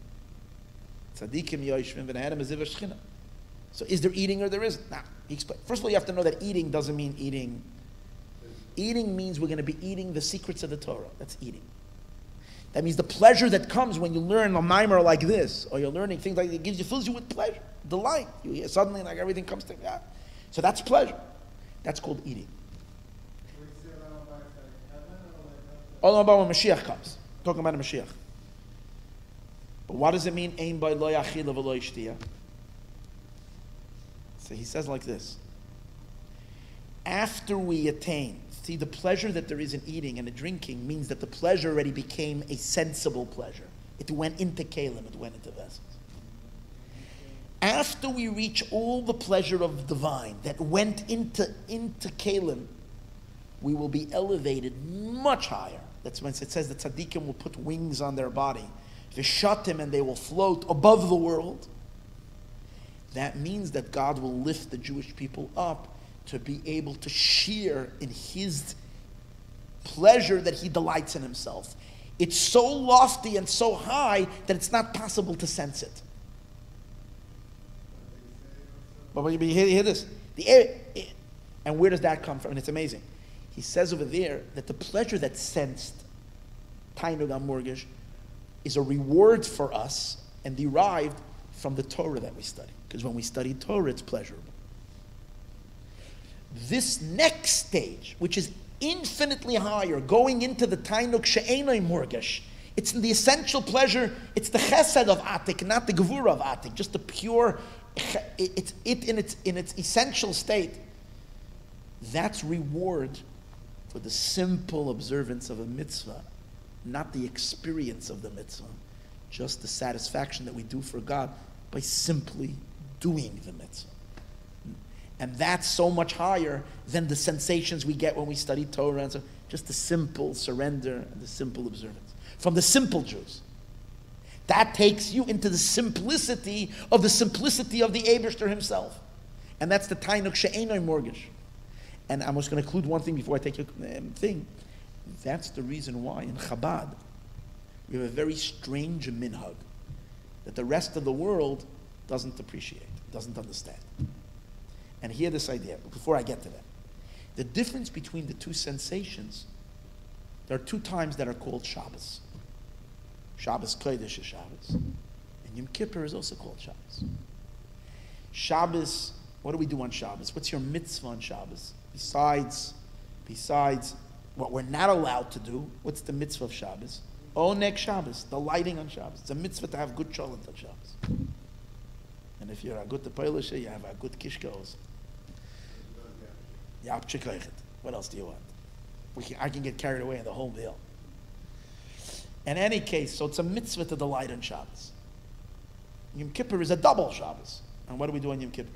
Speaker 1: Tzadikim Yoshvim, V'nehem Eziv Shechina. So is there eating or there isn't? Now, first of all, you have to know that eating doesn't mean eating. Eating means we're going to be eating the secrets of the Torah. That's eating. That means the pleasure that comes when you learn a mimer like this, or you're learning things like it fills you with pleasure, delight. You hear suddenly like everything comes together. So that's pleasure. That's called eating. All about when Mashiach comes. Talking about a Mashiach. But what does it mean? Ein by lo yachila v'lo yishtia. So he says like this. After we attain, see, the pleasure that there is in eating and in drinking means that the pleasure already became a sensible pleasure. It went into kalim, it went into vessels. After we reach all the pleasure of divine that went into kalim, we will be elevated much higher. That's when it says the tzaddikim will put wings on their body. Vishatim, and they will float above the world. That means that God will lift the Jewish people up to be able to share in his pleasure that he delights in himself. It's so lofty and so high that it's not possible to sense it. But when you hear this, and where does that come from? And it's amazing. He says over there that the pleasure that's sensed, Tainug HaMorgish, is a reward for us and derived from the Torah that we study. Because when we study Torah, it's pleasurable. This next stage, which is infinitely higher, going into the Tainuk She'enoi Morgish, it's the essential pleasure, it's the chesed of Atik, not the gevura of Atik, just the pure, it's in its essential state. That's reward for the simple observance of a mitzvah, not the experience of the mitzvah, just the satisfaction that we do for God by simply doing the mitzvah. And that's so much higher than the sensations we get when we study Torah. And so Just the simple surrender and the simple observance. From the simple Jews. That takes you into the simplicity of the Eibishter himself. And that's the Tainuk She'enoi Morgish. And I'm just going to include one thing before I take your thing. That's the reason why in Chabad we have a very strange minhag that the rest of the world doesn't appreciate, doesn't understand. And hear this idea, before I get to that. The difference between the two sensations, there are two times that are called Shabbos. Shabbos Kodesh is Shabbos. And Yom Kippur is also called Shabbos. Shabbos, what do we do on Shabbos? What's your mitzvah on Shabbos? Besides what we're not allowed to do, what's the mitzvah of Shabbos? Oneg Shabbos, the lighting on Shabbos. It's a mitzvah to have good cholov on Shabbos. And if you're a good Polish, you have a good kishkos. What else do you want? I can get carried away in the whole deal. In any case, so it's a mitzvah to the light on Shabbos. Yom Kippur is a double Shabbos. And what do we do on Yom Kippur?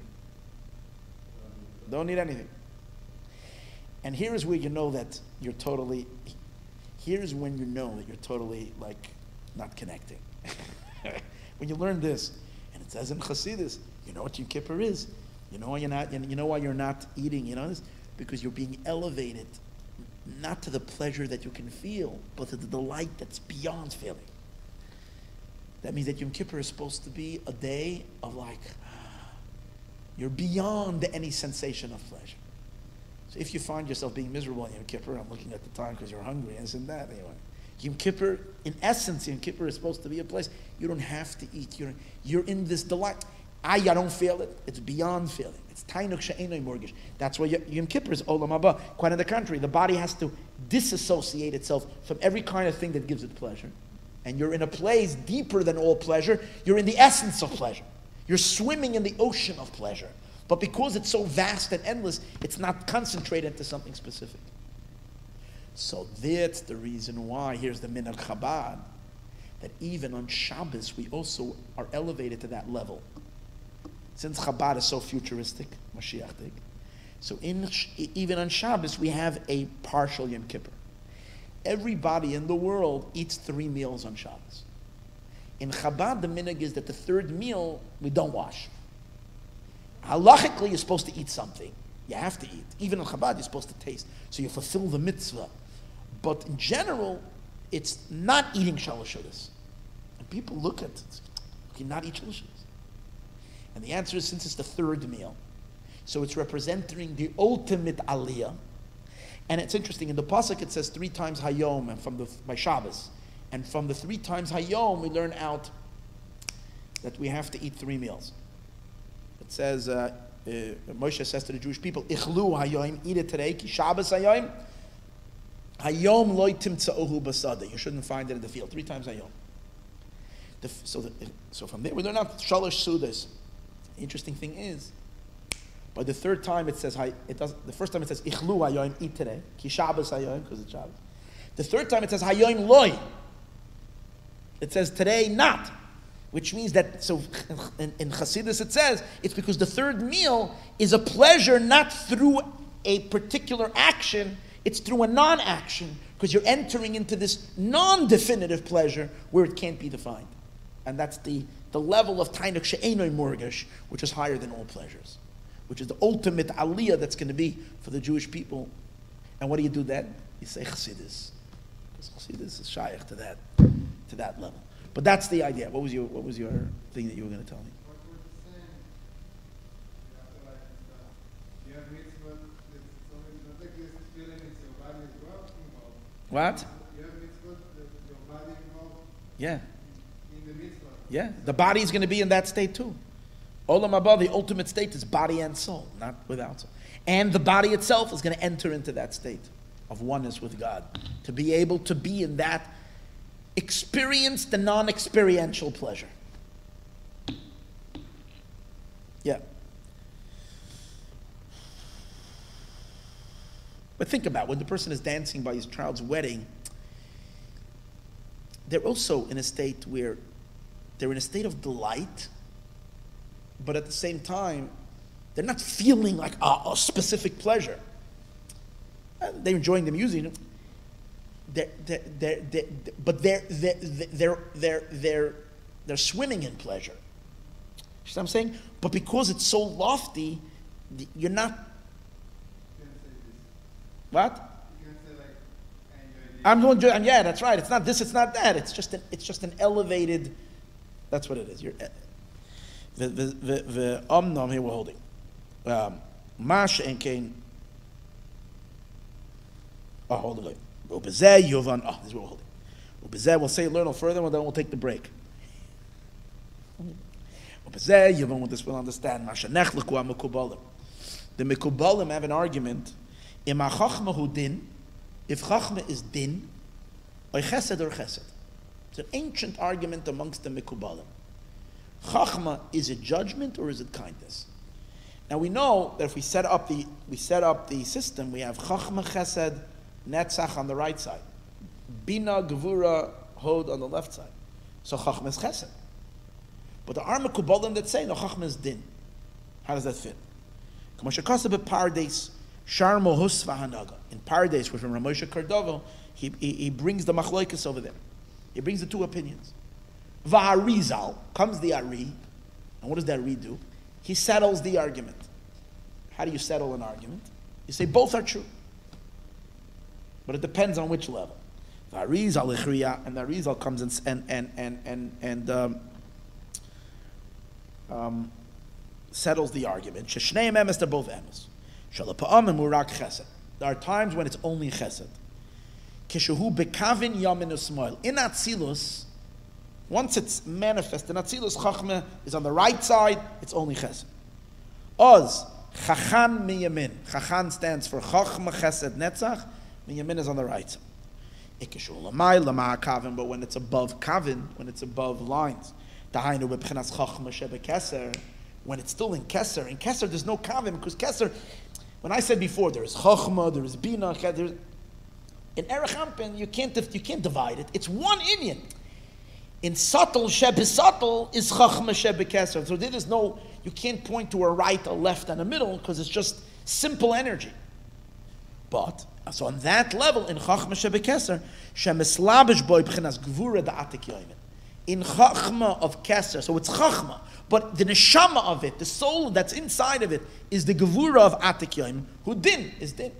Speaker 1: Don't need anything. And here is where you know that you're totally, here's when you know that you're totally like not connecting. When you learn this, and it says in Chassidus, you know what Yom Kippur is. You know why you're not eating, you know this? Because you're being elevated, not to the pleasure that you can feel, but to the delight that's beyond feeling. That means that Yom Kippur is supposed to be a day of like, you're beyond any sensation of pleasure. So if you find yourself being miserable on Yom Kippur, I'm looking at the time because you're hungry, and this and that anyway. Yom Kippur, in essence, Yom Kippur is supposed to be a place you don't have to eat. You're in this delight. I don't feel it. It's beyond feeling. It's tainuk she'enoi morgish. That's why Yom Kippur is olam haba. Quite on the contrary, the body has to disassociate itself from every kind of thing that gives it pleasure. And you're in a place deeper than all pleasure. You're in the essence of pleasure. You're swimming in the ocean of pleasure. But because it's so vast and endless, it's not concentrated into something specific. So that's the reason why, here's the minhag Chabad, that even on Shabbos, we also are elevated to that level. Since Chabad is so futuristic, Mashiachtic, so even on Shabbos, we have a partial Yom Kippur. Everybody in the world eats 3 meals on Shabbos. In Chabad, the minhag is that the third meal, we don't wash. Halachically, you're supposed to eat something. You have to eat. Even in Chabad, you're supposed to taste. So you fulfill the mitzvah. But in general, it's not eating shalosh shudas. And people look at it. Okay, not eat shalosh shudas. And the answer is, since it's the third meal, so it's representing the ultimate aliyah. And it's interesting, in the pasuk it says 3 times hayom, and by Shabbos. And from the 3 times hayom, we learn out that we have to eat 3 meals. It says, Moshe says to the Jewish people, Ichlu hayom, eat it today, ki Shabbos hayom, hayom loy timtza'ohu basada. You shouldn't find it in the field. 3 times hayom. So from there, we learn out shalosh sudas. The interesting thing is, by the 3rd time it says, the first time it says, Ichlu hayom, eat today, ki Shabbos hayom, because it's Shabbos. The 3rd time it says, hayom loy. It says, today not. Which means that, so in Chassidus it says, it's because the 3rd meal is a pleasure not through a particular action, it's through a non-action, because you're entering into this non-definitive pleasure where it can't be defined. And that's the level of tainuk she'enoi morgish, which is higher than all pleasures, which is the ultimate aliyah that's going to be for the Jewish people. And what do you do then? You say Chassidus. Because Chassidus is shaykh to that level. But that's the idea. What was your thing that you were going to tell me?
Speaker 2: What was the same? You have mitzvah, it's like this feeling it's your body as well involved.
Speaker 1: What?
Speaker 2: You have mitzvah, your body involved.
Speaker 1: Yeah.
Speaker 2: In the mitzvah.
Speaker 1: Yeah. The body is going to be in that state too. Olam haba, the ultimate state is body and soul, not without soul. And the body itself is going to enter into that state of oneness with God. To be able to be in that, experience the non-experiential pleasure. Yeah. But think about when the person is dancing by his child's wedding, they're also in a state where they're in a state of delight, but at the same time, they're not feeling like a specific pleasure. They're enjoying the music. they're swimming in pleasure. You see what I'm saying? But because it's so lofty, you're not. What? I'm going to. Yeah, that's right. It's not this. It's not that. It's just an elevated. That's what it is. You're. The omnom here we're holding. Mash and Cain. Oh, hold on. Ubezeh Yovan. Oh, this is what we're holding. Ubezeh. We'll say learn a little further, and then we'll take the break. Ubezeh Yovan. With this, we'll understand. Mashanech lekua mekubalim. The mekubalim have an argument. Ima chachma hu din. If chachma is din, or chesed or chesed. It's an ancient argument amongst the mekubalim. Chachma, is it judgment or is it kindness? Now we know that if we set up the system, we have chachma, chesed, netzach on the right side, bina, gevura, hod on the left side. So chachma is chesed. But there are mekubalim that say no, chachma is din. How does that fit? In Pardes, which from Ramosha Cordova, he brings the machloikas over there. He brings the two opinions. Va'arizal, comes the Ari, and what does the Ari do? He settles the argument. How do you settle an argument? You say both are true. But it depends on which level. Va'arizal ichriya, and the Arizal comes and settles the argument. Sheshneim emes, they're both emes. Shalapa'am and murak chesed. There are times when it's only chesed. Kishahu bekavin yamin usmoil. In Atzilus, once it's manifest, in Atzilus, chachma is on the right side, it's only chesed. Oz, chachan miyamin. Chachan stands for chachma chesed netzach, miyamin is on the right side. Ikishu lamai lama kavin, but when it's above kavin, when it's above lines, dahainu bebchinas chachma shebekeser, when it's still in keser there's no kavin, because keser, when I said before, there is chachma, there is bina, in Erech Ampen, you can't divide it. It's one Inyan. In subtle, shebisubtle is chachma shebekeser. So there is no, you can't point to a right, a left, and a middle, because it's just simple energy. But, so on that level, in chachma shebekeser, shemislabish boy b'chinas gvura da'atik yoymin. In chachma of keser, so it's chachma, but the neshama of it, the soul that's inside of it, is the gevura of atik yoyim, who din is din.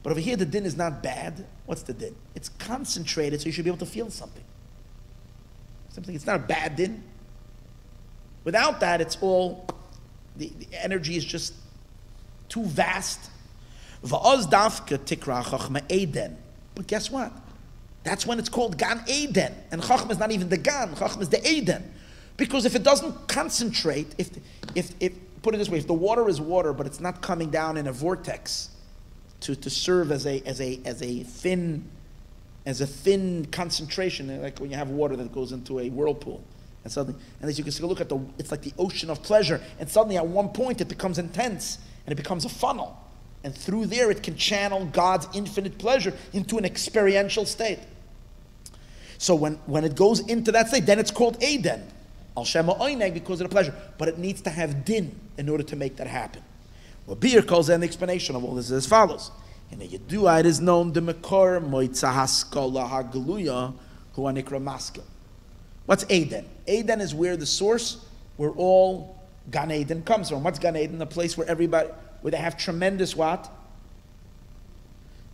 Speaker 1: But over here, the din is not bad. What's the din? It's concentrated, so you should be able to feel something. It's not a bad din. Without that, it's all, the energy is just too vast. Va'oz dafka tikra chachma eden. But guess what? That's when it's called Gan Eden. And Chachma is not even the Gan, Chachma is the Eden. Because if it doesn't concentrate, if put it this way, if the water is water, but it's not coming down in a vortex to serve as a thin concentration, like when you have water that goes into a whirlpool, and suddenly, and as you can see, look at it's like the ocean of pleasure, and suddenly at one point it becomes intense, and it becomes a funnel. And through there it can channel God's infinite pleasure into an experiential state. So when it goes into that state, then it's called Eden. Al Shema Oineg, because of the pleasure. But it needs to have din in order to make that happen. Well, Beer calls an explanation of all this as follows. In the Yedua, it is known the Mekor Moitza Haskola Hagluya Hu Anikra Maskil. What's Eden? Eden is where the source, where all Gan Eden comes from. What's Gan Eden? A place where where they have tremendous what?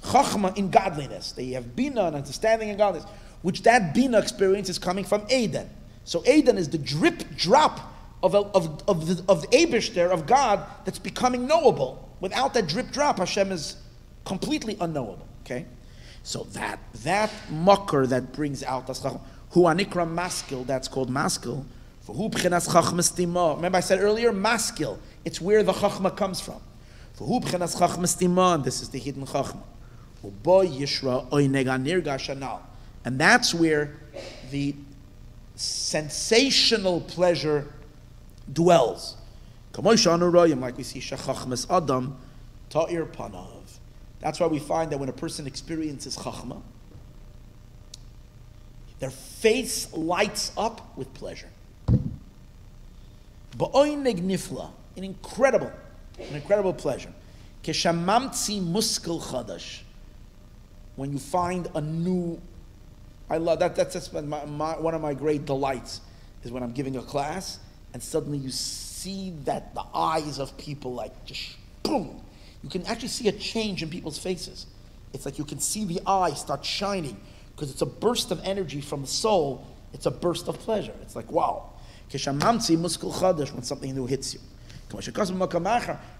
Speaker 1: Chachma in godliness. They have Bina and understanding in godliness. Which that Bina experience is coming from Eden. So Eden is the drop of the Eibishter, of God, that's becoming knowable. Without that drip drop, Hashem is completely unknowable. Okay? So that mucker that brings out the Chachma, Hu Anikra Maskil, that's called Maskil. For Hu B'chinas Chachma Stima. Remember I said earlier, Maskil. It's where the Chachma comes from. For Hu B'chinas Chachma Stima, this is the hidden Chachma. Ubo Yishra Oineg Anirga Shanal. And that's where the sensational pleasure dwells. Like we see Shachachmas Adam Ta'ir Panav. That's why we find that when a person experiences Chachma, their face lights up with pleasure. Ba'oineg nifla, an incredible pleasure. Keshamamtzi muskal chadash. when you find a new, I love that. That's one of my great delights is when I'm giving a class and suddenly you see that the eyes of people like just boom. You can actually see a change in people's faces. It's like you can see the eyes start shining because it's a burst of energy from the soul. It's a burst of pleasure. It's like, wow. When something new hits you.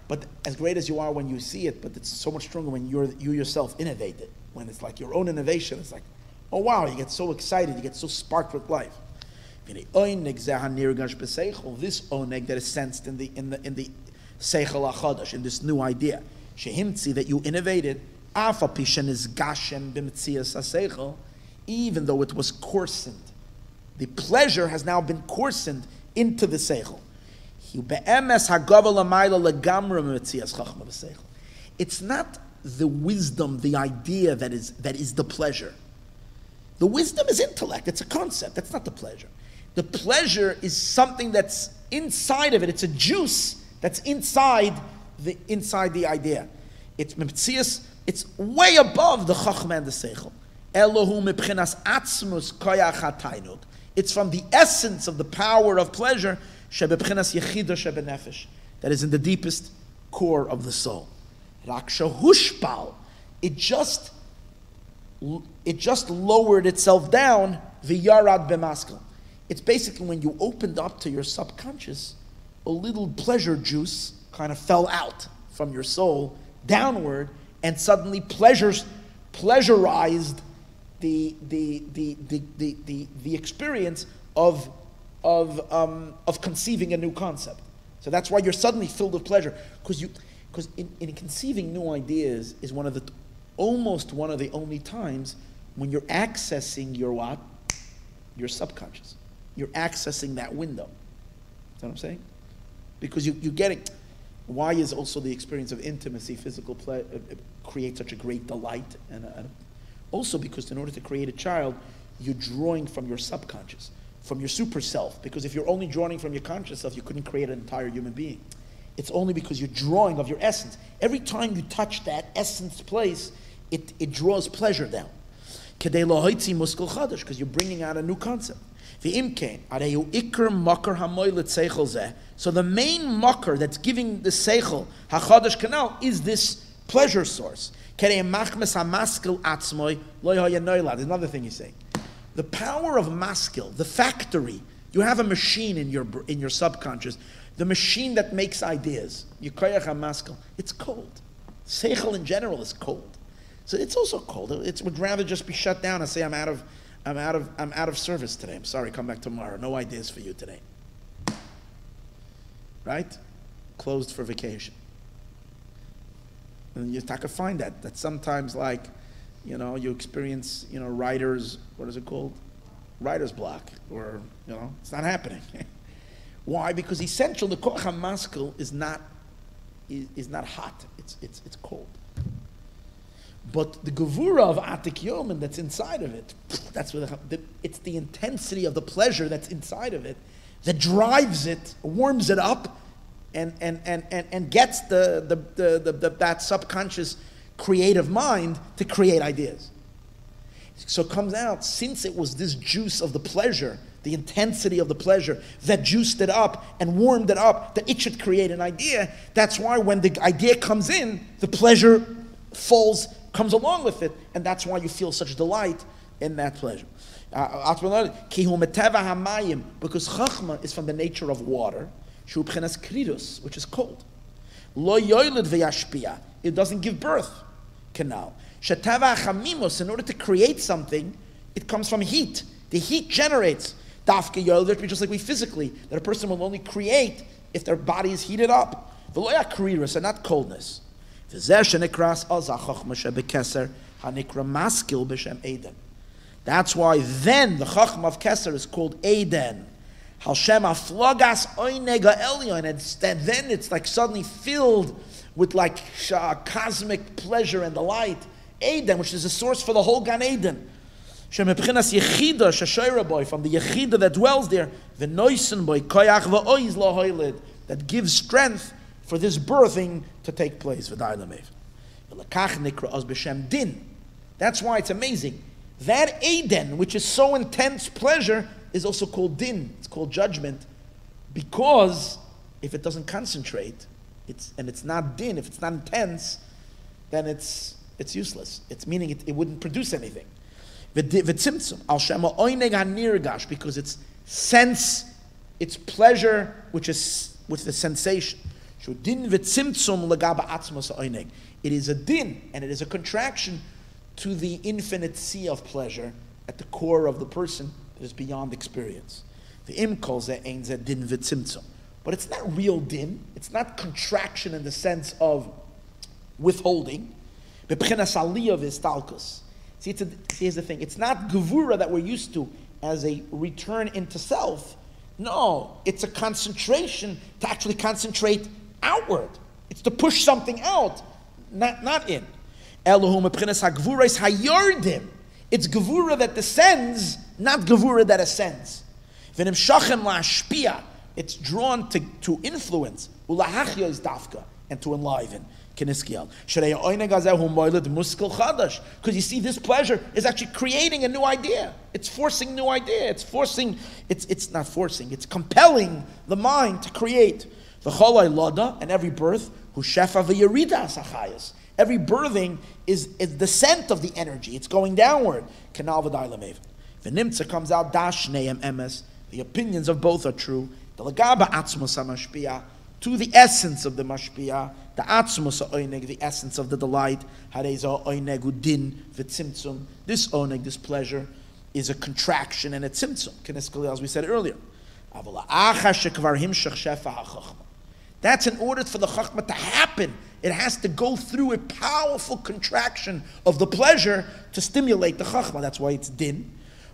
Speaker 1: But as great as you are when you see it, but it's so much stronger when you yourself innovate it. When it's like your own innovation, it's like, oh wow, you get so excited, you get so sparked with life. This oneg that is sensed in the seichel achadash, in this new idea, shehimtzi, that you innovated, even though it was coarsened. The pleasure has now been coarsened into the seichel. It's not the wisdom, the idea that is the pleasure. The wisdom is intellect, it's a concept, that's not the pleasure. The pleasure is something that's inside of it, it's a juice that's inside the idea. It's metzias, it's way above the chachma and the seichel. Elohu mebchinas atzmus koyach hatainug. It's from the essence of the power of pleasure, shebebchinas yechida shebenefesh, that is in the deepest core of the soul. Rak shehushpal, it just lowered itself down, v'yarad b'maskel. It's basically when you opened up to your subconscious, a little pleasure juice kind of fell out from your soul downward, and suddenly pleasurized the experience of conceiving a new concept. So that's why you're suddenly filled with pleasure, because in conceiving new ideas is almost one of the only times when you're accessing your what? Your subconscious. You're accessing that window. That's what I'm saying? Because you get it. Why is also the experience of intimacy, physical play, create such a great delight? And also because in order to create a child, you're drawing from your subconscious, from your super self. Because if you're only drawing from your conscious self, you couldn't create an entire human being. It's only because you're drawing of your essence. Every time you touch that essence place, it draws pleasure down. Because you're bringing out a new concept. So the main makar that's giving the seichel hachadash canal is this pleasure source. There's another thing he's saying. The power of maskil, the factory. You have a machine in your subconscious, the machine that makes ideas. It's cold. Seichel in general is cold. So it's also cold. It would rather just be shut down and say, I'm out of service today. I'm sorry, come back tomorrow. No ideas for you today. Right? Closed for vacation. And you have to find that sometimes, like, you experience, writer's, what is it called? Writer's block, or, it's not happening. Why? Because essential, the koach hamaskil is not hot. It's cold. But the gevura of atik yomin that's inside of it, that's where it's the intensity of the pleasure that's inside of it that drives it, warms it up, and gets that subconscious creative mind to create ideas. So it comes out, since it was this juice of the pleasure, the intensity of the pleasure that juiced it up and warmed it up, that it should create an idea. That's why when the idea comes in, the pleasure comes along with it, and that's why you feel such delight in that pleasure. Because chachma is from the nature of water, which is cold. It doesn't give birth. Canal. In order to create something, it comes from heat. The heat generates just like we physically, that a person will only create if their body is heated up. And not coldness. That's why then the chachma of Keser is called Eden. And then it's like suddenly filled with like cosmic pleasure and delight. Eden, which is a source for the whole Gan Eden. From the Yechida that dwells there, that gives strength for this birthing to take place. That's why it's amazing. That Eden, which is so intense pleasure, is also called din. It's called judgment, because if it doesn't concentrate, it's not din, if it's not intense, then it's useless. It's meaning it wouldn't produce anything. V'tzimtzum al shema oineg hanirgash, because it's sense, it's pleasure, which is with the sensation. Din v'tzimtzum legaba atzmos oineg. It is a din, and it is a contraction to the infinite sea of pleasure at the core of the person that is beyond experience. The im kol ze ein ze din v'tzimtzum. But it's not real din. It's not contraction in the sense of withholding. B'pchinas aliyah v'istalkus. See, here's the thing. It's not gevura that we're used to as a return into self. No, it's a concentration to actually concentrate outward. It's to push something out, not in. Elohim b'pchinas hagvura is hayardim. It's gevura that descends, not gevura that ascends. V'nim shachem la'ashpia. It's drawn to influence. Ulahachya is dafka, and to enliven. Because you see, this pleasure is actually creating a new idea. It's forcing new idea. It's not forcing, it's compelling the mind to create. The cholai lada, and every birth, who shefa v'yerida asachayas. Every birthing is descent of the energy. It's going downward. Kanal v'day lamev. V'nimtza comes out dash neim emes. The opinions of both are true. The lagaba atzmos hamashpia, to the essence of the mashpia, the atzmos ha'oineg, the essence of the delight. Hareza ha'oineg udin v'tzimtzum. This oneg, this pleasure, is a contraction and a tzimtzum, as we said earlier. That's in order for the chachma to happen. It has to go through a powerful contraction of the pleasure to stimulate the chachma. That's why it's din.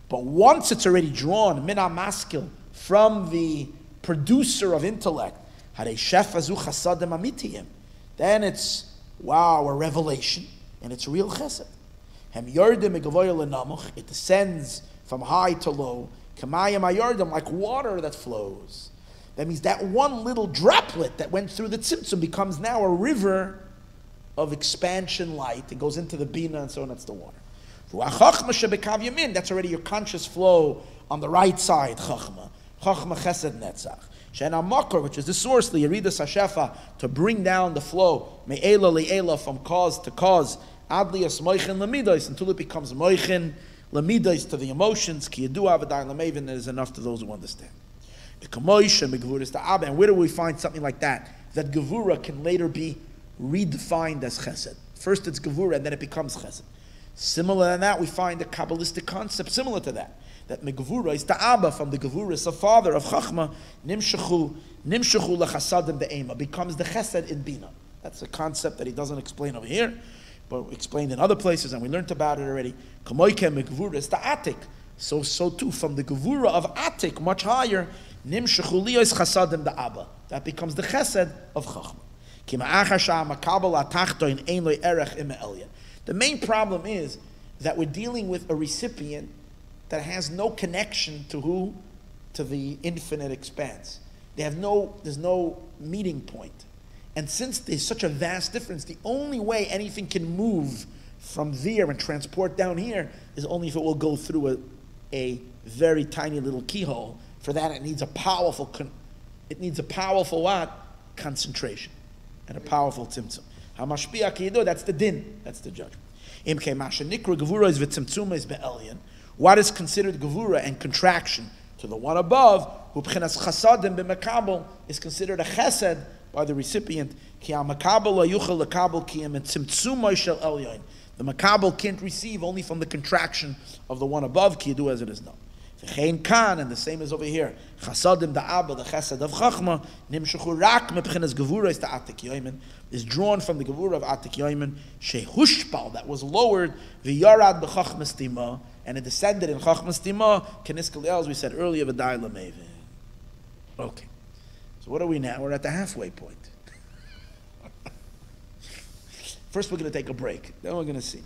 Speaker 1: But once it's already drawn, min ha'maskil, from the producer of intellect, then it's, wow, a revelation, and it's real chesed. It descends from high to low, like water that flows. That means that one little droplet that went through the tzimtzum becomes now a river of expansion light. It goes into the bina, and so on, that's the water. That's already your conscious flow on the right side, chachma. Chachma chesed netzach. She'ena makor, which is the source, liyeridas hashefa, to bring down the flow, me'ela li'ela, from cause to cause, ad liyas moichin lemidos, until it becomes moichin lemidos, to the emotions, ki yedu avadai lamevin, that is enough to those who understand. And where do we find something like that? That gevura can later be redefined as chesed. First it's gevura, and then it becomes chesed. Similar to that, we find a Kabbalistic concept similar to that. That megavura is ta'aba, from the gevura, is the father of chachma, nimshachu lechasadim be'ema, becomes the chesed in bina. That's a concept that he doesn't explain over here, but explained in other places, and we learned about it already. Kamoike megavura is ta'atik. So too, from the gevura of atik, much higher, nimshachu liyos chasadim da'aba. That becomes the chesed of chachma. The main problem is that we're dealing with a recipient that has no connection to who? To the infinite expanse. There's no meeting point. And since there's such a vast difference, the only way anything can move from there and transport down here is only if it will go through a very tiny little keyhole. For that, it needs a powerful what? Concentration. And a powerful tzimtzum. Hamashpia kiyido, that's the din, that's the judgment. Imke masha nikra gevura is v'tzimtzuma is be'elyon. What is considered gevura and contraction to the one above, who b'chinas chasadim b'mekabel, is considered a chesed by the recipient. Ki ha'mekabel la yuchel lekabel ki em tzimtzuma shel elyon. The mekabel can't receive only from the contraction of the one above, ki yidu, as it is known. V'chein kan, and the same is over here. Chasadim da'aba, the chesed of chachma, nimshuchu rak mebchinas gevura is the atik yoimen, is drawn from the gevura of atik yoimen, shehushpal, that was lowered, v'yarad b'chachma stima, and it descended in chachma stima, keniskal, as we said earlier, v'day lamevin. Okay. So what are we now? We're at the halfway point. First we're going to take a break. Then we're going to see.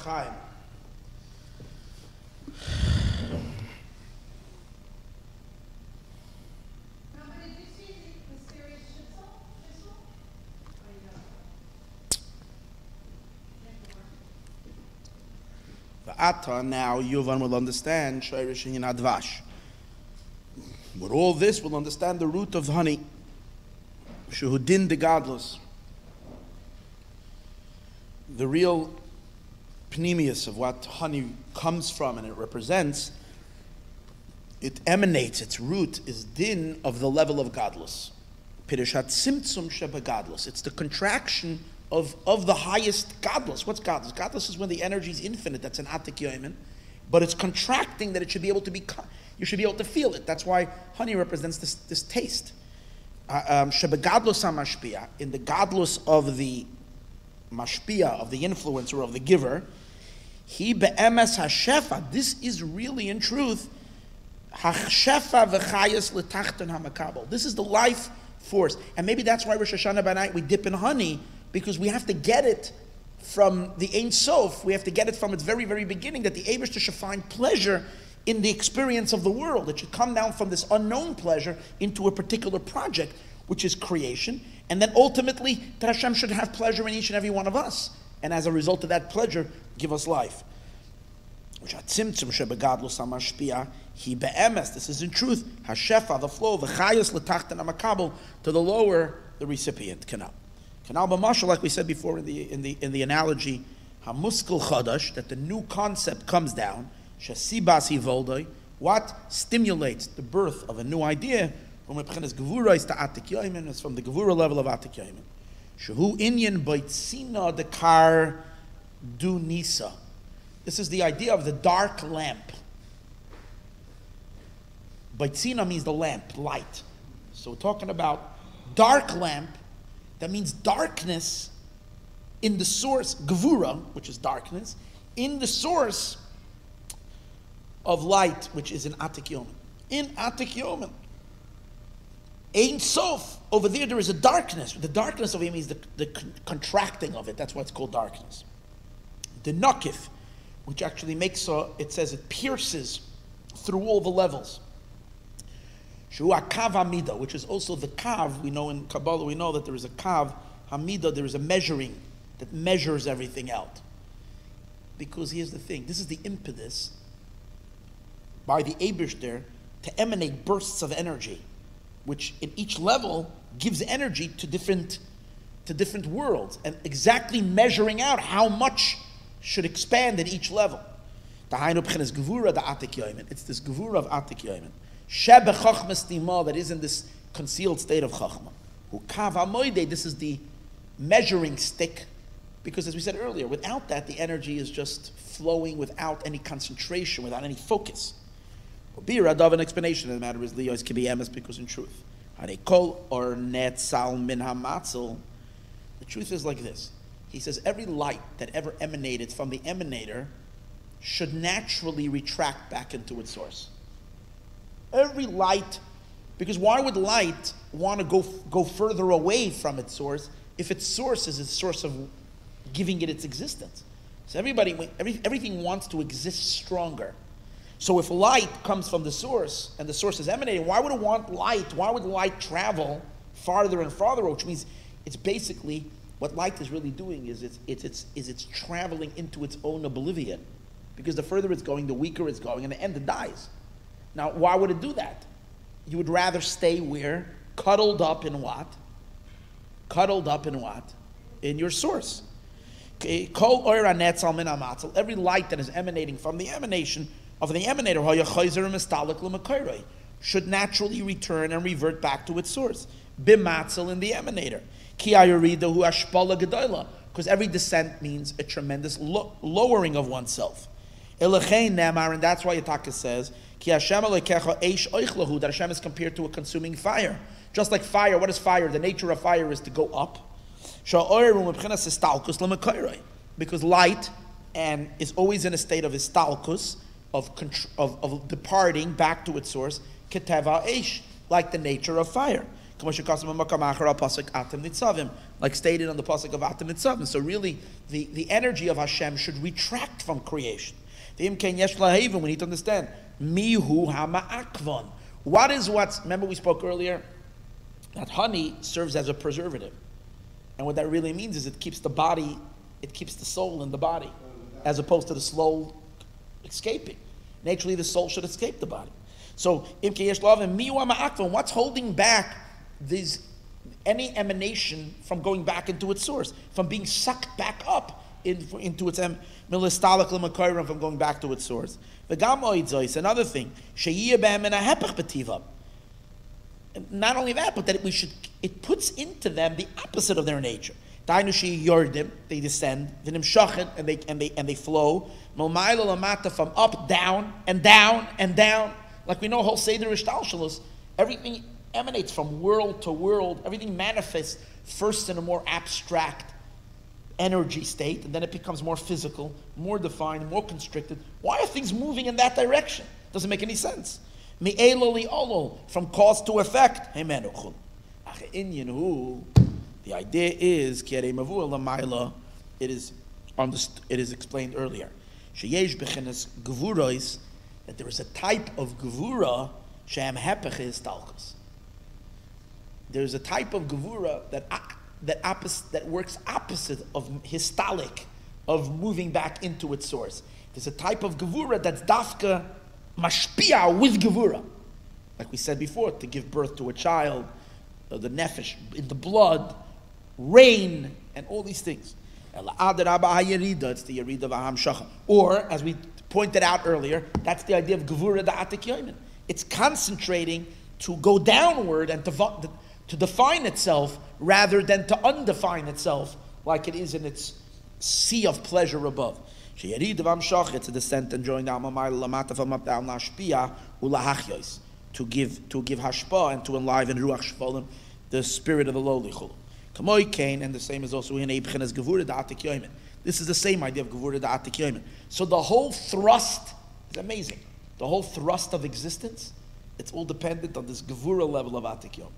Speaker 1: Chaim. Now Yuvan will understand Shoresh and Udvash. With all this, we'll understand the root of honey. Shehudin de godless. The real pneumius of what honey comes from and it represents, it emanates, its root is din of the level of godless. Pirishat simtsum sheba godless. It's the contraction of the highest godless. What's godless? Godless is when the energy is infinite. That's an atik yoimin. But it's contracting that it should be able to be, you should be able to feel it. That's why honey represents this taste. Sheba godless ha-mashpia, in the godless of the mashpia, of the influencer, of the giver, he be'emes ha-shefa, this is really in truth, ha-shefa v'chayas l'tachton ha-makabel. This is the life force. And maybe that's why Rosh Hashanah by night we dip in honey, because we have to get it from the Ein Sof. We have to get it from its very, very beginning, that the Eibishter should find pleasure in the experience of the world. It should come down from this unknown pleasure into a particular project, which is creation. And then ultimately, that Hashem should have pleasure in each and every one of us. And as a result of that pleasure, give us life. This is in truth, Hashefa, the flow, the chayas l'tachtan hamakabel, to the lower, the recipient. Canal b'mashal, like we said before in the analogy, hamuskel chadash, that the new concept comes down. Shasibas hivoldoi, what stimulates the birth of a new idea? From Gevura is to Atik Yoimin, it's from the Gevura level of Atik Yoimin. Shehu Inyan Baitzina Dekar Du Nisa. This is the idea of the dark lamp. Baitzina means the lamp, light. So we're talking about dark lamp, that means darkness in the source, Gevura, which is darkness, in the source of light, which is in Atik Yomin. In Atik Yomin. Ein Sof, over there is a darkness. The darkness of it means the contracting of it. That's why it's called darkness. The Nokif, which actually makes, it says it pierces through all the levels. Shu Kav Hamida, which is also the Kav. We know in Kabbalah, we know that there is a Kav Hamida, there is a measuring that measures everything out. Because here's the thing, this is the impetus by the Eibishter to emanate bursts of energy, which in each level gives energy to different worlds, and exactly measuring out how much should expand at each level. It's this Gevura of Atik Yoimin. Shebe Chachma Stima, that is in this concealed state of Chachma. Kav HaMoide, this is the measuring stick, because as we said earlier, without that the energy is just flowing without any concentration, without any focus. Of an explanation of the matter is Leo's can be emes, because in truth, the truth is like this. He says every light that ever emanated from the emanator should naturally retract back into its source. Every light, because why would light want to go further away from its source if its source is its source of giving it its existence? So everything wants to exist stronger. So if light comes from the source and the source is emanating, why would it want light? Why would light travel farther and farther? Which means it's basically what light is really doing is it's traveling into its own oblivion, because the further it's going, the weaker it's going, and in the end it dies. Now, why would it do that? You would rather stay where? Cuddled up in what? Cuddled up in what? In your source. Every light that is emanating from the emanation of the emanator should naturally return and revert back to its source. Bimatzel in the emanator. Because every descent means a tremendous lowering of oneself. And that's why Yitaka says that Hashem is compared to a consuming fire. Just like fire, what is fire? The nature of fire is to go up. Because light and is always in a state of istalkus, of departing back to its source, keteva eish, like the nature of fire. like stated on the pasuk of Atem Nitzavim. So really, the energy of Hashem should retract from creation. We need to understand, mihu hama'akvan. Remember we spoke earlier, that honey serves as a preservative. And what that really means is it keeps the body, it keeps the soul in the body, as opposed to the slow escaping. Naturally, the soul should escape the body. So, what's holding back any emanation from going back into its source, from being sucked back up into its from going back to its source? Another thing, not only that, but that it puts into them the opposite of their nature. They descend, and they flow from up, down, and down, and down. Like we know, whole Seder Ishtalshalos, everything emanates from world to world. Everything manifests first in a more abstract energy state, and then it becomes more physical, more defined, more constricted. Why are things moving in that direction? Doesn't make any sense. From cause to effect. The idea is, it is explained earlier, that there is a type of gevura shem hepech is talkus. There is a type of gevura that works opposite of histalic, of moving back into its source. There's a type of gevura that's dafka mashpia with gevura, like we said before, to give birth to a child, the nefesh in the blood, rain, and all these things. It's the yerida of aham shacha, or as we pointed out earlier, that's the idea of gevura da'atik yomin. It's concentrating to go downward and to define itself rather than to undefine itself like it is in its sea of pleasure above. It's a descent and join down to give hashpa and to enliven ruach shvolim, the spirit of the lowly chul. And the same is also in Eibchen gevura da'atik yomin. This is the same idea of gevura da'atik yomin. So the whole thrust is amazing. The whole thrust of existence, it's all dependent on this gevura level of atik yom.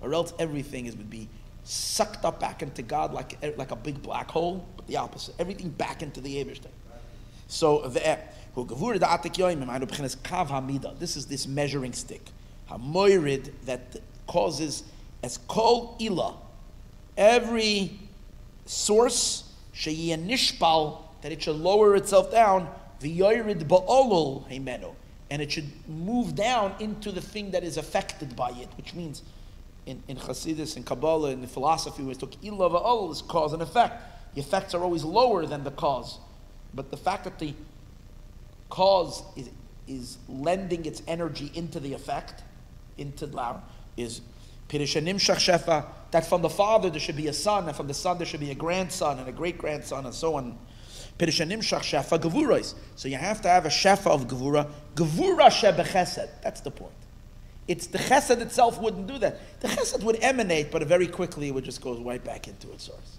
Speaker 1: Or else everything would be sucked up back into God like a big black hole, but the opposite. Everything back into the Eibishter. So gevura da'atik yomin, kav hamida. This is this measuring stick. Hamoirid that causes as kol ila, every source sheyeh nishpal, that it should lower itself down, v'yorid ba'olol heimenu, and it should move down into the thing that is affected by it, which means in Chassidus, in Kabbalah, in the philosophy, we took ilah va'olol is cause and effect. The effects are always lower than the cause, but the fact that the cause is lending its energy into the effect, into the is Pirishanim Shach, that from the father there should be a son, and from the son there should be a grandson, and a great-grandson, and so on. Pirishanim Shach Shefa Gevurais. So you have to have a Shefa of Gevura. Gevura Shebechesed. That's the point. It's the Chesed itself wouldn't do that. The Chesed would emanate, but very quickly it would just go right back into its source.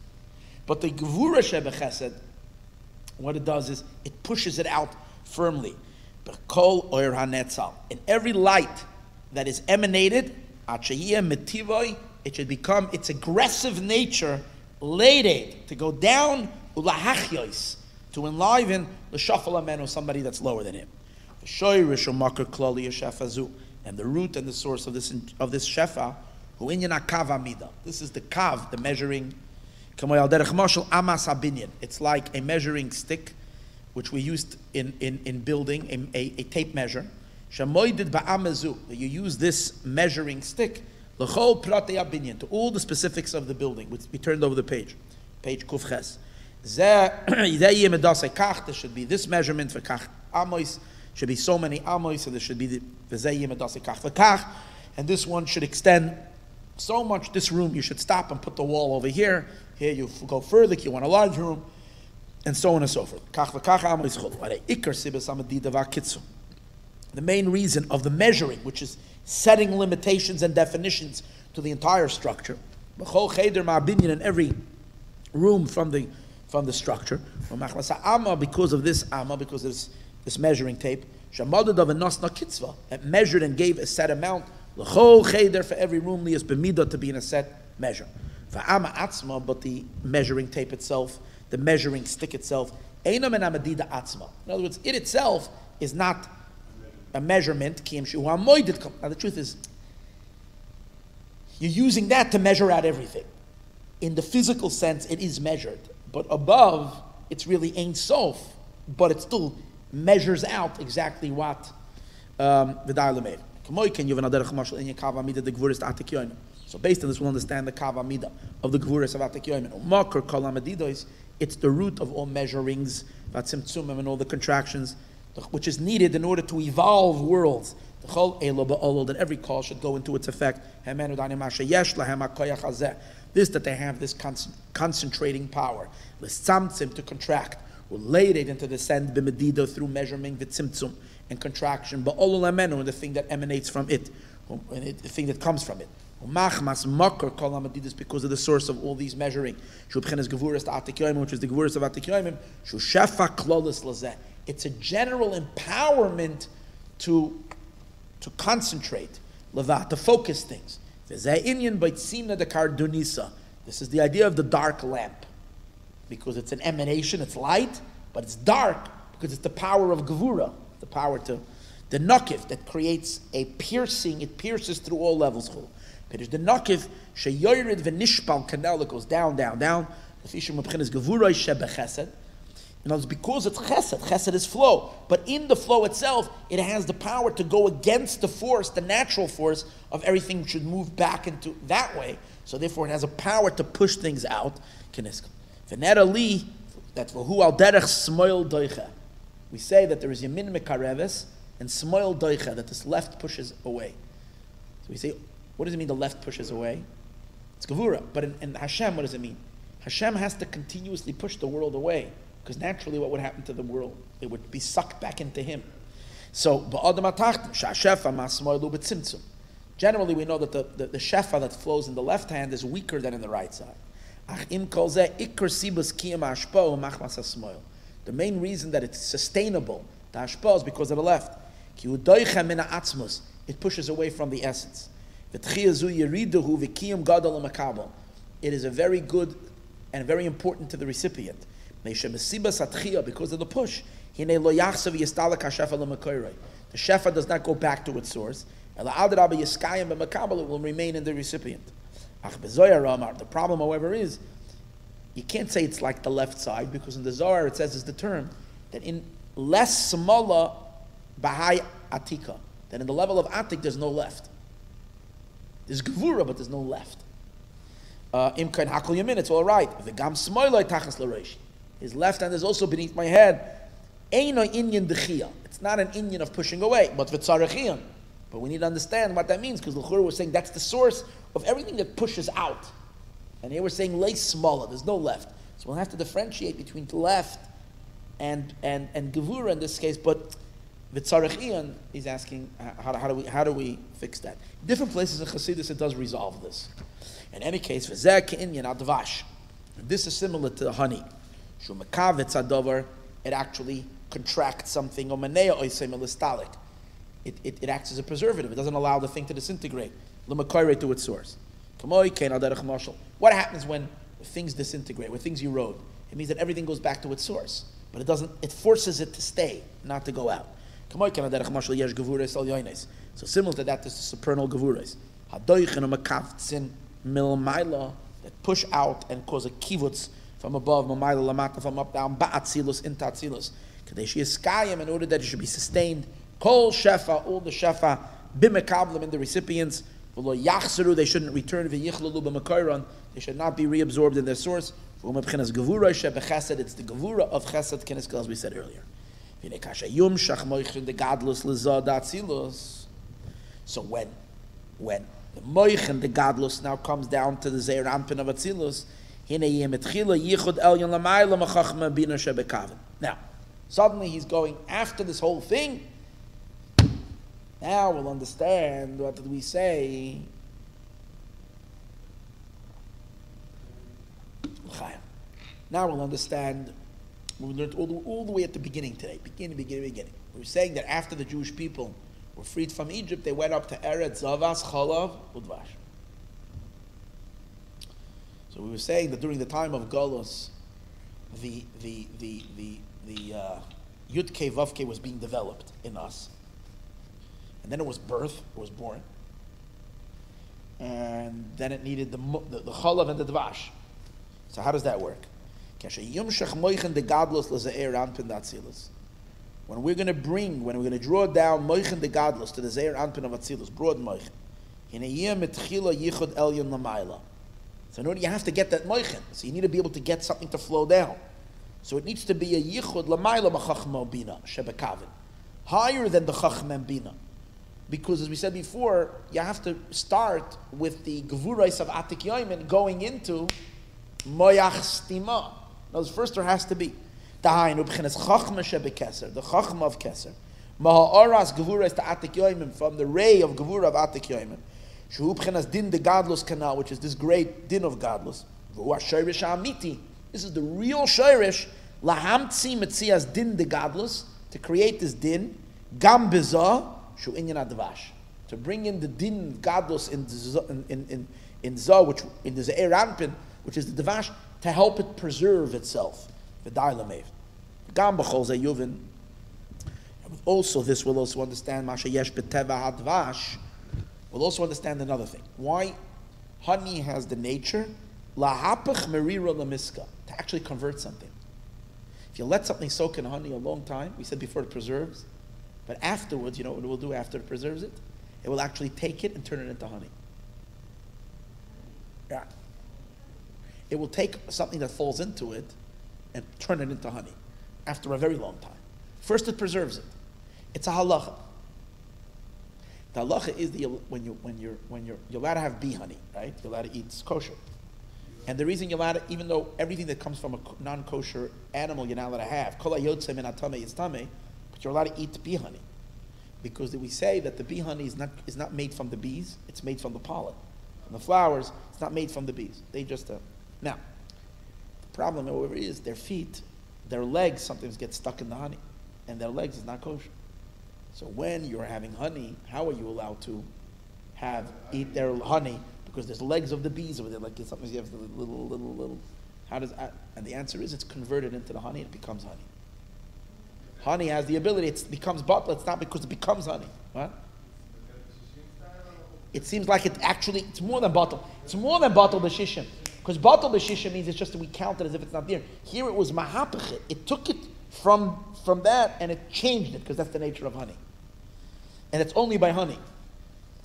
Speaker 1: But the Gevura Shebechesed, what it does is it pushes it out firmly. B'kol Oyer HaNetzal. In every light that is emanated, it should become its aggressive nature, laid to go down, ulahachyois, to enliven the shafal amenu, somebody that's lower than him. The shoyrish umakar klali yeshafazu, and the root and the source of this shefa, hu inyan akav amida. This is the kav, the measuring. Kamoyal derech mashal amas habinyan. It's like a measuring stick, which we used in building a tape measure. Shamoidid ba'amezu, that you use this measuring stick, l'chol pratei abinyan, to all the specifics of the building. We turned over the page Kuf Ches. There should be this measurement for kach amois, should be so many amois, and there should be the kach for kach, and this one should extend so much. This room you should stop and put the wall over here. Here you go further, you want a large room, and so on and so forth. Kach for kach amois chol. Ikar sibas amadida v'akitzu. The main reason of the measuring, which is setting limitations and definitions to the entire structure, in every room from the structure, because of this measuring tape, that measured and gave a set amount L'chol cheder, for every room, lias b'midah, to be in a set measure. V'ama atzma, but the measuring tape itself, the measuring stick itself, eino men amadida atzma. In other words, it itself is not a measurement. Now the truth is, you're using that to measure out everything. In the physical sense, it is measured, but above, it's really Ein Sof, but it still measures out exactly what V'dai L'meir. So based on this, we'll understand the Kav Amida of the Gvuris of Atik Yoimin. It's the root of all measurings, and all the contractions, which is needed in order to evolve worlds. That every call should go into its effect. This, that they have this concentrating power. To contract. Related into the send b'medida through measurement v'tzimtzum and contraction. And the thing that emanates from it, and the thing that comes from it. Because of the source of all these measuring. Which is the Gevuras of Atik Yoimim. It's a general empowerment to concentrate, to focus things. This is the idea of the dark lamp. Because it's an emanation, it's light, but it's dark because it's the power of Gevura, the power to, the Nakif that creates a piercing, it pierces through all levels. The Nakif, sheyorid v'nishpal canal that goes down, down, down. In other words, because it's chesed is flow, but in the flow itself, it has the power to go against the force, the natural force of everything which should move back into that way. So therefore, it has a power to push things out. We say that there is yamin mekareves and smoil doicha, that this left pushes away. So we say, what does it mean the left pushes away? It's gevura. But in Hashem, what does it mean? Hashem has to continuously push the world away, because naturally what would happen to the world? It would be sucked back into him. So, generally we know that the shefa that flows in the left hand is weaker than in the right side. The main reason that it's sustainable, the hashpa, is because of the left. It pushes away from the essence. It is a very good and very important to the recipient. Because of the push. The shefa does not go back to its source. It will remain in the recipient. The problem, however, is you can't say it's like the left side, because in the Zohar it says, is the term that in less smala bahai atika, that in the level of atik there's no left. There's gevura, but there's no left. Imkain hakol yamin, it's all right. V'gam smoiloi tachas l'reish. His left hand is also beneath my head. Eino inyan dechia. It's not an inyan of pushing away, but v'tzarechian. But we need to understand what that means, because L'chura was saying that's the source of everything that pushes out. And here we're saying lay smaller, there's no left. So we'll have to differentiate between the left and gevura in this case, but v'tzarechian, he's asking, how do we fix that? Different places in Chassidus it does resolve this. In any case, v'zeh ke'inyan Udvash. This is similar to honey. Shu mekavetz adover, it actually contracts something. It acts as a preservative. It doesn't allow the thing to disintegrate. L'makoyrei to its source. What happens when things disintegrate, when things erode? It means that everything goes back to its source. But it doesn't, it forces it to stay, not to go out. So similar to that, there's the supernal gevuras. That push out and cause a kivutz from above, from up, down, ba'atzilus, into atzilus. In order that it should be sustained. Kol shefa, all the shefa, b'mekablim, in the recipients. They shouldn't return. They should not be reabsorbed in their source. It's the gevura of chesed, as we said earlier. So when the moich and the gadlus now comes down to the zeir ampin of atzilus, now suddenly he's going after this whole thing. Now we'll understand, what did we say? Now we'll understand, we learned all the way at the beginning today. Beginning. We were saying that after the Jewish people were freed from Egypt, they went up to Eretz, Zavas, Cholov, Udvash. So we were saying that during the time of Golus, the Yud Kei Vav Kei was being developed in us. And then it was birth, it was born. And then it needed the Cholov and the Dvash. So how does that work? When we're going to draw down Moichen de Gadlus to the Zeir Anpin of Atzilus, broad Moichen. So in order, you have to get that Moichen. So you need to be able to get something to flow down. So it needs to be a Yichud Lamayla Machachma Bina, Shebekavin. Higher than the Chachmem Bina. Because as we said before, you have to start with the Gevurais of Atik Yoimin going into Moyach Stima. First there has to be the Chachma of Keser. Maha'aras Gevurais to Atik Yoimin, from the ray of Gevura of Atik Yoimin. Shehu B'chenas Din de Gadlus Kanal, which is this great din of Gadlus. V'hu HaShoresh HaAmiti. This is the real Shoresh. Lahamtzi Metzias Din de Gadlus, to create this din. Gam Bezah. To bring in the din gadlus in Zah, which in the Zeir Anpin, which is the Dvash, to help it preserve itself. Also, this will also understand Masha Yesh B'Teva HaDvash. We'll also understand another thing. Why honey has the nature lahapach merira lamiska, to actually convert something. If you let something soak in honey a long time, we said before, it preserves. But afterwards, you know what it will do after it preserves it? It will actually take it and turn it into honey. Yeah. It will take something that falls into it and turn it into honey after a very long time. First, it preserves it. It's a halacha. The halacha is when you're allowed to have bee honey, right? You're allowed to eat kosher. And the reason you're allowed to, even though everything that comes from a non-kosher animal you're not allowed to have, kol hayotze min hatame is tameh, but you're allowed to eat bee honey, because we say that the bee honey is not made from the bees; it's made from the pollen, from the flowers. It's not made from the bees. They just now. The problem, however, is their feet, their legs sometimes get stuck in the honey, and their legs is not kosher. So when you're having honey, how are you allowed to eat their honey? Because there's legs of the bees over there. Like sometimes you have the little. How does that? And the answer is it's converted into the honey. It becomes honey. Honey has the ability, it becomes bottle. It's not because it becomes honey. What? It seems like it's more than bottle. It's more than bottle b'shishim. Because bottle b'shishim means it's just that we count it as if it's not there. Here it was mahapach. It took it from that and it changed it, because that's the nature of honey. And it's only by honey.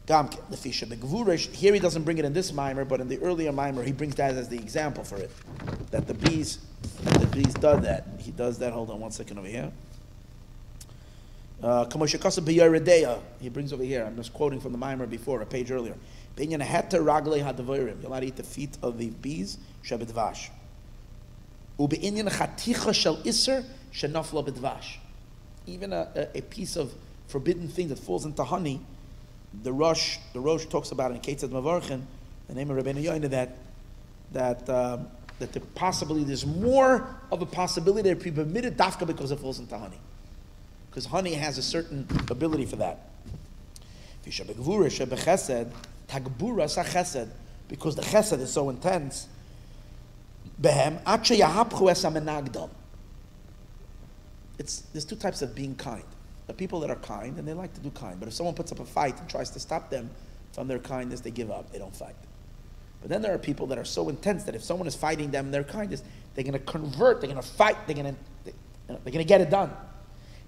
Speaker 1: Here he doesn't bring it in this mimer, but in the earlier mimer he brings that as the example for it. That the bees does that. He does that. Hold on one second over here. He brings over here, I'm just quoting from the mimer before, a page earlier. You're allowed to eat the feet of the bees, shebedvash. Even a piece of forbidden thing that falls into honey, the Rosh talks about it in Ketzad Mavarchen, the name of Rabbi Maayon, that possibly there's more of a possibility that it be permitted dafka because it falls into honey. Because honey has a certain ability for that. Because the chesed is so intense. There's two types of being kind. The people that are kind, and they like to do kind. But if someone puts up a fight and tries to stop them from their kindness, they give up. They don't fight. But then there are people that are so intense that if someone is fighting them in their kindness, they're going to convert, they're going to fight, they're going to get it done.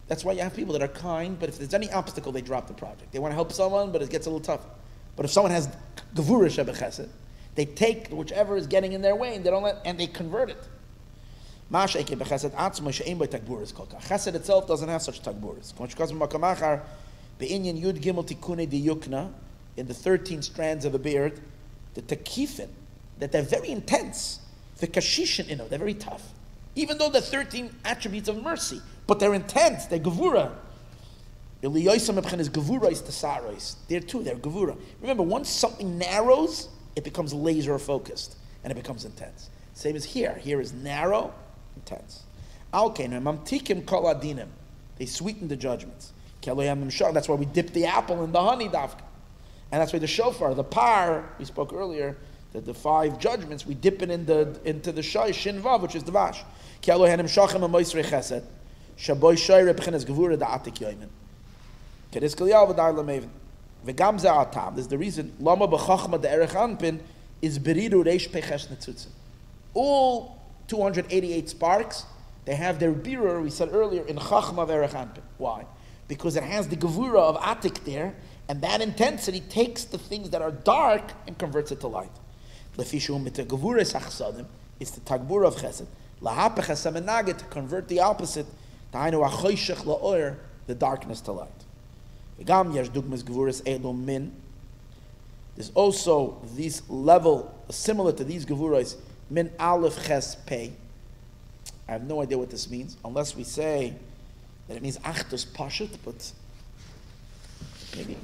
Speaker 1: That's why you have people that are kind, but if there's any obstacle, they drop the project. They want to help someone, but it gets a little tough. But if someone has gevura shebechesed, they take whichever is getting in their way, and they convert it. Chesed itself doesn't have such tagburas. In the 13 strands of the beard, the takifin, that they're very intense. The kashishin, they're very tough. Even though they're 13 attributes of mercy, but they're intense, they're gevura. Eliyoisam is gevura is tesaros. They're gevura. Remember, once something narrows, it becomes laser focused, and it becomes intense. Same as here. Here is narrow, intense. They sweeten the judgments. That's why we dip the apple in the honey, dafka. And that's why the shofar, the par, we spoke earlier, that the 5 judgments, we dip it into the shoy, shin vav, which is the vash. This is the reason, lama b'chachma de erech anpin is beridu reish peches netzutzin. All 288 sparks, they have their birur, we said earlier, in chachma v'erech anpin. Why? Because it has the gevura of atik there, and that intensity takes the things that are dark and converts it to light. Lefishum mit gevura sachsadim is the tagbura of chesed. Lahapech hasamenagit, to convert the opposite, ta'aynu achoyshech la'or, the darkness to light. V'gam yesh dugmas gevuras elum min. There's also this level similar to these gevuras, min aleph ches pei. I have no idea what this means, unless we say that it means achtos pashut, but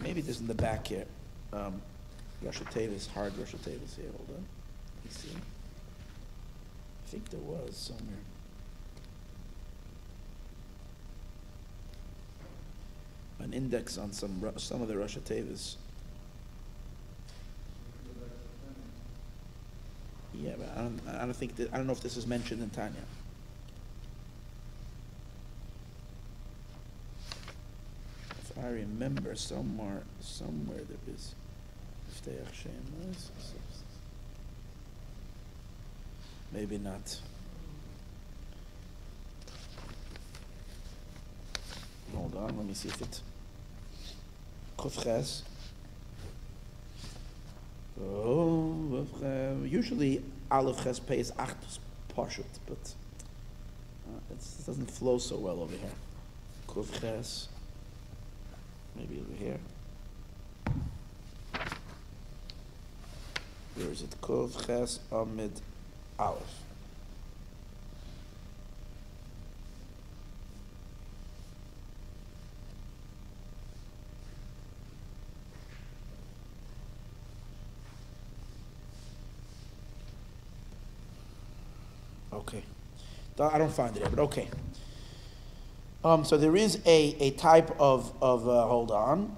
Speaker 1: maybe this in the back here. Rosh Hashanah, hard Rosh Hashanah here. Hold on. Let me see. I think there was somewhere. An index on some of the Rosh Hashanahs. Yeah, but I don't know if this is mentioned in Tanya. If I remember somewhere there is. Maybe not. Hold on, let me see if it. Kufches. Oh, usually Aleph Ches Pei is Achtus Pashut, but it doesn't flow so well over here. Kufches. Maybe over here. Where is it? Kuf Ches Amid Aleph. Okay. I don't find it here, but okay. So there is a type of hold on.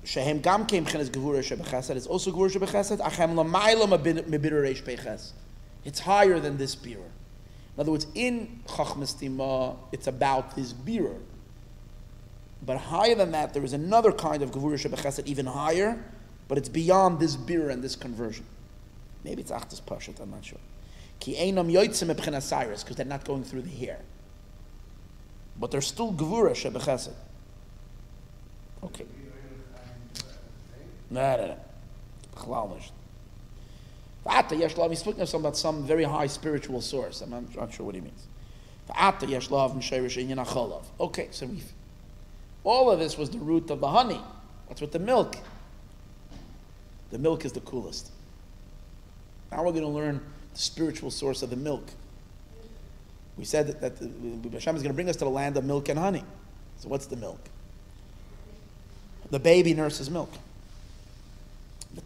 Speaker 1: Shehem gam keim chenes gevura shebechesed. It's also gevura shebechesed. Achem lamaylo mebirur reish peiches. It's higher than this birur. In other words, in Chachmas Tima, it's about this birur. But higher than that, there is another kind of gevura shebechesed, even higher, but it's beyond this birur and this conversion. Maybe it's achtas pashat. I'm not sure. Ki einam yotzim ebchenas cyrus, because they're not going through the hair. But they're still gevura shebechesed. Okay. No. He's speaking about some very high spiritual source. I'm not sure what he means. Okay, so all of this was the root of the honey. What's with the milk? The milk is the coolest. Now we're going to learn the spiritual source of the milk. We said that Hashem is going to bring us to the land of milk and honey. So what's the milk? The baby nurses milk. So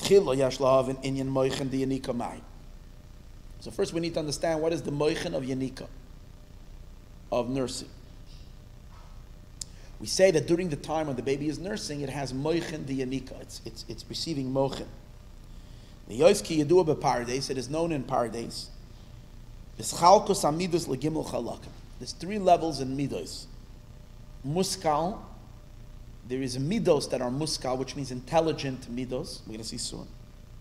Speaker 1: first we need to understand what is the moichin of yanika, of nursing. We say that during the time when the baby is nursing, it has moichin the yanika. It's receiving moichin. The yoski yedua bepardes, it is known in pardes. There's 3 levels in midos. Muskal. There is midos that are muskal, which means intelligent midos. We're going to see soon.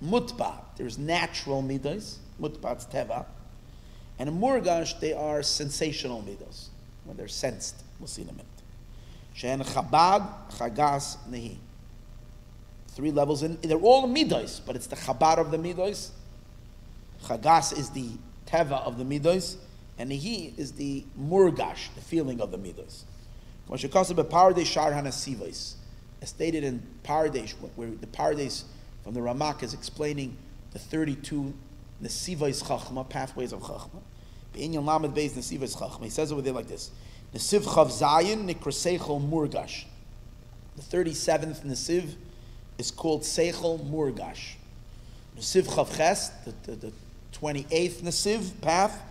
Speaker 1: Mutba, there's natural midos. Mutba, it's teva. And in murgash, they are sensational midos, when they're sensed. We'll see in a minute. She'en chabad, chagas, nehi. 3 levels in. They're all midos, but it's the chabad of the midos. Chagas is the teva of the midos, and nehi is the murgash, the feeling of the midos. As stated in Pardesh, where the Pardesh from the Ramak is explaining the 32 Nesivais Chachma, pathways of Chachma. Inyan Lamed Beis Nesivais Chachma. He says over there like this: Nesiv Chav Zayin Nikraseichel Murgash. The 37th Nesiv is called Seichel Murgash. Nesiv Chav Ches, the 28th Nesiv path,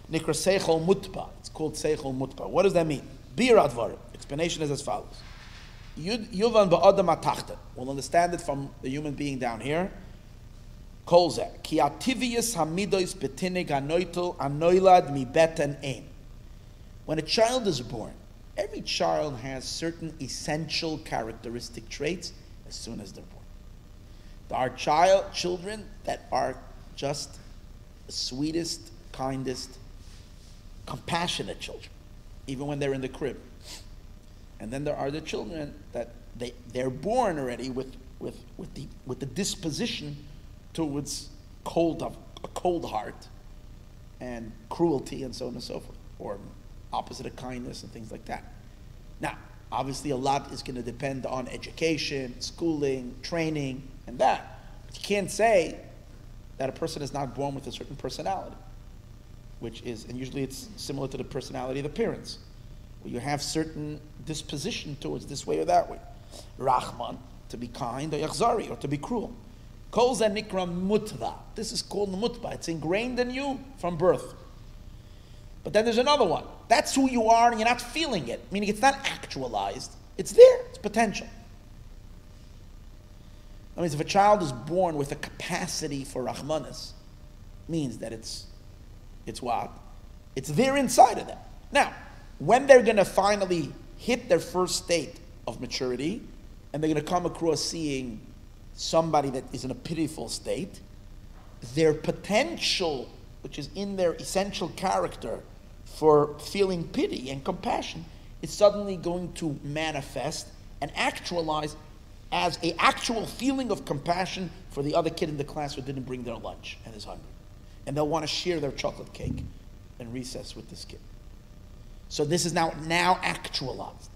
Speaker 1: Nikraseichel Mutpa. It's called Seichel Mutpa. What does that mean? Bir advarim. Explanation is as follows. Yuvan ba'adam atachta. We'll understand it from the human being down here. Kol zeh. Ki ativius hamidos betinig anoitel anoilad mi beten ein. When a child is born, every child has certain essential characteristic traits as soon as they're born. There are children that are just the sweetest, kindest, compassionate children, even when they're in the crib. And then there are the children that they're born already with the disposition towards a cold heart and cruelty and so on and so forth, or opposite of kindness and things like that. Now, obviously a lot is going to depend on education, schooling, training, and that. But you can't say that a person is not born with a certain personality, which is, and usually it's similar to the personality of the parents, where you have certain disposition towards this way or that way. Rachman, to be kind, or yachzari, or to be cruel. Kol zeh nikra mutva. This is called mutva. It's ingrained in you from birth. But then there's another one. That's who you are and you're not feeling it. Meaning it's not actualized. It's there. It's potential. That means if a child is born with a capacity for Rahmanis, means that it's what? It's there inside of them. Now, when they're going to finally hit their first state of maturity, and they're going to come across seeing somebody that is in a pitiful state, their potential, which is in their essential character for feeling pity and compassion, is suddenly going to manifest and actualize as an actual feeling of compassion for the other kid in the class who didn't bring their lunch and is hungry. And they'll want to share their chocolate cake and recess with this kid. So this is now actualized.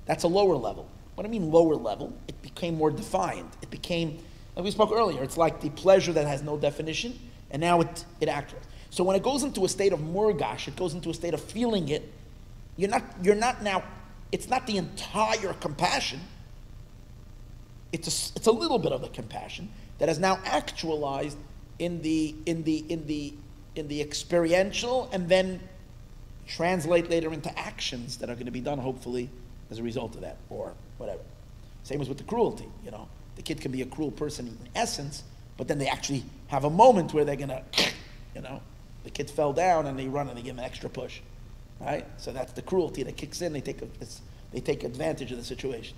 Speaker 1: That's a lower level. What I mean lower level? It became more defined. It became, like we spoke earlier, it's like the pleasure that has no definition, and now it actualizes. So when it goes into a state of murgash, it goes into a state of feeling it, you're not now, it's not the entire compassion, it's a little bit of the compassion that is now actualized in the experiential, and then translate later into actions that are going to be done hopefully as a result of that, or whatever. Same as with the cruelty, the kid can be a cruel person in essence, but then they actually have a moment where they're going to, the kid fell down and they run and they give him an extra push, right? So that's the cruelty that kicks in. They take advantage of the situation.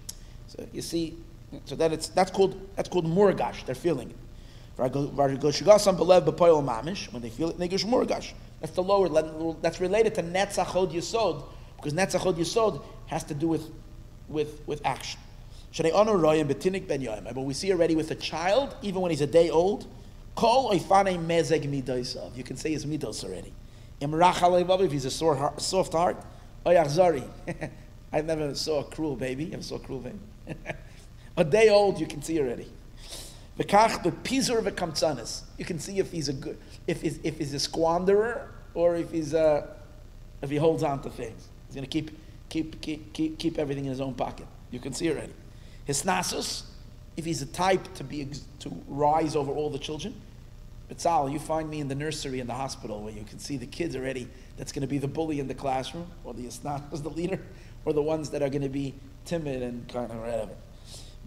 Speaker 1: So you see, so then that's called murgash. They're feeling it. When they feel it, negush murgash. That's the lower level. That's related to netzach hod yesod, because netzach hod yesod has to do with action. But we see already with a child, even when he's a day old, you can say his midos already. If he's a soft heart, I never saw a cruel baby. You ever saw a cruel baby? A day old, you can see already. You can see if he's a good, if he's a squanderer, or if he holds on to things. He's going to keep everything in his own pocket. You can see already. His nasus, if he's a type to rise over all the children. Betzal, you find me in the nursery in the hospital where you can see the kids already that's going to be the bully in the classroom, or the isnasus, the leader, or the ones that are going to be timid and kind of whatever.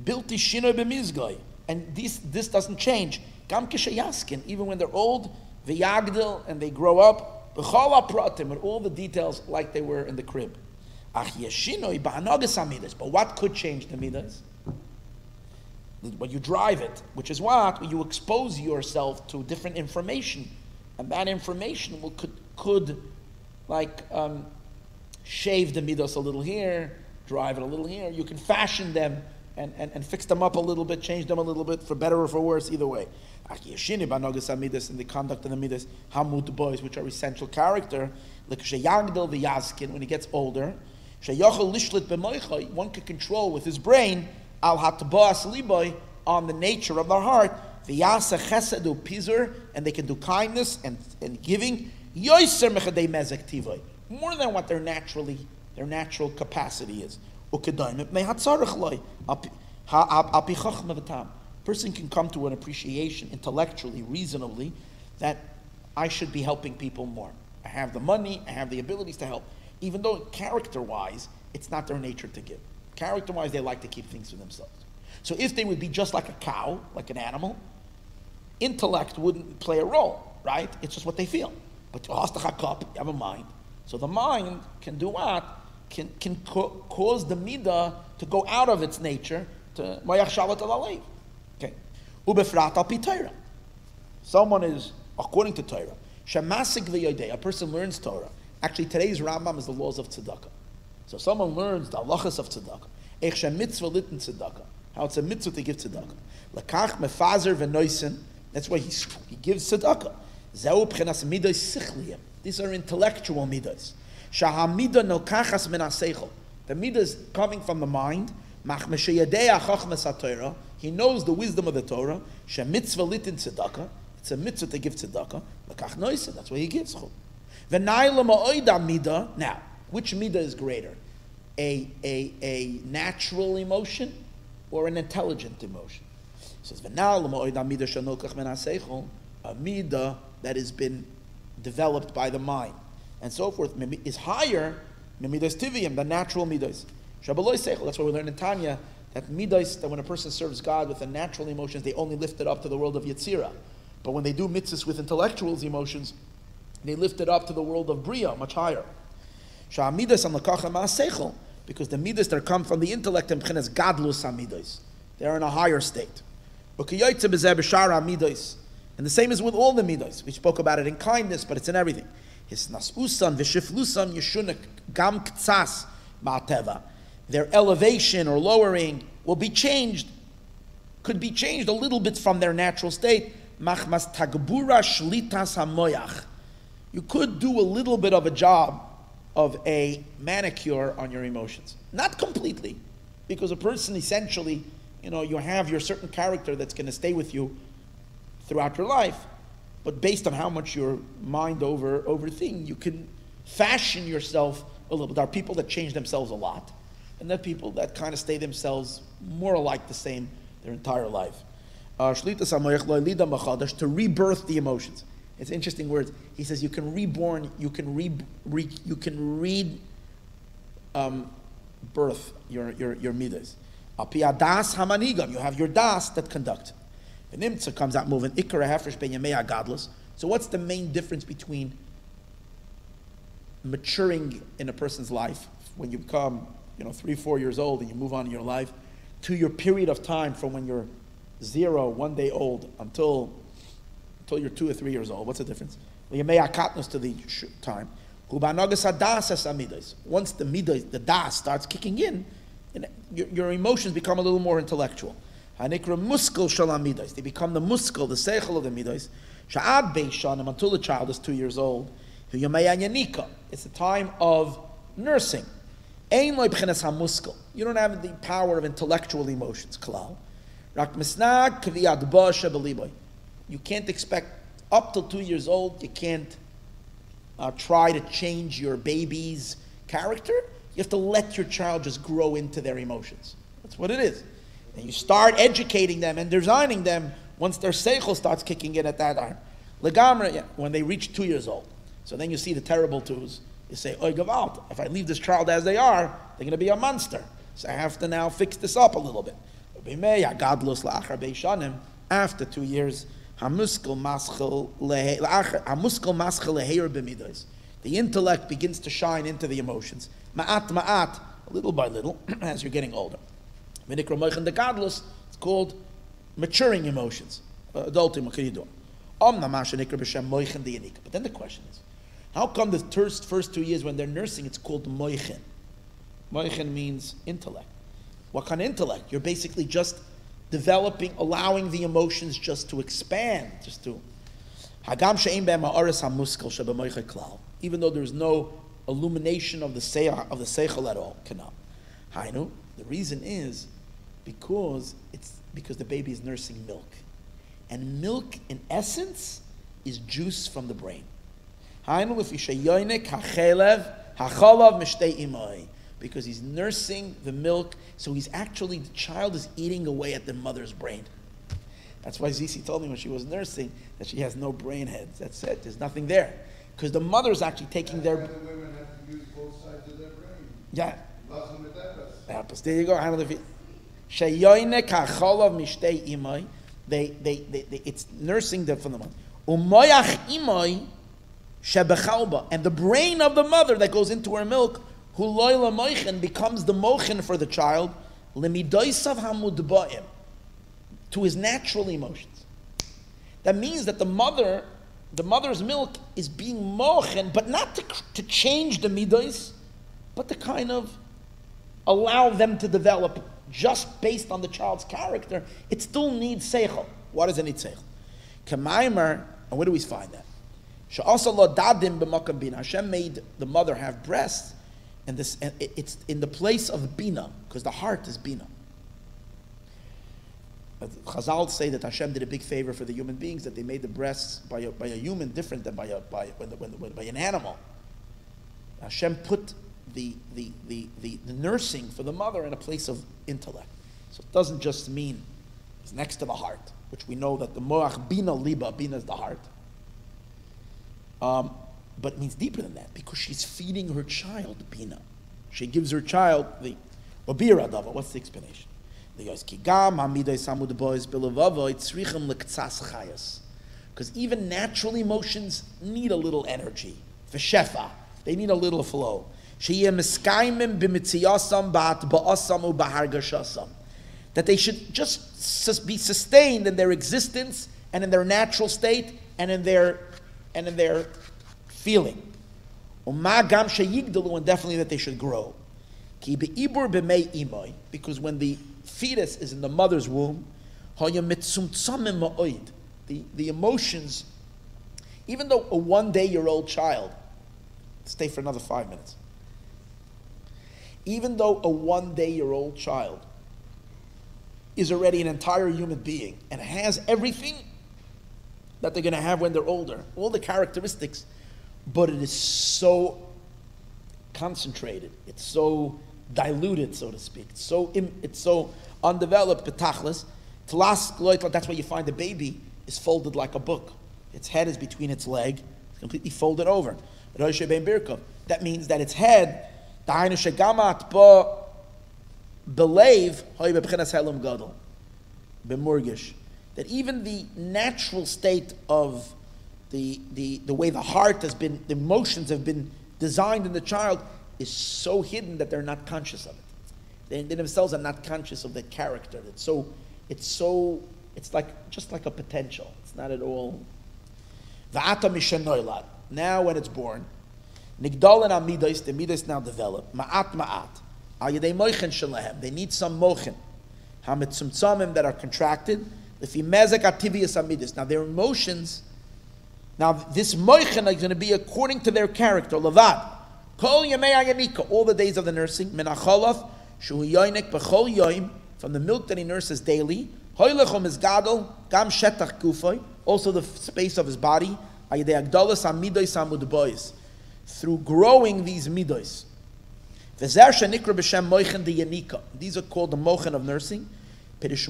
Speaker 1: Bilti shino b'mizgoy. And this doesn't change. Gam k'sheyaskin, even when they're old, v'yagdil, and they grow up, b'chol ha'pratim, with all the details like they were in the crib. Ach yeshinoi ba'anogas hamidas. But what could change the midas? When you drive it, which is what? When you expose yourself to different information, and that information could shave the midas a little here, drive it a little here. You can fashion them and fix them up a little bit, change them a little bit, for better or for worse, either way. In the conduct of the midas, hamut boys, which are essential character, like sheyagdel v'yaskin, when he gets older, sheyochel lishlit b'moicha, one can control with his brain, al hatbas liboy, on the nature of their heart, v'yasa chesed u'pizur, and they can do kindness and giving, yoyser mechadei mezek tivoy, more than what their natural capacity is. Person can come to an appreciation intellectually, reasonably, that I should be helping people more. I have the money, I have the abilities to help. Even though character-wise, it's not their nature to give. Character-wise, they like to keep things to themselves. So if they would be just like a cow, like an animal, intellect wouldn't play a role, right? It's just what they feel. But you have a mind. So the mind can do what? Can cause the midah to go out of its nature to mayach shalat al. Okay. Ubefrat al pi Torah. Someone is, according to Torah, shemasik v'yodei, a person learns Torah. Actually, today's Rambam is the laws of tzedakah. So someone learns the halachas of tzedakah. Eich shem mitzvah litin tzedakah. How it's a mitzvah to give tzedakah. Lekach mefazer v'noisen. That's why he gives tzedakah. Zeu b'chenas midos sichliyim. These are intellectual midos. Shahamida nokachas min haseichel. The midah is coming from the mind. Mach mesheyadei chachmas haTorah. He knows the wisdom of the Torah. Shem mitzvah litin tzedakah. It's a mitzvah to give tzedakah. Lekach noisen. That's why he gives chum. V'nayla ma'oida midah. Now, which midah is greater? A natural emotion or an intelligent emotion? It says, v'nayla ma'oida midah shanokach min haseichel. A midah that has been developed by the mind and so forth is higher than midas tiviyim, the natural midas. Shabaloi seichel. That's why we learn in Tanya that midas, that when a person serves God with the natural emotions, they only lift it up to the world of Yetzirah. But when they do mitzvahs with intellectuals emotions, they lift it up to the world of Bria, much higher. Sha'amidas am lakachem ma'aseichel, because the midas that come from the intellect and b'chinas gadlus hamidas, they are in a higher state. U'kiyoytze b'zeh b'shara midas. And the same is with all the midas. We spoke about it in kindness, but it's in everything. His nasusan v'shiflusan yeshunak gam ktsas ma'ateva. Their elevation or lowering will be changed, could be changed a little bit from their natural state. Machmas tagbura shlitas hamoyach. You could do a little bit of a job of a manicure on your emotions. Not completely, because a person essentially, you have your certain character that's going to stay with you throughout your life, but based on how much your mind overthink, you can fashion yourself a little bit. There are people that change themselves a lot, and there are people that kind of stay themselves more or like the same their entire life. To rebirth the emotions. It's interesting words. He says you can reborn, you can birth your midas. You have your das that conduct. The nimtza comes out moving. So what's the main difference between maturing in a person's life when you become 3-4 years old and you move on in your life to your period of time from when you're 1 day old until you're 2 or 3 years old? What's the difference? To the time. Once the midas, the das starts kicking in, your emotions become a little more intellectual. Hanikra muskel shalam midas. They become the muskel, the seichel of the midas. Sha'ad beishanim, until the child is 2 years old. It's the time of nursing. Ein lo b'chinas hamuskel. You don't have the power of intellectual emotions. Klal. Rak misnag kviyad ba shebeliboy. You can't expect up till 2 years old. You can't try to change your baby's character. You have to let your child just grow into their emotions. That's what it is. And you start educating them and designing them once their seichel starts kicking in at that time. Legamra, when they reach 2 years old. So then you see the terrible twos. You say, oy gavalt, if I leave this child as they are, they're going to be a monster. So I have to now fix this up a little bit. After 2 years, the intellect begins to shine into the emotions. Ma'at, little by little, as you're getting older. It's called maturing emotions. Adulting, what can you do? But then the question is, how come the first 2 years when they're nursing, it's called moichin? Moichin means intellect. What kind of intellect? You're basically just developing, allowing the emotions just to expand, even though there's no illumination of the seichel at all. The reason is because the baby is nursing milk. And milk, in essence, is juice from the brain. Because he's nursing the milk, so the child is eating away at the mother's brain. That's why Zizi told me when she was nursing that she has no brain heads. That's it. There's nothing there. Because the mother's actually taking their...
Speaker 2: The women have to use both sides of their brain.
Speaker 1: Yeah. There you go. Sheyoine kacholov mishtei imay. It's nursing them from the mother. Umoyach imay shebechalba, and the brain of the mother that goes into her milk, hu loyla moichen, becomes the mochen for the child, lemidoisav hamudba'im, to his natural emotions. That means that the mother's milk is being mochen, but not to change the midos, but to kind of allow them to develop just based on the child's character. It still needs seichel. What does it need seichel? K'maimer, and where do we find that? Hashem made the mother have breasts, and it's in the place of bina, because the heart is bina. Chazal say that Hashem did a big favor for the human beings, that they made the breasts by a human different than by an animal. Hashem put the nursing for the mother in a place of intellect. So it doesn't just mean it's next to the heart, which we know that the moach bina liba, bina is the heart. But it means deeper than that, because she's feeding her child bina. She gives her child the obira dava. What's the explanation? Because even natural emotions need a little energy. V'shefa, they need a little flow. That they should just be sustained in their existence and in their natural state and in their feeling. And definitely that they should grow. Because when the fetus is in the mother's womb, the emotions, even though a 1-day-old child, stay for another 5 minutes, even though a 1-day-old child is already an entire human being and has everything that they're going to have when they're older, all the characteristics, but it is so concentrated, it's so diluted, so to speak, it's so undeveloped, betachlis. That's why you find the baby is folded like a book. Its head is between its leg, it's completely folded over. That means that its head, that even the natural state of the way the heart has been, the emotions have been designed in the child, is so hidden that they're not conscious of it. They themselves are not conscious of the character. It's like just like a potential. It's not at all. Now when it's born, Nigdal and Amidas, the Midas now develop. Ma'at. They need some mochen. Hamitzumtzamim that are contracted. Now their emotions, now this mochen is going to be according to their character. Levad. All the days of the nursing. Cholov, from the milk that he nurses daily. Also the space of his body. Through growing these midos. These are called the mochen of nursing. It's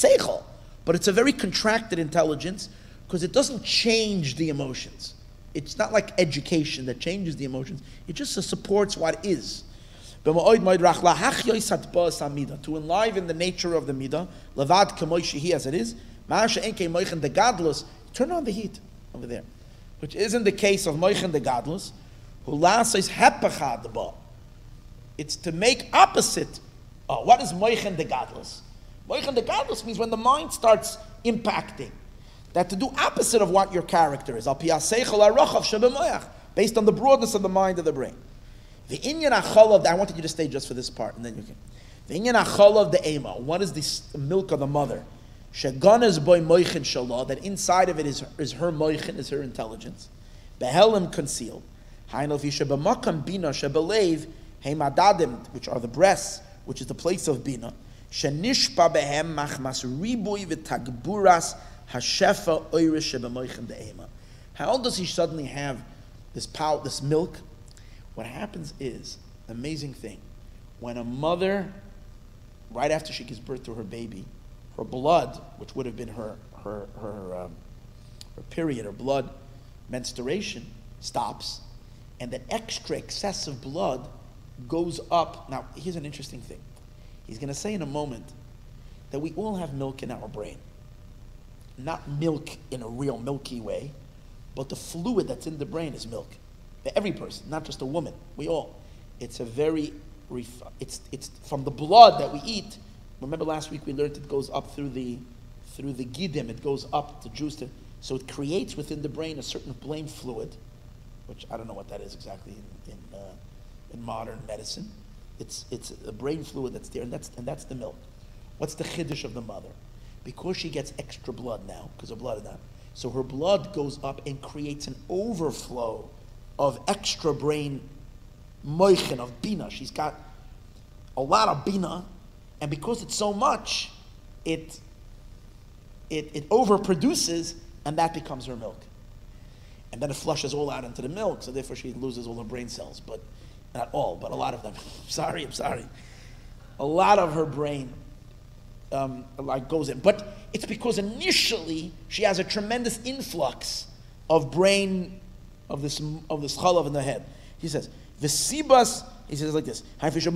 Speaker 1: seichel, but it's a very contracted intelligence, because it doesn't change the emotions. It's not like education that changes the emotions. It just supports what is. To enliven the nature of the midah, levad kamoishi as it is. Turn on the heat over there, which isn't the case of moichen the gadlus, who last is hepachad the ba. It's to make opposite. What is moichen the gadlus? Moichen the gadlus means when the mind starts impacting, that to do opposite of what your character is, based on the broadness of the mind of the brain. The Inyan Cholov, I wanted you to stay just for this part, and then you can. The Inyan Cholov the Ema, what is the milk of the mother? Sheganas boy moichin shalah, that inside of it is her moichin, is her intelligence. Behelim concealed. Hainov yishabamakam bina shebelev heimadadim, which are the breasts, which is the place of bina. Shenishpa behem machmas ribui v'tagburas hashefa oirish shebemoichin de'ema. How does he suddenly have this power, this milk? What happens is, amazing thing, when a mother, right after she gives birth to her baby, her blood, which would have been her period, her blood menstruation, stops, And that extra excessive blood goes up. Now, here's an interesting thing. He's going to say in a moment that we all have milk in our brain. Not milk in a real milky way, but the fluid that's in the brain is milk. Every person, not just a woman. We all. It's a very, it's from the blood that we eat. Remember last week we learned it goes up through the gidim. It goes up the juice. So it creates within the brain a certain brain fluid, which I don't know what that is exactly in modern medicine. It's a brain fluid that's there, and that's the milk. What's the chiddush of the mother? Because she gets extra blood now, because her blood is not. So her blood goes up and creates an overflow of extra brain moichin, of bina. She's got a lot of bina, and because it's so much, it overproduces, and that becomes her milk. And then it flushes all out into the milk, so therefore she loses all her brain cells. But not all, but a lot of them. I'm sorry. A lot of her brain goes in. But it's because initially she has a tremendous influx of brain, of this cholov in the head. He says, Vesibas, he says like this, it flows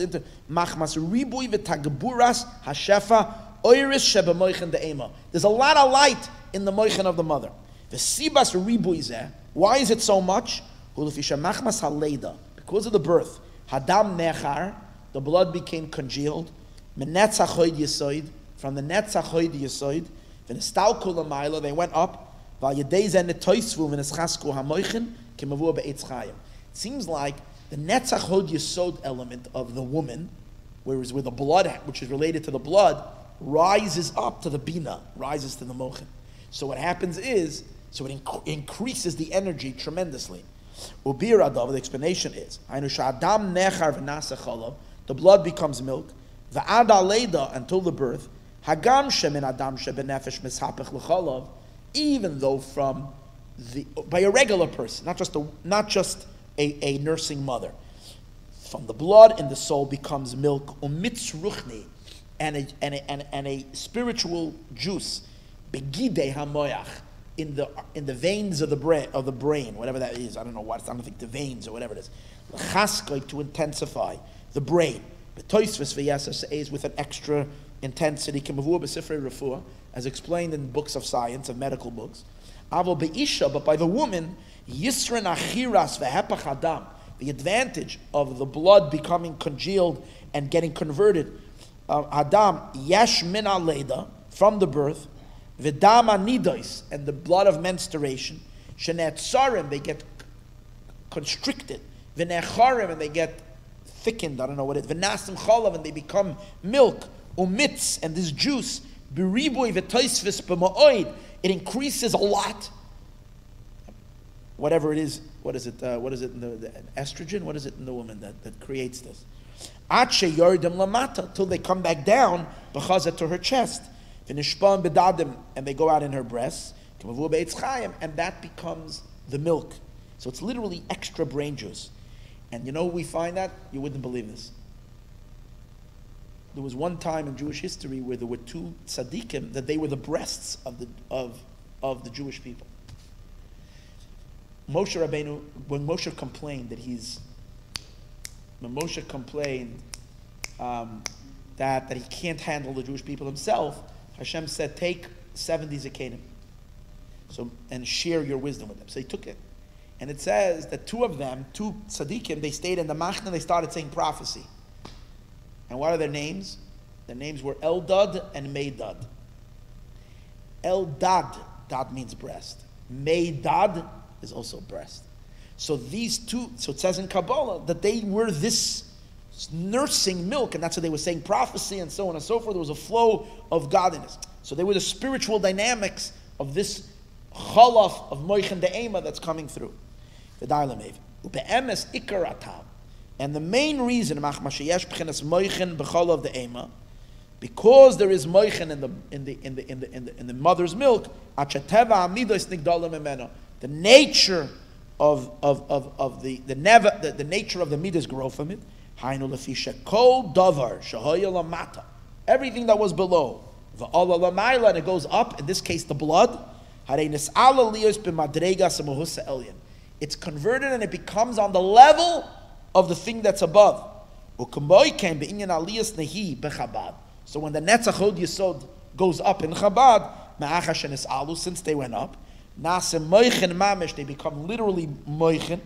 Speaker 1: into machmas ribui v'tagburas hashefa oiris shebemoichin de'ema. There's a lot of light in the moichin of the mother. Vesibas ribui zeh. Why is it so much? Because of the birth. Hadam nechar, the blood became congealed. From the netzach hoid yisoid, they went up. It seems like the netzach hoid yisod element of the woman, whereas with the blood, which is related to the blood, rises up to the bina, rises to the mochin. So what happens is, so it increases the energy tremendously. The explanation is, the blood becomes milk, until the birth, even though by a regular person, not just a nursing mother, from the blood in the soul becomes milk, and a spiritual juice, begidei hamoyach, in the veins of the brain, whatever that is. I don't know what. I don't think the veins or whatever it is. To intensify the brain. With an extra intensity, as explained in books of science, of medical books. But by the woman, the advantage of the blood becoming congealed and getting converted, Adam yesh min aleda, from the birth, Vidama nidois, and the blood of menstruation, shenetzarim, they get constricted, v'necharim, and they get thickened, I don't know what it is, v'nasim cholov, and they become milk, umitz, and this juice, b'ribui v'toisvis b'ma'oid, it increases a lot. Whatever it is, what is it in the estrogen? What is it in the woman that creates this? Ache yordim lamata, till they come back down, b'chazet, to her chest. And they go out in her breasts, and that becomes the milk. So it's literally extra brain juice. And you know we find that? You wouldn't believe this. There was one time in Jewish history where there were two tzaddikim, that they were the breasts of the Jewish people. Moshe Rabbeinu, when Moshe complained that he can't handle the Jewish people himself, Hashem said, take 70 zakenim, and share your wisdom with them. So he took it. And it says that two tzaddikim, they stayed in the machna, they started saying prophecy. And what are their names? Their names were Eldad and Meidad. Eldad, dad means breast. Meidad is also breast. So these two, so it says in Kabbalah that they were this nursing milk, and that's what they were saying, prophecy and so on and so forth. There was a flow of godliness. So they were the spiritual dynamics of this cholov of moichin de'ema that's coming through. And the main reason, because there is moichin in the mother's milk, the nature of the nature of the midas grow from it. Everything that was below, and it goes up, in this case the blood, It's converted and it becomes on the level of the thing that's above. So when the Netzach Hod Yesod goes up in Chabad, since they went up, they become literally moichin.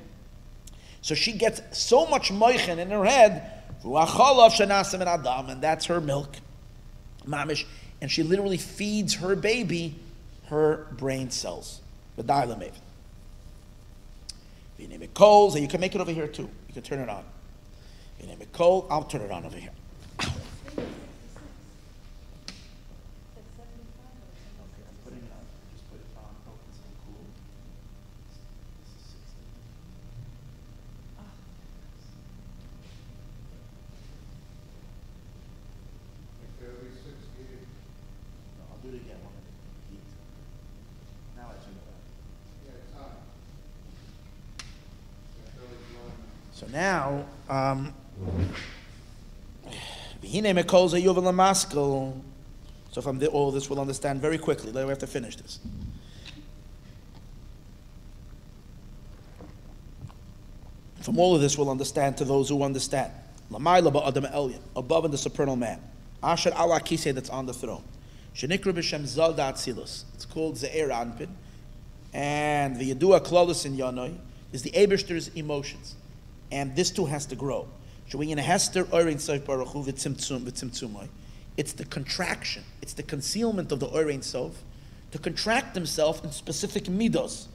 Speaker 1: So she gets so much moichin in her head, and that's her milk, mamish, and she literally feeds her baby her brain cells. The dilamev. You name it coals, and you can make it over here too. You can turn it on. You name it coal, I'll turn it on over here. So now, so from all this we'll understand very quickly. We have to finish this. From all of this we'll understand to those who understand. Above in the supernal man. Asher ala kiseh, that's on the throne. Shenikru b'shem Zalda Atzilus. It's called Ze'er Anpin. And the Yedua Klolus in Yanoi is the Ebershter's emotions. And this too has to grow. It's the contraction, it's the concealment of the Orein Sof to contract himself in specific midos.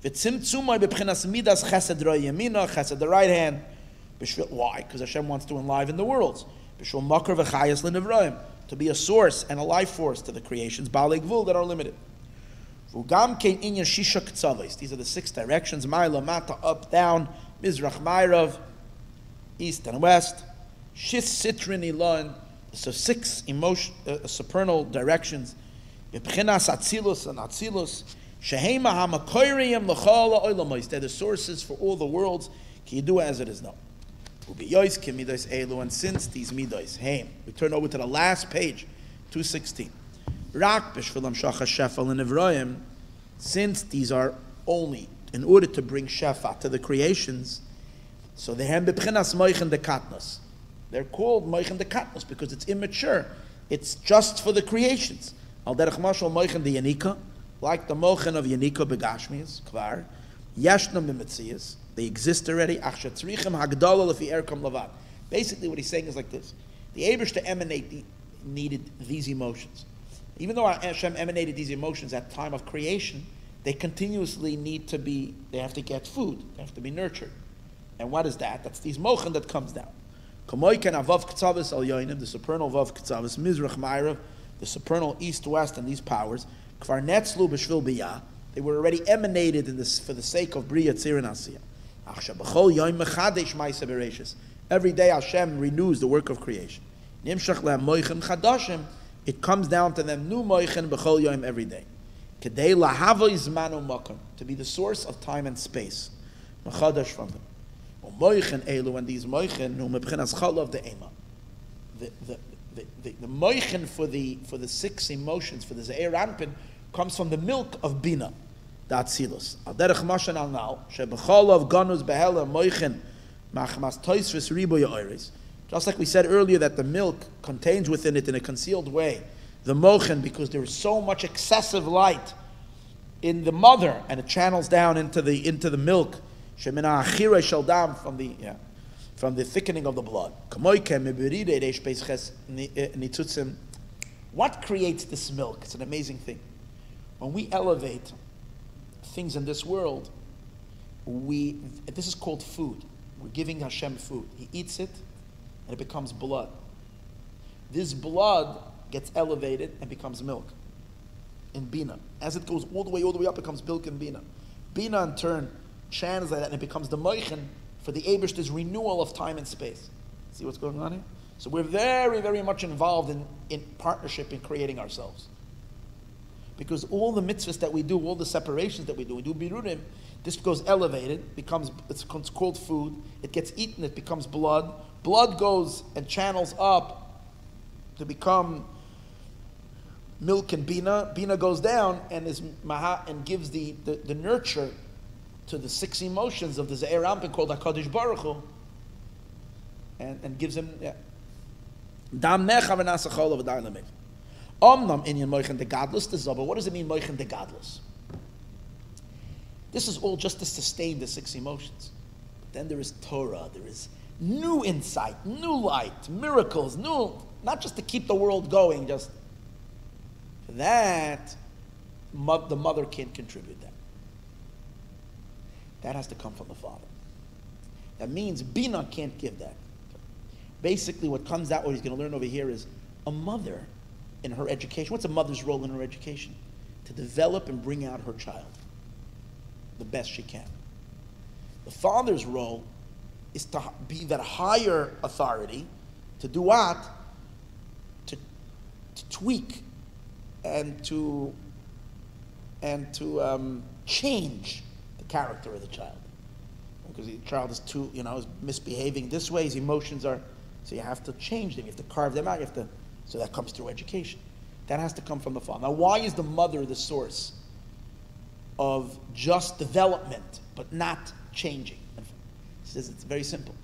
Speaker 1: Chesed the right hand. Why? Because Hashem wants to enliven the worlds. To be a source and a life force to the creations that are limited. These are the 6 directions: Ma'ila, Mata, up, down, Mizrach, Ma'irav, east and west, Shis, Sitrin, Ilan. So 6 supernal directions. B'chinas Atzilus and Atzilus. Shehema hamakoyriyim l'chol ha'olamos. They're the sources for all the worlds. Ki yidua as it is known. Ubiyois ki midos elu. And since these midos, heim. We turn over to the last page, 216. Rak b'shvilam shacha shefal and Evroim. Since these are only in order to bring shefa to the creations, so they have b'chinas moichen dekatnos. They're called moichen dekatnos because it's immature. It's just for the creations. Al derech mashal moichen de yanika, like the moichen of yanika begashmias kvar, yashnam b'metzias. They exist already. Ach shetzrichim hagdala lefi erkam lavad. Basically, what he's saying is like this: the Eibush to emanate needed these emotions. Even though Hashem emanated these emotions at the time of creation, they continuously need to be, they have to get food, they have to be nurtured. And what is that? That's these mochen that comes down. Kamoiken avav ktzavis al yoinim, the supernal vav ktzavis, mizrach ma'irav, the supernal east-west and these powers, kvar netzlu b'shvil b'yah, they were already emanated in this for the sake of bria tzir and asiyah. Achsha b'chol yoim mechadesh ma'aseh bereishis. Every day Hashem renews the work of creation. Nimshach le'am moichen chadashim, it comes down to them new moichen b'chol yoim every day. Kedei lahavo izmanu makom, to be the source of time and space. Machadash from them. Moichen elu, and these moichen who mebchinas cholov the ema. The moichen for the 6 emotions, for the ze'er anpin, comes from the milk of bina, the atzilus. Al derech mashan al nal shebecholov ganus behela moichen machmas toisvis ribo yoiris. Just like we said earlier that the milk contains within it in a concealed way the mochen, because there is so much excessive light in the mother, and it channels down into the milk, shemina achira sheldam, from the thickening of the blood. What creates this milk? It's an amazing thing. When we elevate things in this world, this is called food. We're giving Hashem food. He eats it, and it becomes blood. This blood gets elevated and becomes milk in Bina. As it goes all the way up, it becomes milk in Bina. Bina, in turn, channels that, and it becomes the moichen for the Eibishter's renewal of time and space. See what's going on here? So we're very, very much involved in partnership in creating ourselves. Because all the mitzvahs that we do, all the separations that we do birurim, this goes elevated, it's called food, it gets eaten, it becomes blood. Blood goes and channels up to become milk and bina. Bina goes down and is and gives the nurture to the 6 emotions of the Ze'er Anpin called HaKadosh Baruch Hu, and gives him Dam Necha v'nasa Cholov v'dai l'mev. Omnam Inyan Moichen de Gadlus de Zaba. What does it mean, Moichen de Gadlus? This is all just to sustain the 6 emotions. But then there is Torah, there is new insight, new light, miracles, not just to keep the world going, just for that, the mother can't contribute that. That has to come from the father. That means Bina can't give that. Basically, what comes out, what he's going to learn over here is a mother in her education. What's a mother's role in her education? To develop and bring out her child the best she can. The father's role is to be that higher authority, to do what? To tweak and to change the character of the child. Because the child is is misbehaving this way, his emotions are, so you have to change them, you have to carve them out, so that comes through education. That has to come from the father. Now, why is the mother the source of just development, but not changing? He says it's very simple.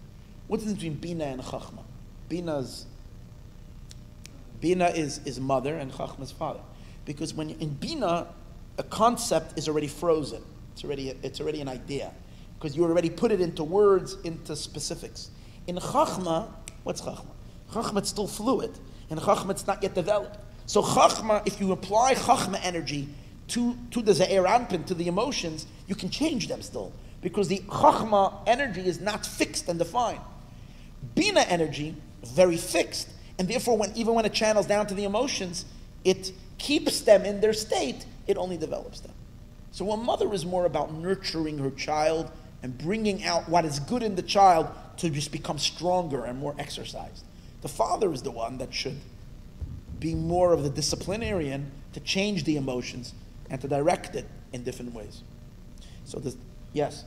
Speaker 1: What's the difference between Bina and Chachma? Bina is mother and Chachma is father. Because when in Bina, a concept is already frozen. It's already an idea. Because you already put it into words, into specifics. In Chachma, what's Chachma? Chachma is still fluid. In Chachma, it's not yet developed. So Chachma, if you apply Chachma energy to the Ze'er Anpin, to the emotions, you can change them still. Because the Chachma energy is not fixed and defined. Bina energy, very fixed. And therefore, even when it channels down to the emotions, it keeps them in their state, it only develops them. So a mother is more about nurturing her child and bringing out what is good in the child to just become stronger and more exercised. The father is the one that should be more of the disciplinarian to change the emotions and to direct it in different ways. So this, yes?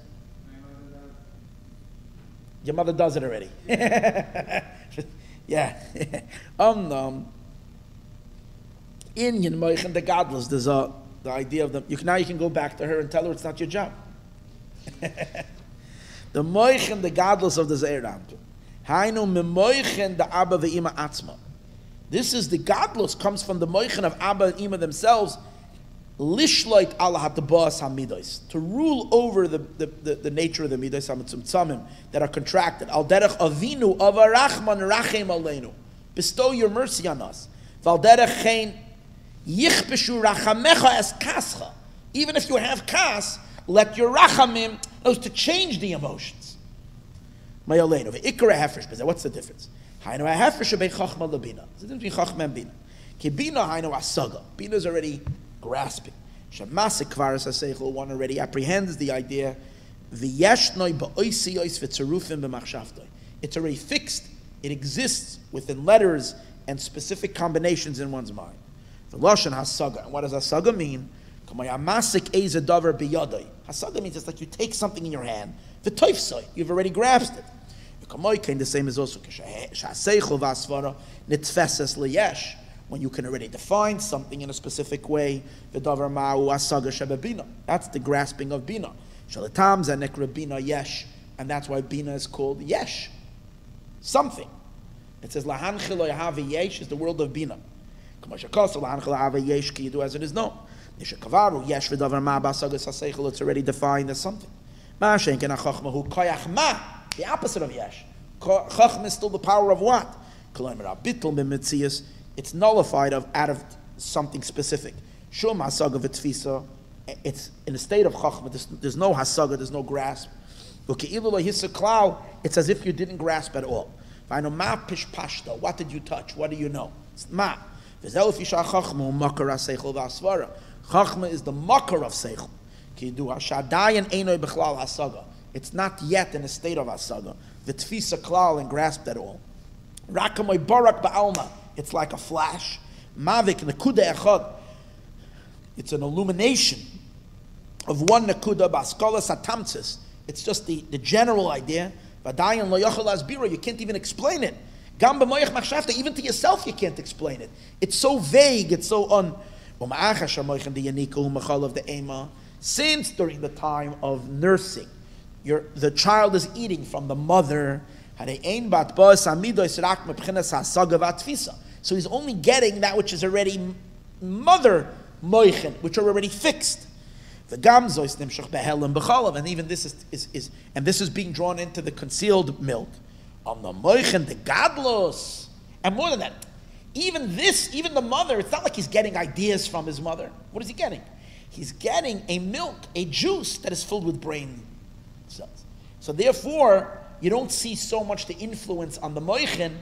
Speaker 1: Your mother does it already. Yeah. Inyan Moichen the Godless, there's the idea of now you can go back to her and tell her it's not your job. The Moichen the Godless of the Ze'er Anpin. Hainu me Moichen the Abba ve'ima atzma. This is the Godless, comes from the Moichen of Abba and Ima themselves. Lishloit ala hatabas hamidos, to rule over the nature of the midos hamitzumtzamim that are contracted. Al derech avinu avarachman rachem aleinu, bestow your mercy on us. Val derech chein yichbeshu rachamecha es kascha. Even if you have kas, let your rachamim knows to change the emotions. Mayaleinu ve'ikra hefresh. What's the difference? Hainu hefresh be chachma lebina. What's the difference between chachma and bina? Ki bina hainu asaga. Bina is already grasping. Shamasik kvaras haseichel, one already apprehends the idea. V'yeshnoi ba'oisiyos v'tzerufim b'machshavtoi. It's already fixed. It exists within letters and specific combinations in one's mind. V'loshen hasaga. And what does hasaga mean? K'mayamasik eze davar b'yadoi. Hasaga means it's like you take something in your hand. V'toifsoi. You've already grasped it. K'moikein, the same is also k'shaseichel v'asvara nitfeses liyesh. When you can already define something in a specific way, v'davar ma'u asaga shebebina. That's the grasping of bina. Shalatam zanekra bina yesh, and that's why bina is called yesh, something. It says lahanchil loyahavi yesh is the world of bina. Kamashakos lahanchil loyahavi yesh ki yidu as it is known. Nishakavaru yesh v'davar ma'u asaga saseichel. It's already defined as something. Ma'ashen ken achachma hu koyach ma, the opposite of yesh. Chachma is still the power of what? K'loimer abitul b'mitzias. It's nullified out of something specific. Shum hasaga v'tfisa, it's in a state of chachma. There's no hasaga, there's no grasp. It's as if you didn't grasp at all. What did you touch? What do you know? It's ma. Chachma is the makar of seichel. It's not yet in a state of hasaga. V'tfisa klal, and grasped at all. Rakamoy barak ba'alma. It's like a flash. Mavik nekuda echad. It's an illumination of one nekuda baskola satamtzis. It's just the general idea. Vadayan lo yachal asbira. You can't even explain it. Even to yourself you can't explain it. It's so vague, it's so since during the time of nursing, the child is eating from the mother, so he's only getting that which is already mother moichen, which are already fixed. And even this is being drawn into the concealed milk. On the moichen, the gadlos, and more than that, even the mother, it's not like he's getting ideas from his mother. What is he getting? He's getting a milk, a juice that is filled with brain cells. So therefore, you don't see so much the influence on the moichen.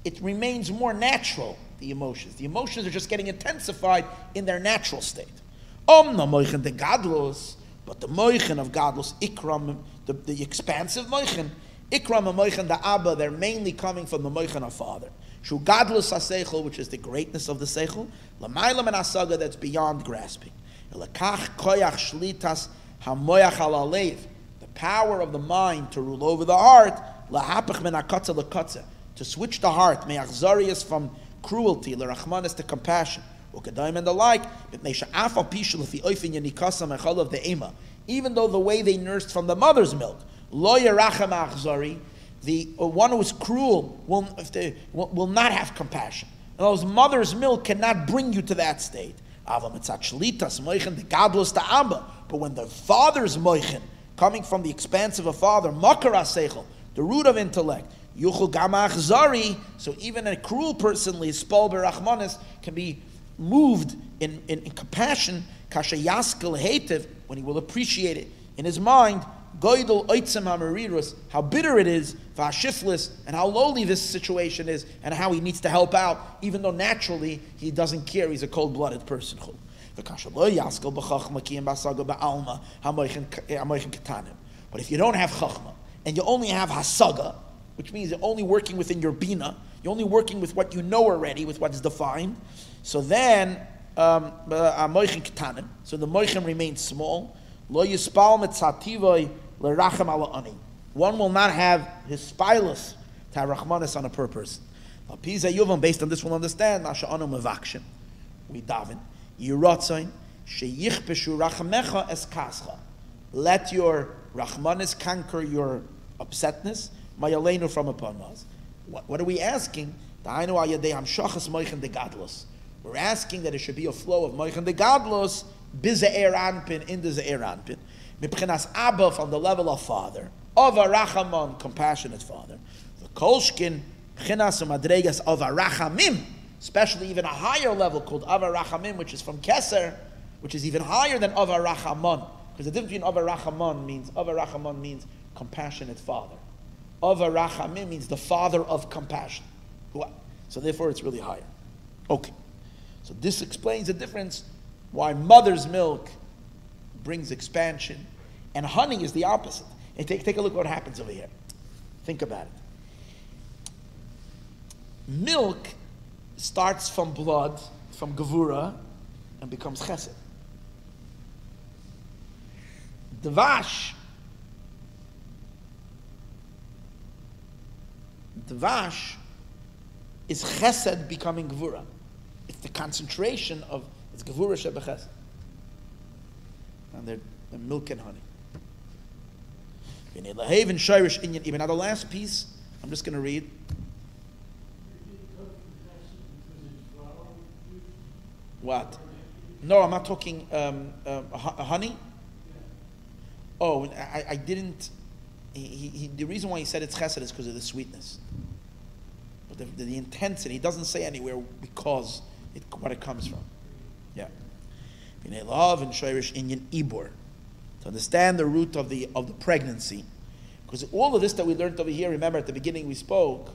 Speaker 1: It remains more natural, the emotions. The emotions are just getting intensified in their natural state. The moichen the gadlos, but the moichen of gadlos, ikram, the expansive moichen, ikram and moichen the abba, they're mainly coming from the moichen of father. Shu gadlos haseichel, which is the greatness of the seichel, lamaylam and asaga, that's beyond grasping. Elakach koyach shlitas hamoyach alalev, the power of the mind to rule over the heart, lahapach men akatza lekatza, to switch the heart, me'achzarius from cruelty, lerachmanis to compassion, ukadaim and the like, even though the way they nursed from the mother's milk, lo yerachem achzari, the one who is cruel will not have compassion. And those mother's milk cannot bring you to that state. But when the father's moichen, coming from the expanse of a father, makar aseichel, the root of intellect, yuchel gama achzari, so even a cruel person, lispal berachmanis, can be moved in compassion, kasha yaskel hetiv, when he will appreciate it in his mind, goydel oitzem hamarirus, how bitter it is, vashiflis, and how lowly this situation is, and how he needs to help out, even though naturally he doesn't care, he's a cold-blooded person. But if you don't have chachma, and you only have hasaga, which means you're only working within your bina, you're only working with what you know already, with what is defined, so then, so the moichem remains small. Lo yispal mitzativoi lerachem ala ani. One will not have his spilus to have rachmanis on a per person. Based on this, we'll understand. We daven. Yiratzain sheyichpeshu rachamecha es kascha. Let your rachmanis conquer your upsetness. Mayaleinu from upon us. What are we asking? We're asking that it should be a flow of moichem de gadlos bize'er anpin in the ze'er anpin. Mipchenas abba, from the level of father, of a rachamon, compassionate father. The kolshkin pchenas umadregas of a rachamim, especially even a higher level called of a rachamim, which is from keser, which is even higher than of a rachamon. Because the difference between of a rachamon means compassionate father. Of a rachamim means the father of compassion. So therefore it's really higher. Okay. So this explains the difference why mother's milk brings expansion and honey is the opposite. And take a look at what happens over here. Think about it. Milk starts from blood, from gevura, and becomes chesed. Udvash is chesed becoming gevura. It's the concentration of, it's gevura shebechesed. And they're milk and honey. Shoresh Inyan. Even now the last piece, I'm just going to read. What? No, I'm not talking honey. Oh, I didn't. The reason why he said it's chesed is because of the sweetness. But the intensity, he doesn't say anywhere because what it comes from. Yeah. Love and Shoresh Inyan Ibor. To understand the root of the pregnancy. Because all of this that we learned over here, remember at the beginning we spoke,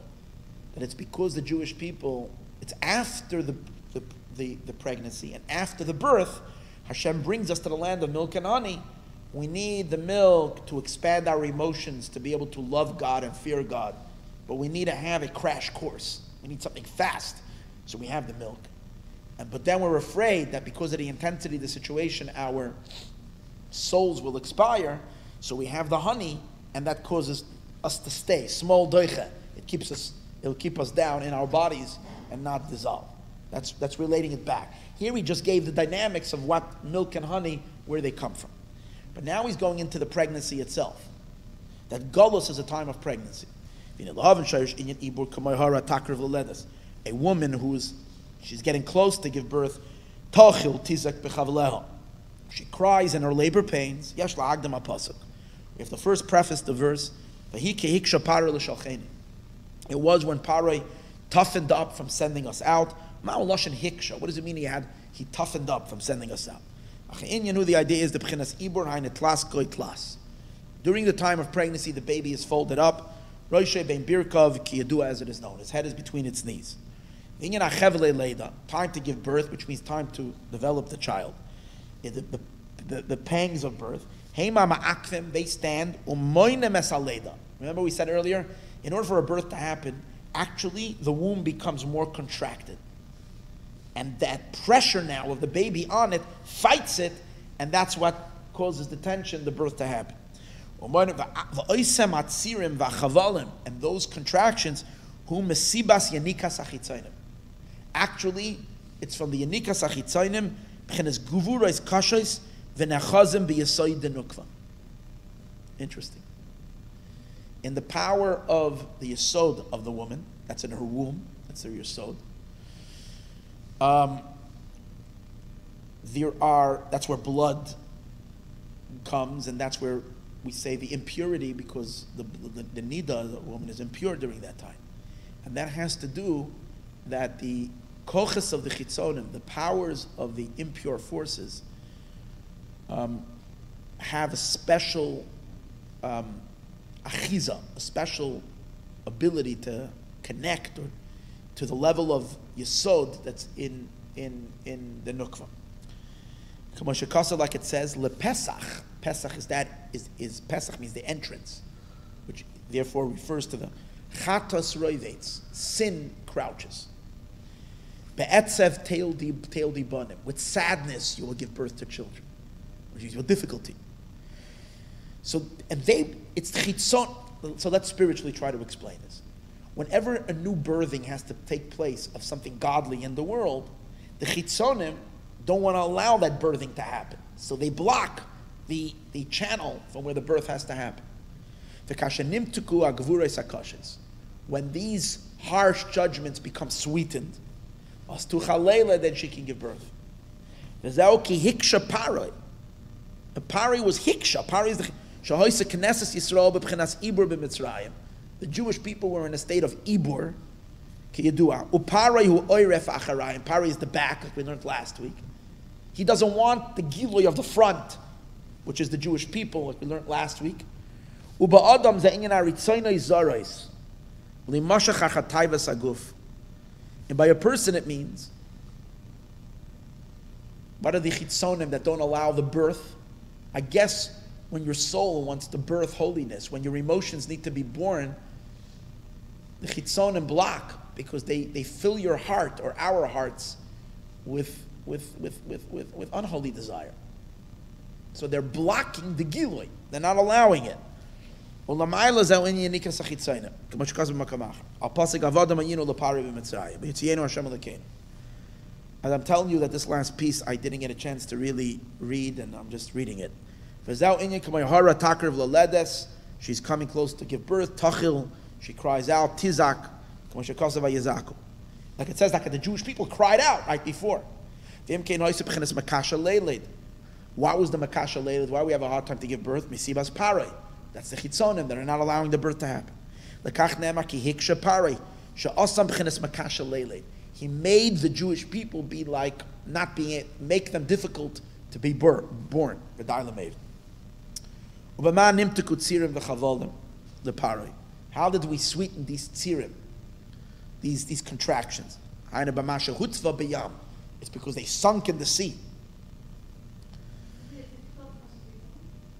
Speaker 1: that it's because the Jewish people, it's after the pregnancy and after the birth, Hashem brings us to the land of milk and honey. We need the milk to expand our emotions, to be able to love God and fear God. But we need to have a crash course. We need something fast. So we have the milk. But then we're afraid that because of the intensity of the situation, our souls will expire. So we have the honey, and that causes us to stay. Small doicha. It keeps us It'll keep us down in our bodies and not dissolve. That's relating it back. Here he just gave the dynamics of what milk and honey, where they come from. But now he's going into the pregnancy itself. That Golus is a time of pregnancy. A woman she's getting close to give birth, she cries in her labor pains. We have to first preface the verse. It was when Paroi toughened up from sending us out. What does it mean he toughened up from sending us out? The idea is the b'chinas ibur haine tlas goy tlas. During the time of pregnancy, the baby is folded up. Roishe ben birkov ki yadua, as it is known. His head is between its knees. Inyan achevle leida, time to give birth, which means time to develop the child. The pangs of birth. Heima ma'akvim, they stand. Umoyne mesaleida. Remember we said earlier, in order for a birth to happen, actually the womb becomes more contracted. And that pressure now of the baby on it fights it, and that's what causes the tension, the birth to happen. And those contractions, actually, it's from the yanikas achitzainim, interesting. In the power of the yesod of the woman, that's in her womb, that's her yesod. That's where blood comes, and that's where we say the impurity, because the nida, the woman, is impure during that time. And that has to do that the koches of the chitzonim, the powers of the impure forces, have a special achiza, a special ability to connect or to the level of yesod that's in the nukva. Like it says, lepesach. Pesach is Pesach means the entrance, which therefore refers to the chatos roivetz, sin crouches. Be'etzev teildi banim, with sadness you will give birth to children, which is with difficulty. So it's chitzon. So let's spiritually try to explain this. Whenever a new birthing has to take place of something godly in the world, the chitzonim don't want to allow that birthing to happen, so they block the channel from where the birth has to happen. When these harsh judgments become sweetened, then she can give birth. The pari was hiksha. Pari is the Jewish people were in a state of ibur. Pari is the back, like we learned last week. He doesn't want the gilui of the front, which is the Jewish people, like we learned last week. And by a person it means, what are the chitzonim that don't allow the birth? I guess when your soul wants to birth holiness, when your emotions need to be born, the chitzonim block, because they fill your heart, or our hearts, with unholy desire. So they're blocking the gilui. They're not allowing it. As I'm telling you that this last piece I didn't get a chance to really read, and I'm just reading it. She's coming close to give birth. Tachil, she cries out. Tizak, like it says, like the Jewish people cried out right before. What was the makasha leilid? Why we have a hard time to give birth? Misibas parei. That's the chitzonim that are not allowing the birth to happen. Lekach ne'emar ki hiksha parei she'osam b'chinas makasha leilid. He made the Jewish people be like make them difficult to be born. How did we sweeten these tzirim, these contractions? It's because they sunk in the sea.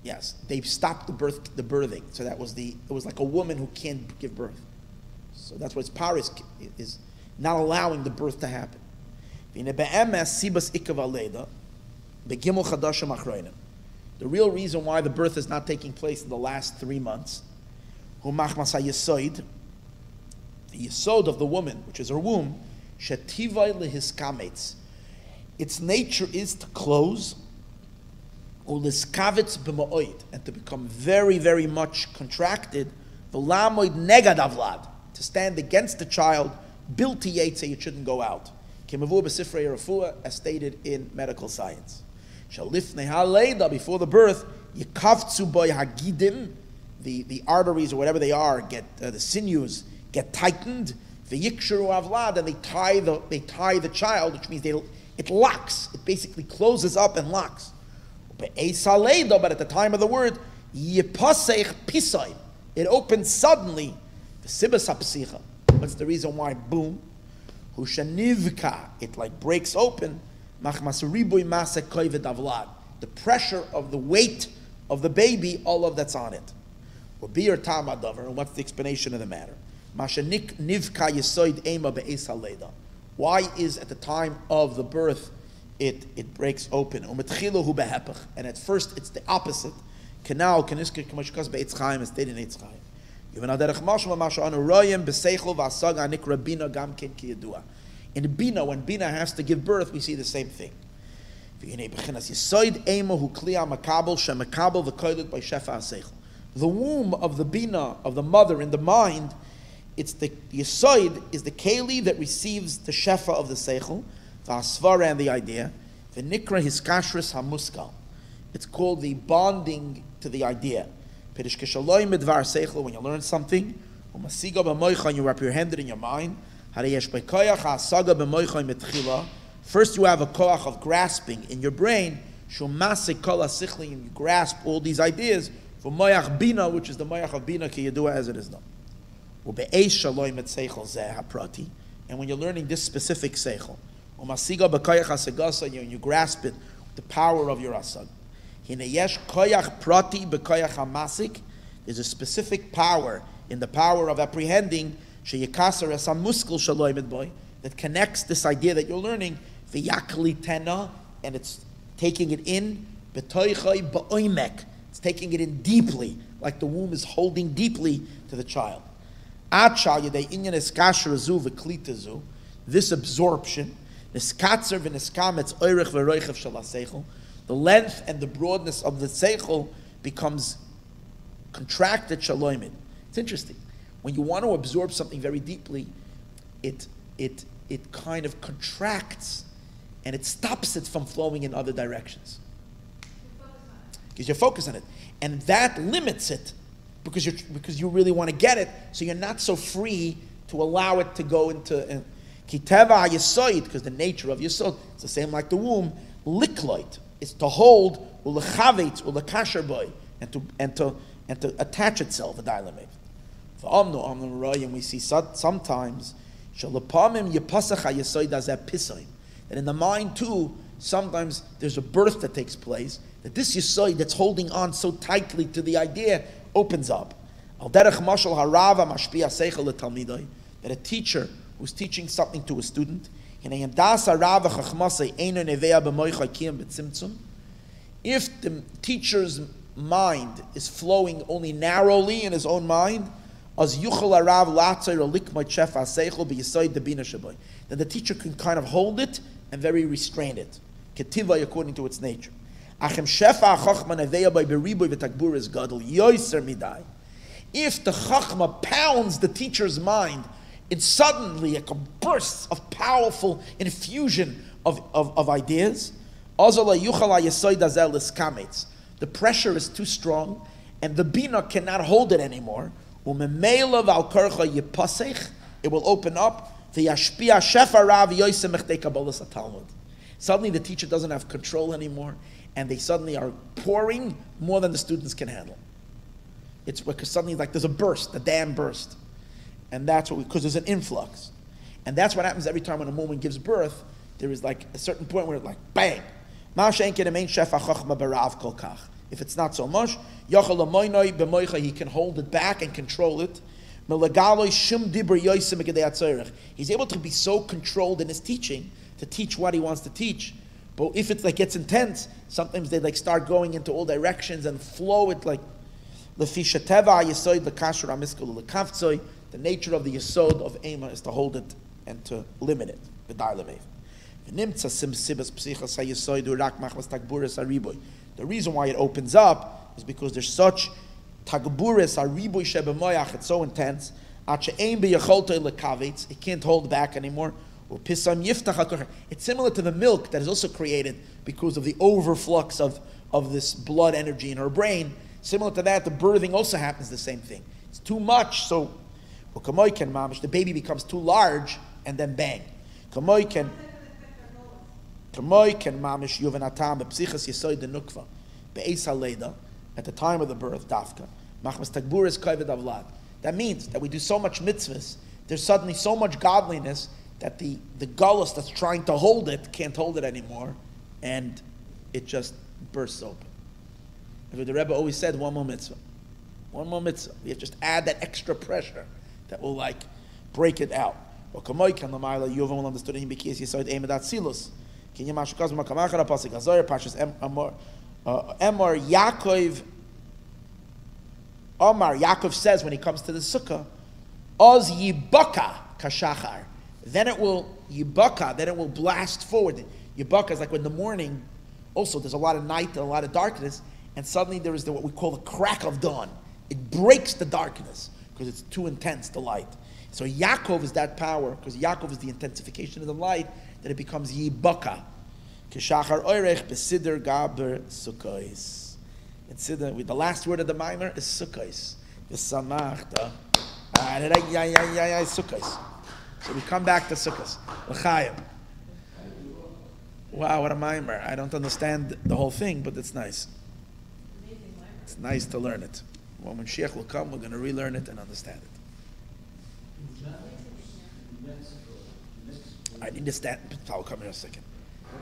Speaker 1: Yes, they stopped the birthing. So it was like a woman who can't give birth. So that's what Paris is not allowing the birth to happen. The real reason why the birth is not taking place in the last 3 months, the yesod of the woman, which is her womb, shetivai lehiskametz. Its nature is to close, uliskavitz b'ma'oid, and to become very, very much contracted, v'lamoid negad avlad, to stand against the child, bilti yetze, it shouldn't go out. Kemavur b'sifrei refuah, as stated in medical science. Shalifnei ha'leida, before the birth, yikavtzu boy hagidim, the arteries or whatever they are get the sinews get tightened. V'yiksharu avlad, and they tie the child, which means it locks. It basically closes up and locks. But at the time of the word, yipasech pisayim, it opens suddenly. What's the reason why? Boom. Hushanivka, it like breaks open. The pressure of the weight of the baby, all of that's on it. And what's the explanation of the matter? Why is at the time of the birth it breaks open? And at first it's the opposite. Canal kanisker k'mashkas be'etz chaim, as stated in Eitz Chaim. In Bina, when Bina has to give birth, we see the same thing. The womb of the Bina, of the mother in the mind, it's the Yisoid is the Keli that receives the Shefa of the Seichel, the Asvara and the idea, the Nikra Hiskashris HaMuskal. It's called the bonding to the idea. When you learn something, you apprehend it in your mind. First you have a koach of grasping in your brain, and you grasp all these ideas, for moyach bina, which is the moyach of bina, ki yedua, as it is known. And when you're learning this specific seichel, you grasp it with the power of your asag. There's a specific power in the power of apprehending that connects this idea that you're learning, and it's taking it in, it's taking it in deeply, like the womb is holding deeply to the child. This absorption, the length and the broadness of the seichel becomes contracted shaloimid. It's interesting. When you want to absorb something very deeply, it kind of contracts and it stops it from flowing in other directions. Because you're focused on it. And that limits it because you really want to get it, so you're not so free to allow it to go into kiteva yisoid, because the nature of yisod, it's the same like the womb, likloit. It's to hold, ulechavitz, ulekasher boy, and to attach itself, a dilemate. And we see sometimes that in the mind too, sometimes there's a birth that takes place, that this yisoid that's holding on so tightly to the idea opens up. That a teacher who's teaching something to a student, if the teacher's mind is flowing only narrowly in his own mind, then the teacher can kind of hold it and very restrain it, ketiva, according to its nature. If the chachma pounds the teacher's mind, it's suddenly like a burst of powerful infusion of ideas. The pressure is too strong, and the bina cannot hold it anymore. It will open up. Suddenly the teacher doesn't have control anymore, and they suddenly are pouring more than the students can handle. It's because suddenly like there's a burst, the dam burst. And that's what because there's an influx. And that's what happens every time when a woman gives birth. There is like a certain point where it's like bang. If it's not so much, he can hold it back and control it. He's able to be so controlled in his teaching to teach what he wants to teach. But if it like gets intense, sometimes they like start going into all directions and flow it like the The nature of the yesod of ema is to hold it and to limit it. The reason why it opens up is because there's such tagburis ariboy shebemoyach. It's so intense. It can't hold back anymore. It's similar to the milk that is also created because of the overflux of this blood energy in her brain. Similar to that, the birthing also happens the same thing. It's too much, so the baby becomes too large, and then bang. At the time of the birth, dafka. That means that we do so much mitzvahs, there's suddenly so much godliness that the gullus that's trying to hold it can't hold it anymore, and it just bursts open. The Rebbe always said, one more mitzvah. One more mitzvah. We have to just add that extra pressure that will break it out. Yuvam understood him because he saw it aimed at Silus. Yaakov says when he comes to the sukkah, Oz yibaka kashachar. Then it will yibaka, then it will blast forward. Yibaka is like when the morning, also there's a lot of night and a lot of darkness, and suddenly there is what we call the crack of dawn. It breaks the darkness because it's too intense, the light. So Yaakov is that power, because Yaakov is the intensification of the light, that it becomes yibaka. Kishachar oirech besider gaber sukkos. The last word of the mimer is sukkos. V'samachta. Sukkos. So we come back to sukkos. L'chaim. Wow, what a mimer. I don't understand the whole thing, but it's nice. It's nice to learn it. Well, when Sheikh will come, we're going to relearn it and understand it. I need to stand. I'll come in a second.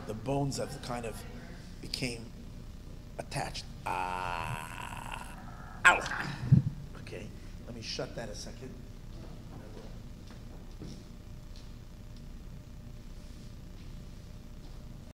Speaker 1: The bones have kind of became attached. Ow. Okay. Let me shut that a second.